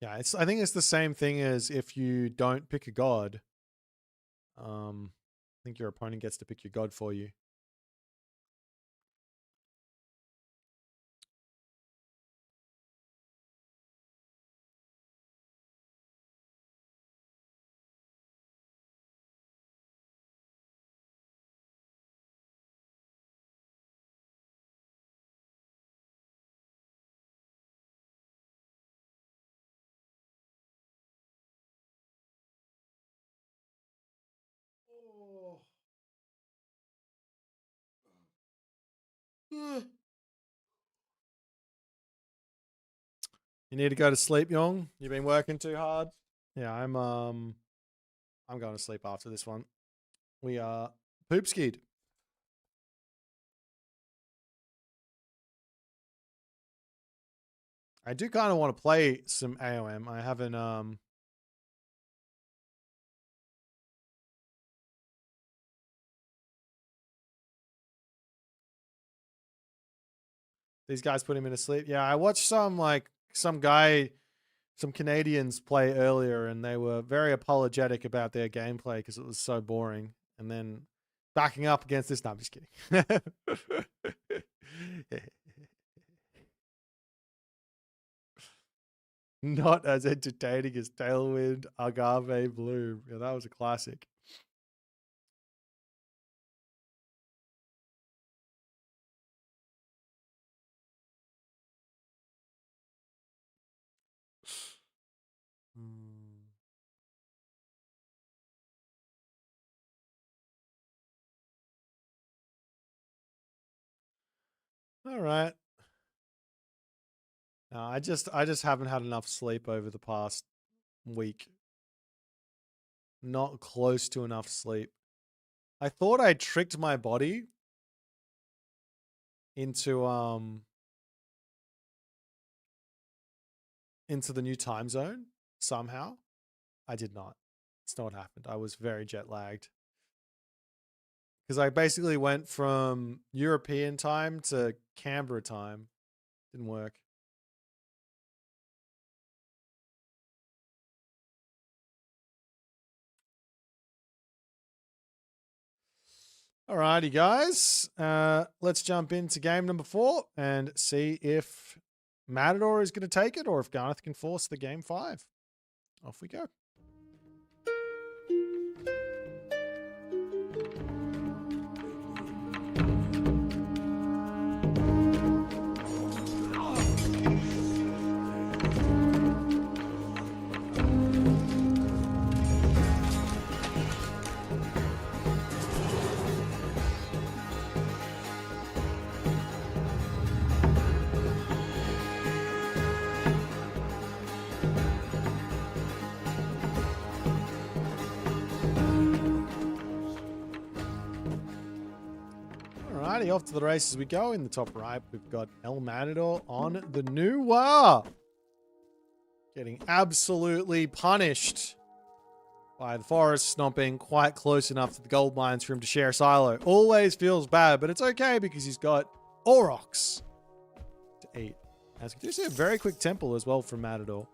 Yeah, I think it's the same thing as if you don't pick a god. I think your opponent gets to pick your god for you. You need to go to sleep, Yong. You've been working too hard. Yeah, I'm going to sleep after this one. We are poop skied. I do kind of want to play some AOM. I haven't these guys put him in to sleep. Yeah, I watched some Canadians play earlier, and they were very apologetic about their gameplay because it was so boring. And then backing up against this, no, I'm just kidding. Not as entertaining as Tailwind Agave Bloom. Yeah, that was a classic. All right. No, I just haven't had enough sleep over the past week. Not close to enough sleep. I thought I tricked my body into the new time zone somehow. I did not. It's not what happened. I was very jet lagged. Because I basically went from European time to Canberra time. Didn't work. Alrighty, guys. Let's jump into game number 4 and see if Matador is going to take it or if Garnath can force the game 5. Off we go. Alrighty, off to the races we go. In the top right, we've got El Matador on the new Wa. Getting absolutely punished by the forest, not being quite close enough to the gold mines for him to share silo. Always feels bad, but it's okay because he's got Aurochs to eat. As we do see a very quick temple as well from Matador.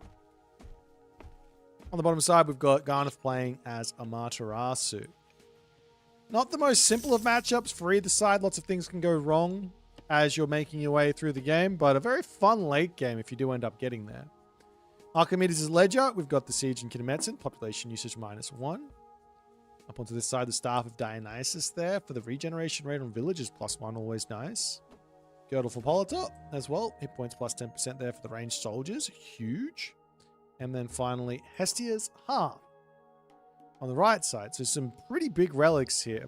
On the bottom side, we've got Garnath playing as Amaterasu. Not the most simple of matchups for either side. Lots of things can go wrong as you're making your way through the game, but a very fun late game if you do end up getting there. Archimedes' Ledger, we've got the Siege and Kinemetsin, population usage -1. Up onto this side, the Staff of Dionysus there for the regeneration rate on villages, +1, always nice. Girdle for Politor as well, hit points +10% there for the ranged soldiers, huge. And then finally, Hestia's Heart on the right side. So some pretty big relics here.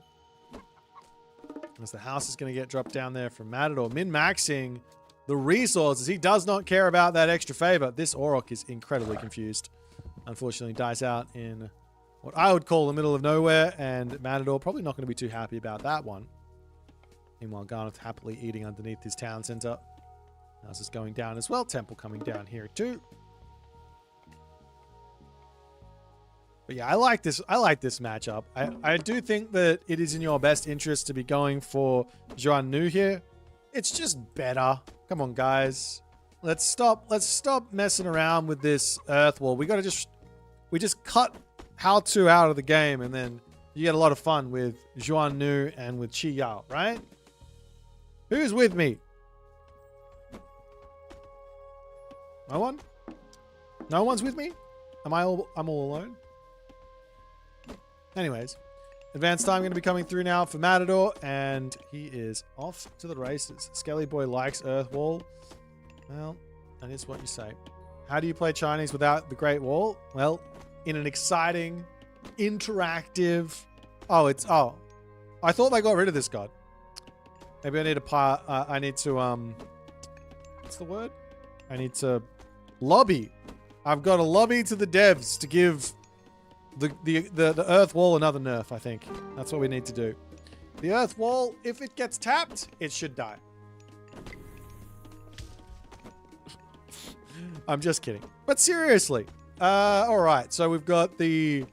As the house is going to get dropped down there from Matador, min-maxing the resources. He does not care about that extra favor. This Auroch is incredibly confused. Unfortunately, dies out in what I would call the middle of nowhere, and Matador probably not going to be too happy about that one. Meanwhile, Garnath happily eating underneath his town center. House is going down as well. Temple coming down here too. But yeah, I like this matchup. I do think that it is in your best interest to be going for Juan Nu here. It's just better. Come on, guys. Let's stop messing around with this Earth Wall. We just cut How To out of the game, and then you get a lot of fun with Juan Nu and with Chi Yao, right? Who's with me? No one? No one's with me? I'm all alone? Anyways, advanced time going to be coming through now for Matador, and he is off to the races. Skelly Boy likes Earth Wall. Well, that is what you say. How do you play Chinese without the Great Wall? Well, in an exciting, interactive... Oh, I thought they got rid of this god. Maybe I need to, what's the word? I need to lobby. I've got to lobby to the devs to give the Earth Wall another nerf, I think. That's what we need to do. The Earth Wall, if it gets tapped, it should die. I'm just kidding. But seriously. Alright, so we've got the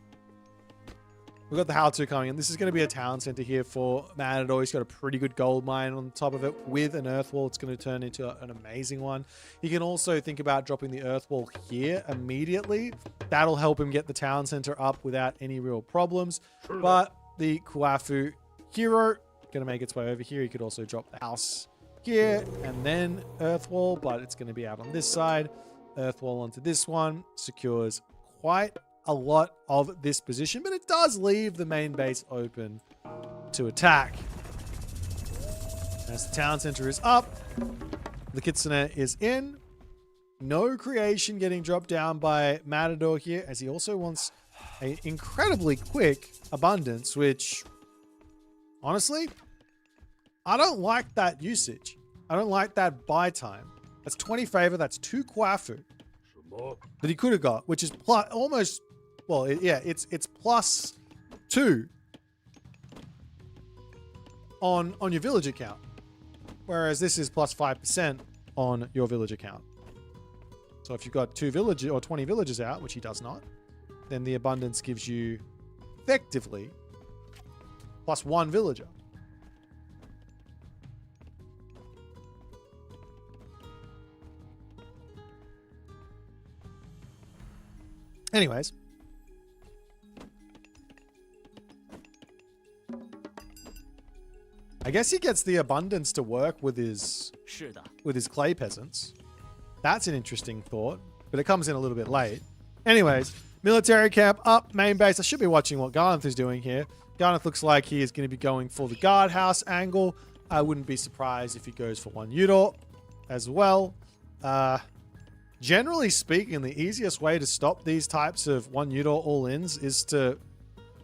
How To coming in. This is going to be a town center here for Matador. He's got a pretty good gold mine on top of it with an Earth Wall. It's going to turn into an amazing one. He can also think about dropping the Earth Wall here immediately. That'll help him get the town center up without any real problems. But the Kuafu hero going to make its way over here. He could also drop the house here and then Earth Wall, but it's going to be out on this side. Earth Wall onto this one. Secures quite a lot of this position, but it does leave the main base open to attack. As the town center is up, the Kitsune is in. No creation getting dropped down by Matador here, as he also wants an incredibly quick abundance, which, honestly, I don't like that usage. I don't like that buy time. That's 20 favor, that's 2 Kuafu that he could have got, which is almost... Well, it's +2 on your village account, whereas this is +5% on your village account. So if you've got 2 villages or 20 villages out, which he does not, then the abundance gives you effectively +1 villager. Anyways. I guess he gets the abundance to work with his clay peasants. That's an interesting thought, but it comes in a little bit late. Anyways, military camp up, main base. I should be watching what Garnath is doing here. Garnath looks like he is going to be going for the guardhouse angle. I wouldn't be surprised if he goes for 1 Udor as well. Generally speaking, the easiest way to stop these types of 1 Udor all-ins is to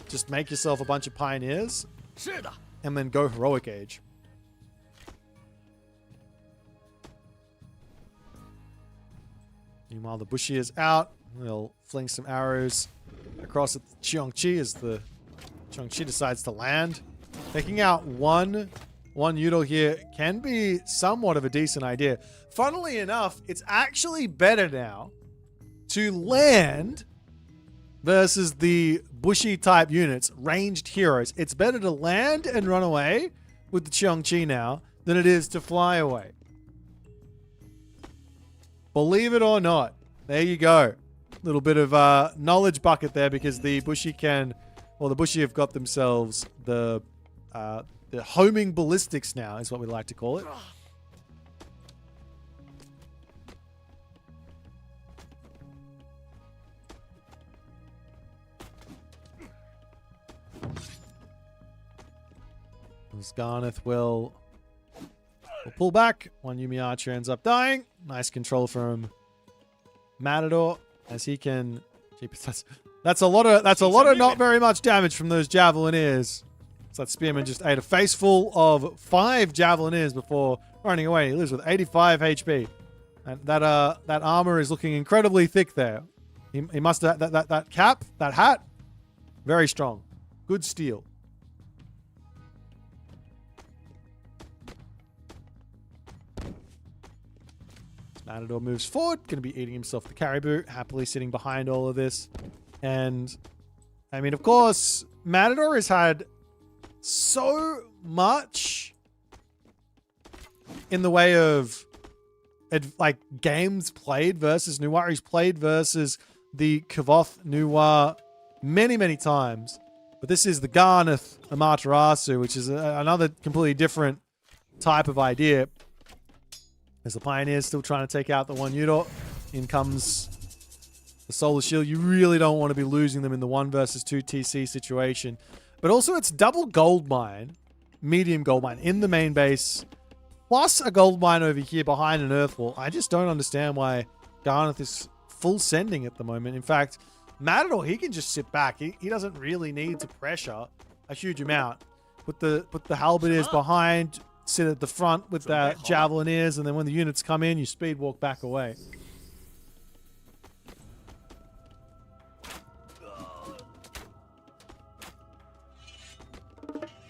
just make yourself a bunch of pioneers and then go heroic age. Meanwhile, the Bushi is out. They'll fling some arrows across at Cheongchi as the Cheongchi decides to land. Taking out 1 one noodle here can be somewhat of a decent idea. Funnily enough, it's actually better now to land versus the bushy type units, ranged heroes. It's better to land and run away with the Cheongchi now than it is to fly away. Believe it or not. There you go. Little bit of knowledge bucket there, because the bushy the bushy have got themselves the homing ballistics now, is what we like to call it. Garnath will pull back. One Yumi Archer ends up dying. Nice control from Matador as he can. That's a lot of not very much damage from those Javelineers. So that Spearman just ate a face full of 5 Javelineers before running away. He lives with 85 HP. And that armor is looking incredibly thick there. He must have that cap, that hat, very strong. Good steel. Matador moves forward, going to be eating himself the caribou, happily sitting behind all of this. And, I mean, of course, Matador has had so much in the way of, like, games played versus Noir. He's played versus the Kavoth Noir many, many times. But this is the Garnath Amaterasu, which is another completely different type of idea. As the Pioneers still trying to take out the one Udor. In comes the Solar Shield. You really don't want to be losing them in the 1 versus 2 TC situation. But also it's double gold mine, medium gold mine in the main base, plus a gold mine over here behind an earth wall. I just don't understand why Garnath is full sending at the moment. In fact, Matador, he can just sit back. He doesn't really need to pressure a huge amount. Put the Halberdiers behind, sit at the front with the Javelineers, and then when the units come in, you speed walk back away.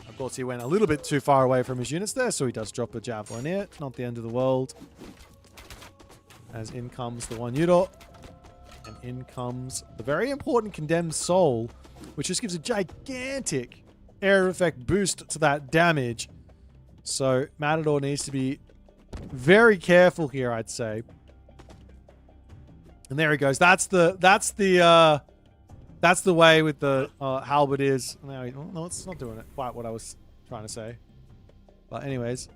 Of course, he went a little bit too far away from his units there, so he does drop a Javelineer. Not the end of the world. As in comes the one Udor. And in comes the very important Condemned Soul, which just gives a gigantic air effect boost to that damage. So Matador needs to be very careful here, I'd say. And there he goes. That's the way with the Halberdiers. No, it's not doing it quite what I was trying to say. But anyways,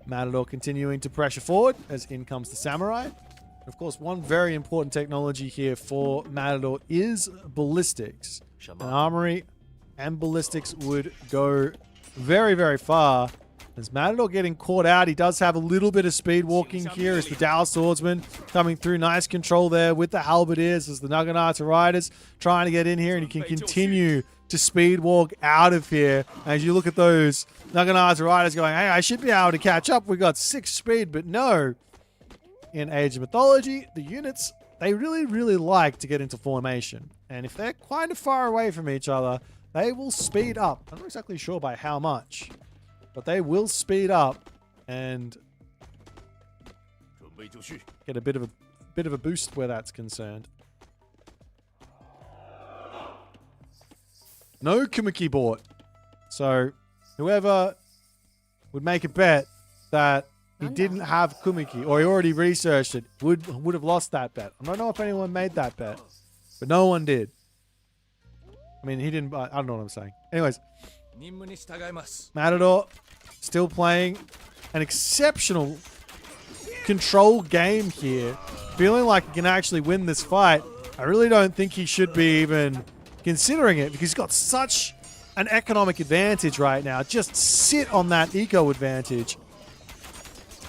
Matador continuing to pressure forward as in comes the Samurai. Of course, one very important technology here for Matador is ballistics. An armory and ballistics would go very, very far. As Matador getting caught out, he does have a little bit of speed walking here as the Dow Swordsman coming through. Nice control there with the Halberdiers as the Naginata Riders trying to get in here, and he can continue to speed walk out of here. As you look at those Naginata Riders going, hey, I should be able to catch up. We got 6 speed, but no. In Age of Mythology, the units, they really, really like to get into formation. And if they're kind of far away from each other, they will speed up. I'm not exactly sure by how much, but they will speed up and get a bit of a boost where that's concerned. No Kumiki bought. So whoever would make a bet that he didn't have Kumiki, or he already researched it, would have lost that bet. I don't know if anyone made that bet, but no one did. I mean, he didn't. I don't know what I'm saying. Anyways, Matador still playing an exceptional control game here, feeling like he can actually win this fight. I really don't think he should be even considering it, because he's got such an economic advantage right now. Just sit on that eco advantage.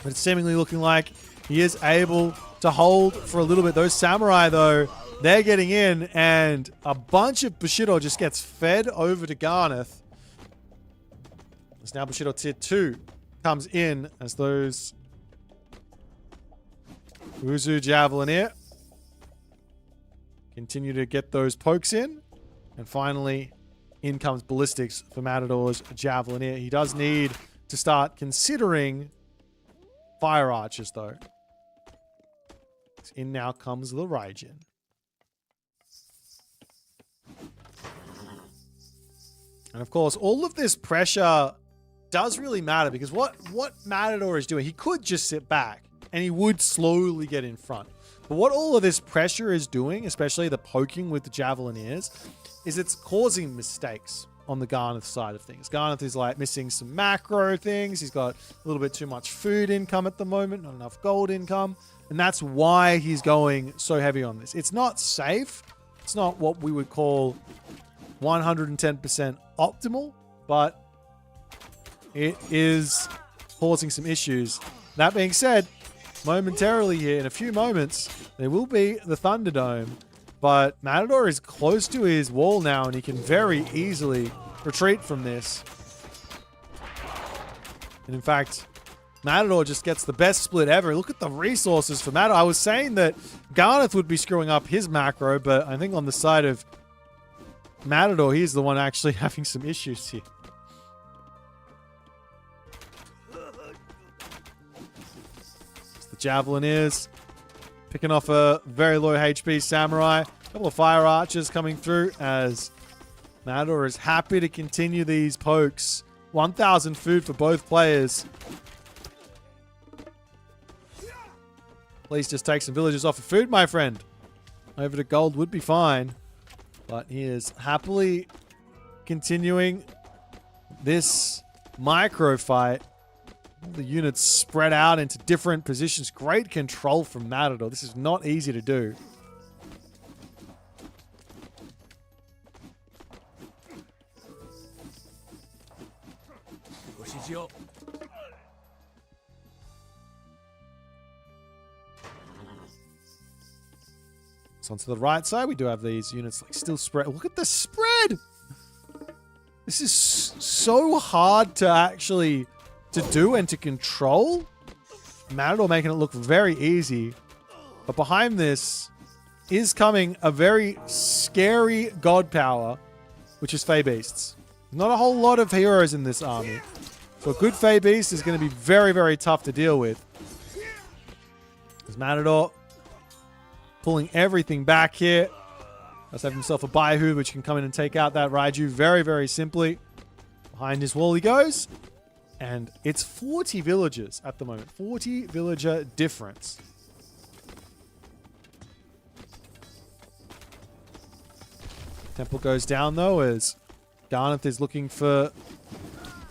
But it's seemingly looking like he is able to hold for a little bit. Those Samurai, though, they're getting in, and a bunch of Bushido just gets fed over to Garnath. As now Bushido Tier 2 comes in as those Uzu Javelineer continue to get those pokes in. And finally, in comes ballistics for Matador's javelin here. He does need to start considering fire archers, though. In now comes the Raijin. And of course, all of this pressure does really matter, because what Matador is doing, he could just sit back and he would slowly get in front. But what all of this pressure is doing, especially the poking with the Javelineers, is it's causing mistakes on the Garnath side of things. Garnath is like missing some macro things. He's got a little bit too much food income at the moment, not enough gold income. And that's why he's going so heavy on this. It's not safe. It's not what we would call 110% optimal, but it is causing some issues. That being said, momentarily here, in a few moments, there will be the Thunderdome, but Matador is close to his wall now, and he can very easily retreat from this. And in fact, Matador just gets the best split ever. Look at the resources for Matador. I was saying that Garnath would be screwing up his macro, but I think on the side of Matador, he's the one actually having some issues here. The Javelineers picking off a very low HP Samurai. A couple of Fire Archers coming through as Matador is happy to continue these pokes. 1,000 food for both players. Please just take some villagers off of food, my friend. Over to gold would be fine. But he is happily continuing this micro fight. The units spread out into different positions. Great control from Matador. This is not easy to do. So onto the right side, we do have these units like still spread. Look at the spread! This is so hard to actually to do and to control. Matador making it look very easy. But behind this is coming a very scary god power, which is Fey Beasts. Not a whole lot of heroes in this army. So a good Fey Beast is going to be very, very tough to deal with. There's Matador pulling everything back here. Does have himself a Baihu, which can come in and take out that Raiju very, very simply. Behind his wall he goes. And it's 40 villagers at the moment. 40 villager difference. Temple goes down though as Garnath is looking for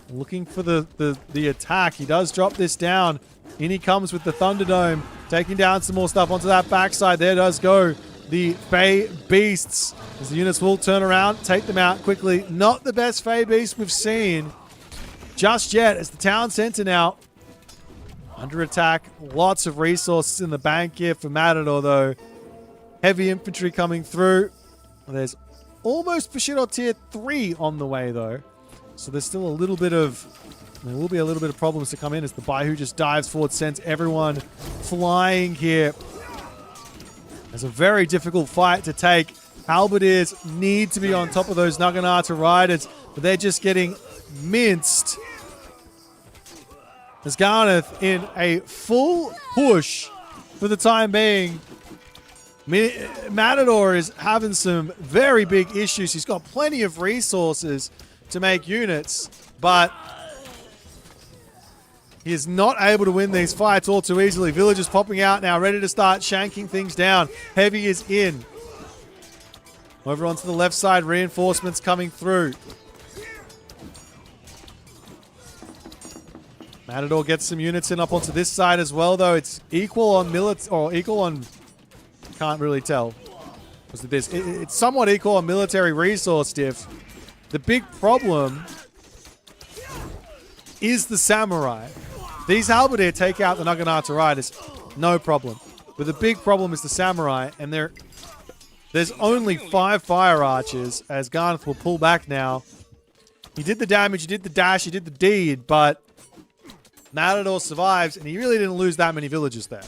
the attack. He does drop this down. In he comes with the Thunderdome, taking down some more stuff onto that backside. There does go the Fey Beasts. As the units will turn around, take them out quickly. Not the best Fey Beast we've seen just yet, as the town center now under attack. Lots of resources in the bank here for Matador though. Heavy infantry coming through. There's almost Bushido tier 3 on the way though. So there's still a little bit of... There will be a little bit of problems to come in as the Baihu just dives forward, sends everyone flying here. It's a very difficult fight to take. Halberdiers need to be on top of those Naginata riders, but they're just getting minced. As Garnath in a full push for the time being. Matador is having some very big issues. He's got plenty of resources to make units, but he is not able to win these fights all too easily. Villagers popping out now, ready to start shanking things down. Heavy is in. Over onto the left side, reinforcements coming through. Matador gets some units in up onto this side as well, though. It's equal on can't really tell. It's somewhat equal on military resource diff. The big problem is the samurai. These halberdier take out the Naginata riders, no problem. But the big problem is the samurai, and there's only 5 fire archers, as Garnath will pull back now. He did the damage, he did the dash, he did the deed, but Matador survives, and he really didn't lose that many villagers there.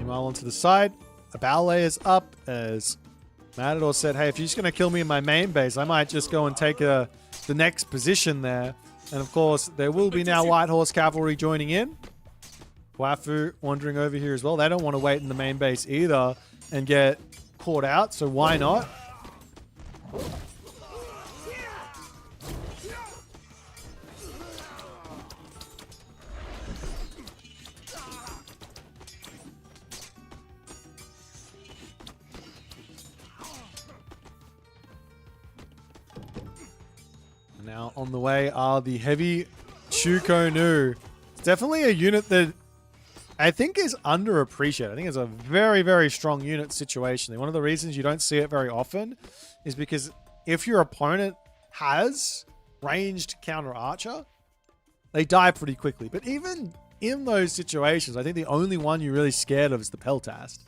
Meanwhile, onto the side, a ballet is up as Matador said, hey, if you're just going to kill me in my main base, I might just go and take the next position there. And of course, there will be now White Horse Cavalry joining in. Wafu wandering over here as well. They don't want to wait in the main base either and get caught out, so why not? Now on the way are the heavy Chukonu. It's definitely a unit that I think is underappreciated. I think it's a very, very strong unit situation. One of the reasons you don't see it very often is because if your opponent has ranged counter archer, they die pretty quickly. But even in those situations, I think the only one you're really scared of is the Peltast.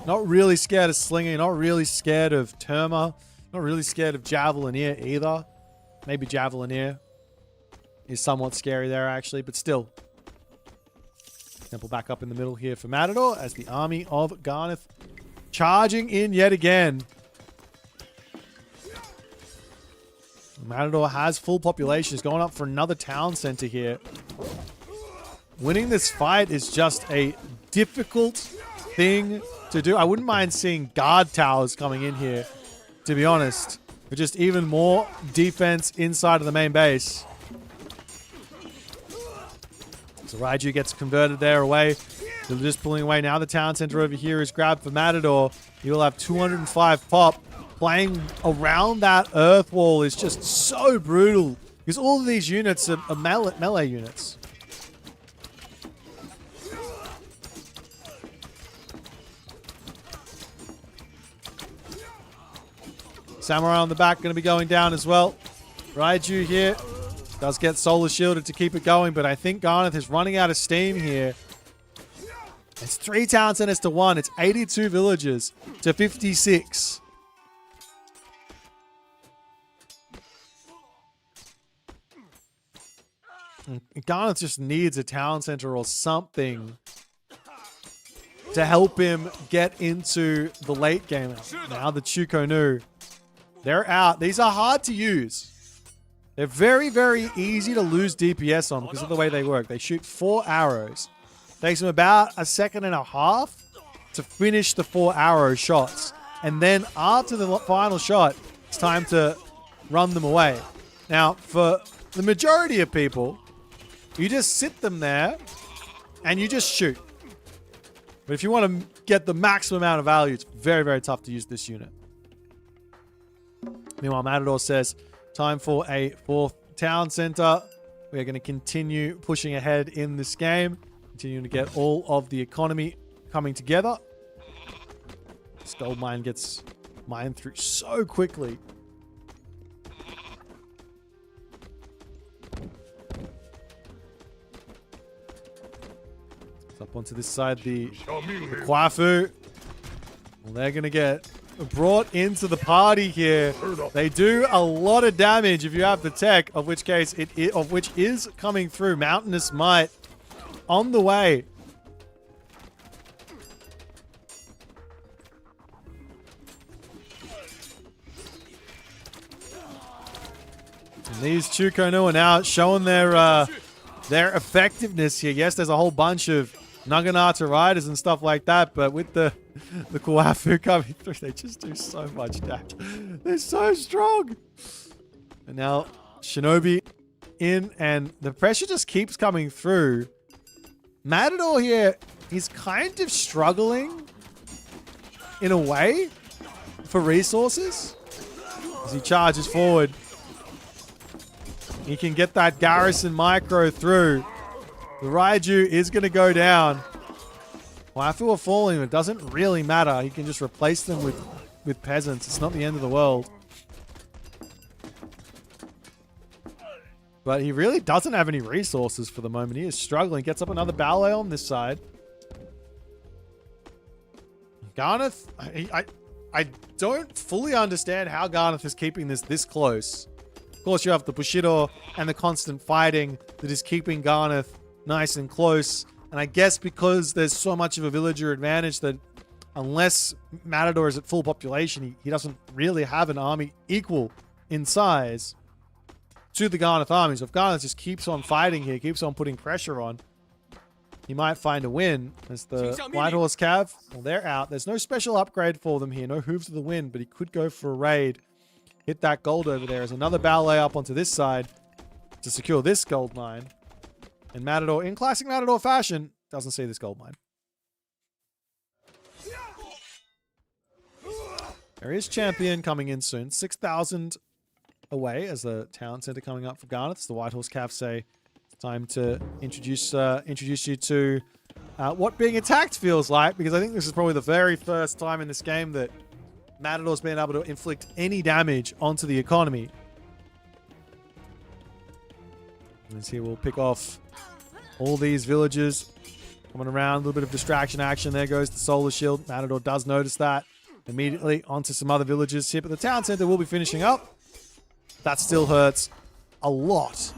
Not really scared of Slinger, not really scared of Terma, not really scared of Javelineer either. Maybe Javelineer is somewhat scary there actually, but still. Temple back up in the middle here for Matador as the army of Garnath charging in yet again. Matador has full population. He's going up for another town center here. Winning this fight is just a difficult thing to do. I wouldn't mind seeing guard towers coming in here, to be honest. With just even more defense inside of the main base. So Raiju gets converted there away. They're just pulling away. Now the town center over here is grabbed for Matador. He will have 205 pop. Playing around that earth wall is just so brutal. Because all of these units are melee units. Samurai on the back going to be going down as well. Raiju here does get solar shielded to keep it going, but I think Garnath is running out of steam here. It's 3 town centers to 1. It's 82 villages to 56. Garnath just needs a town center or something to help him get into the late game. Now the Chukonu, they're out. These are hard to use. They're very, very easy to lose DPS on because of the way they work. They shoot 4 arrows. Takes them about a second and a half to finish the 4 arrow shots. And then after the final shot, it's time to run them away. Now, for the majority of people, you just sit them there and you just shoot. But if you want to get the maximum amount of value, it's very, very tough to use this unit. Meanwhile, Matador says, time for a 4th town center. We are going to continue pushing ahead in this game. Continuing to get all of the economy coming together. This gold mine gets mined through so quickly. It's up onto this side, the Kwafu. Well, they're going to get brought into the party here. They do a lot of damage if you have the tech, of which case which is coming through. Mountainous Might on the way. And these Chukonu are now showing their effectiveness here. Yes, there's a whole bunch of Naginata riders and stuff like that, but with the Kwafu coming through, they just do so much damage. They're so strong. And now Shinobi in, and the pressure just keeps coming through. Matador here, he's kind of struggling in a way for resources as he charges forward. He can get that garrison micro through. The Raiju is going to go down. Waifu are falling, it doesn't really matter. He can just replace them with peasants. It's not the end of the world. But he really doesn't have any resources for the moment. He is struggling. Gets up another ballet on this side. Garnath, I don't fully understand how Garnath is keeping this close. Of course, you have the Bushido and the constant fighting that is keeping Garnath nice and close. And I guess because there's so much of a villager advantage that unless Matador is at full population, he doesn't really have an army equal in size to the Garnath army. So if Garnath just keeps on fighting here, keeps on putting pressure on, he might find a win. As the White Horse Cav, well, they're out. There's no special upgrade for them here. No Hooves of the Wind, but he could go for a raid. Hit that gold over there. As another ballet up onto this side to secure this gold mine. And Matador, in classic Matador fashion, doesn't see this gold mine. There is Champion coming in soon. 6,000 away as the town center coming up for Garnath. The White Horse Cav say it's time to introduce you to what being attacked feels like, because I think this is probably the very first time in this game that Matador's been able to inflict any damage onto the economy. And here we'll pick off all these villagers coming around. A little bit of distraction action. There goes the solar shield. Matador does notice that. Immediately onto some other villagers here, but the town center will be finishing up. That still hurts a lot.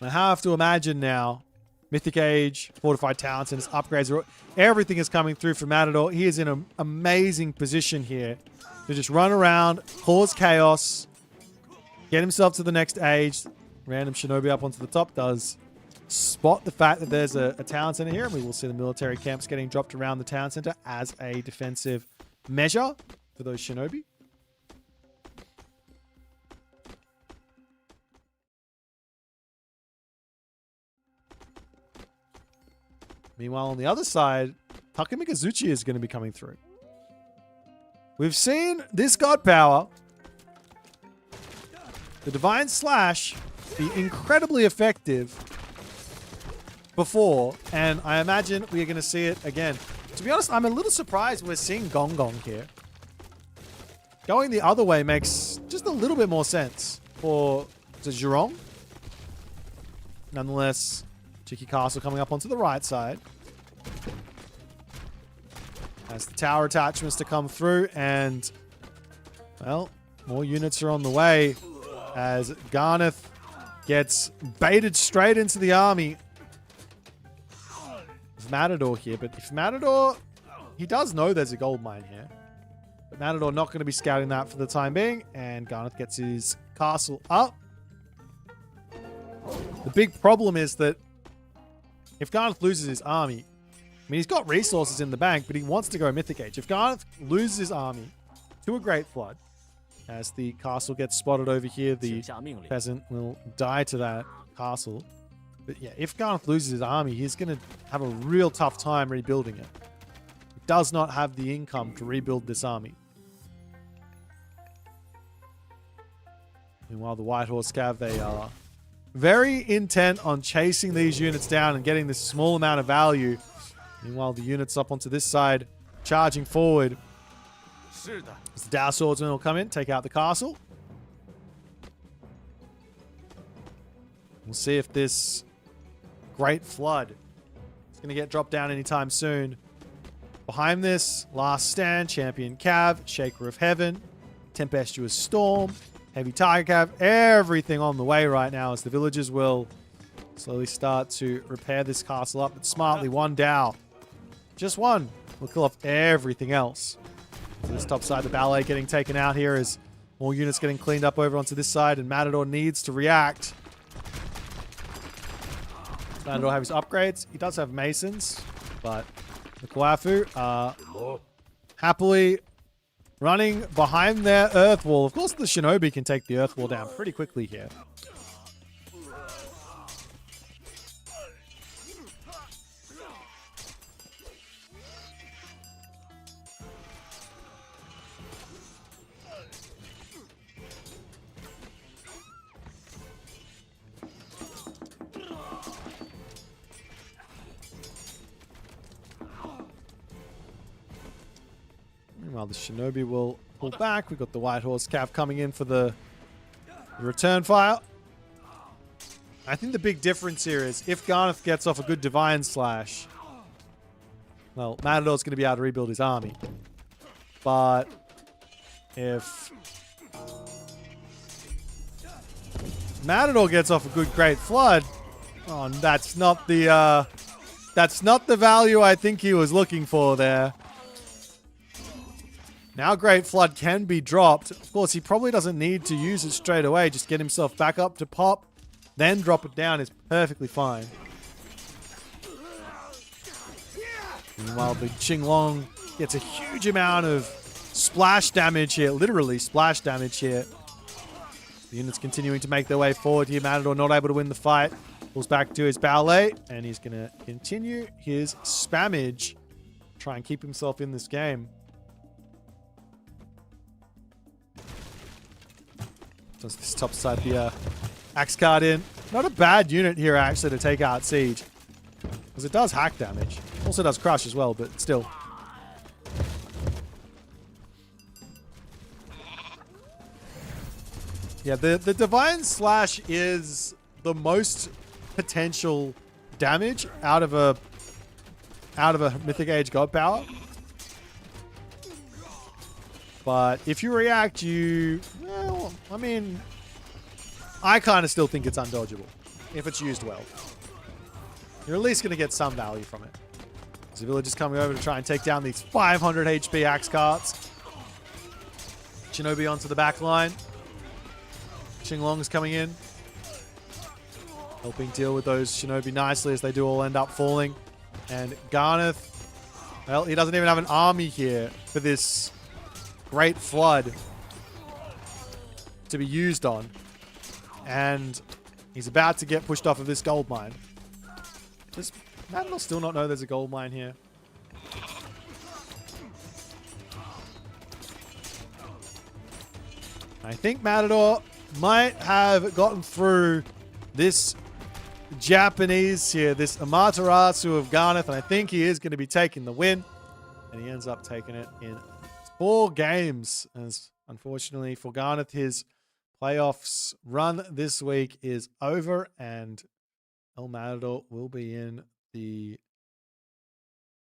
I have to imagine now, Mythic Age, Fortified Town Centers, upgrades, everything is coming through for Matador. He is in an amazing position here to just run around, cause chaos, get himself to the next age. Random Shinobi up onto the top does spot the fact that there's a town center here, and we will see the military camps getting dropped around the town center as a defensive measure for those Shinobi. Meanwhile, on the other side, Takemikazuchi is going to be coming through. We've seen this god power, the Divine Slash, be incredibly effective before, and I imagine we're going to see it again. To be honest, I'm a little surprised we're seeing Gong Gong here. Going the other way makes just a little bit more sense for Zhurong. Nonetheless, Cheeky Castle coming up onto the right side. As the tower attachments to come through, and, well, more units are on the way as Garnath gets baited straight into the army of Matador here. But if Matador, he does know there's a gold mine here, but Matador not going to be scouting that for the time being, and Garnath gets his castle up. The big problem is that if Garnath loses his army, I mean, he's got resources in the bank, but he wants to go Mythic Age. If Garnath loses his army to a Great Flood, as the castle gets spotted over here, the peasant will die to that castle. But yeah, if Garnath loses his army, he's going to have a real tough time rebuilding it. He does not have the income to rebuild this army. Meanwhile, the White Horse Cav, they are very intent on chasing these units down and getting this small amount of value. Meanwhile, the units up onto this side, charging forward. As the Dow Swordsman will come in, take out the castle. We'll see if this Great Flood is going to get dropped down anytime soon. Behind this, Last Stand, Champion Cav, Shaker of Heaven, Tempestuous Storm, Heavy Tiger Cav, everything on the way right now as the villagers will slowly start to repair this castle up. But smartly, one Dow, just one, will kill off everything else. So this top side, the ballet getting taken out here as more units getting cleaned up over onto this side, and Matador needs to react. Does Matador have his upgrades? He does have masons, but the Kwafu are happily running behind their earth wall. Of course, the Shinobi can take the earth wall down pretty quickly here. Meanwhile, the Shinobi will pull back. We've got the White Horse Cav coming in for the return fire. I think the big difference here is if Garnath gets off a good Divine Slash, well, Matador's going to be able to rebuild his army. But if Matador gets off a good Great Flood. Oh, and that's not the value I think he was looking for there. Now Great Flood can be dropped. Of course, he probably doesn't need to use it straight away. Just get himself back up to pop, then drop it down is perfectly fine. Meanwhile, the Qinglong gets a huge amount of splash damage here. Literally splash damage here. The unit's continuing to make their way forward here. Matador not able to win the fight. Pulls back to his ballet, and he's going to continue his spammage. Try and keep himself in this game. Does this top side the axe card in. Not a bad unit here, actually, to take out Siege. Because it does hack damage. Also does crush as well, but still. Yeah, the Divine Slash is the most potential damage out of a Mythic Age God Power. But if you react, well, I mean, I kind of still think it's undodgeable if it's used well. You're at least going to get some value from it. The village is coming over to try and take down these 500 HP axe carts. Shinobi onto the back line. Qinglong's coming in. Helping deal with those Shinobi nicely as they do all end up falling. And Garnath, well, he doesn't even have an army here for this Great Flood to be used on. And he's about to get pushed off of this gold mine. Does Matador still not know there's a gold mine here? I think Matador might have gotten through this Japanese here, this Amaterasu of Garnath, and I think he is going to be taking the win. And he ends up taking it in 4 games. As unfortunately for Garnath, his playoffs run this week is over, and El Matador will be in the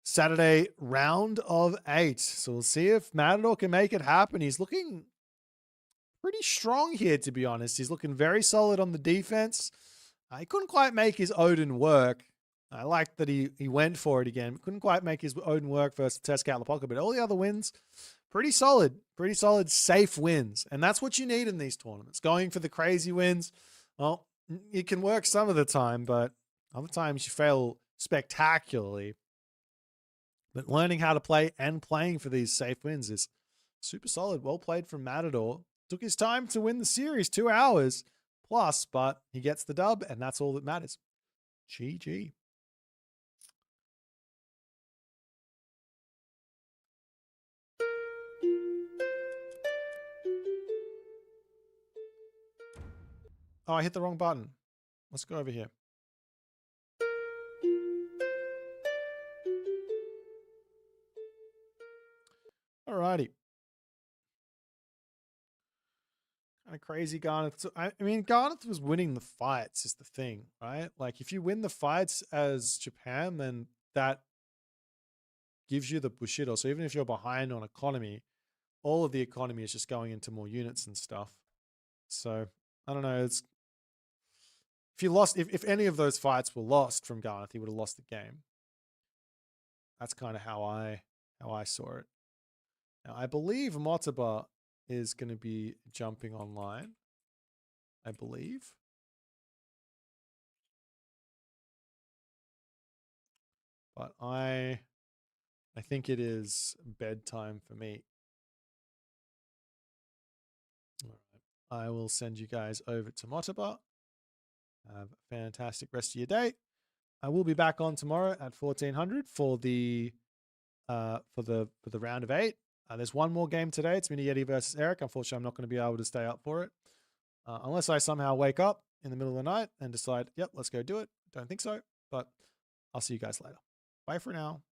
Saturday round of 8. So we'll see if Matador can make it happen. He's looking pretty strong here, to be honest. He's looking very solid on the defense. He couldn't quite make his Odin work. I like that he went for it again. Couldn't quite make his Odin work versus Tezcatlipoca, but all the other wins, pretty solid, safe wins. And that's what you need in these tournaments. Going for the crazy wins, well, it can work some of the time, but other times you fail spectacularly. But learning how to play and playing for these safe wins is super solid. Well played from Matador. Took his time to win the series, 2 hours plus, but he gets the dub, and that's all that matters. GG. Oh, I hit the wrong button. Let's go over here. Alrighty. Kind of crazy Garnath. So, I mean, Garnath was winning the fights is the thing, right? Like, if you win the fights as Japan, then that gives you the Bushido. So even if you're behind on economy, all of the economy is just going into more units and stuff. So, I don't know. It's if any of those fights were lost from Garnath, he would have lost the game. That's kind of how I saw it. Now, I believe Motaba is going to be jumping online. I believe. But I think it is bedtime for me. All right. I will send you guys over to Motaba. Have a fantastic rest of your day. I will be back on tomorrow at 1400 for the round of 8. There's one more game today. It's Miniyeti versus Eric. Unfortunately, I'm not going to be able to stay up for it. Unless I somehow wake up in the middle of the night and decide, yep, let's go do it. Don't think so, but I'll see you guys later. Bye for now.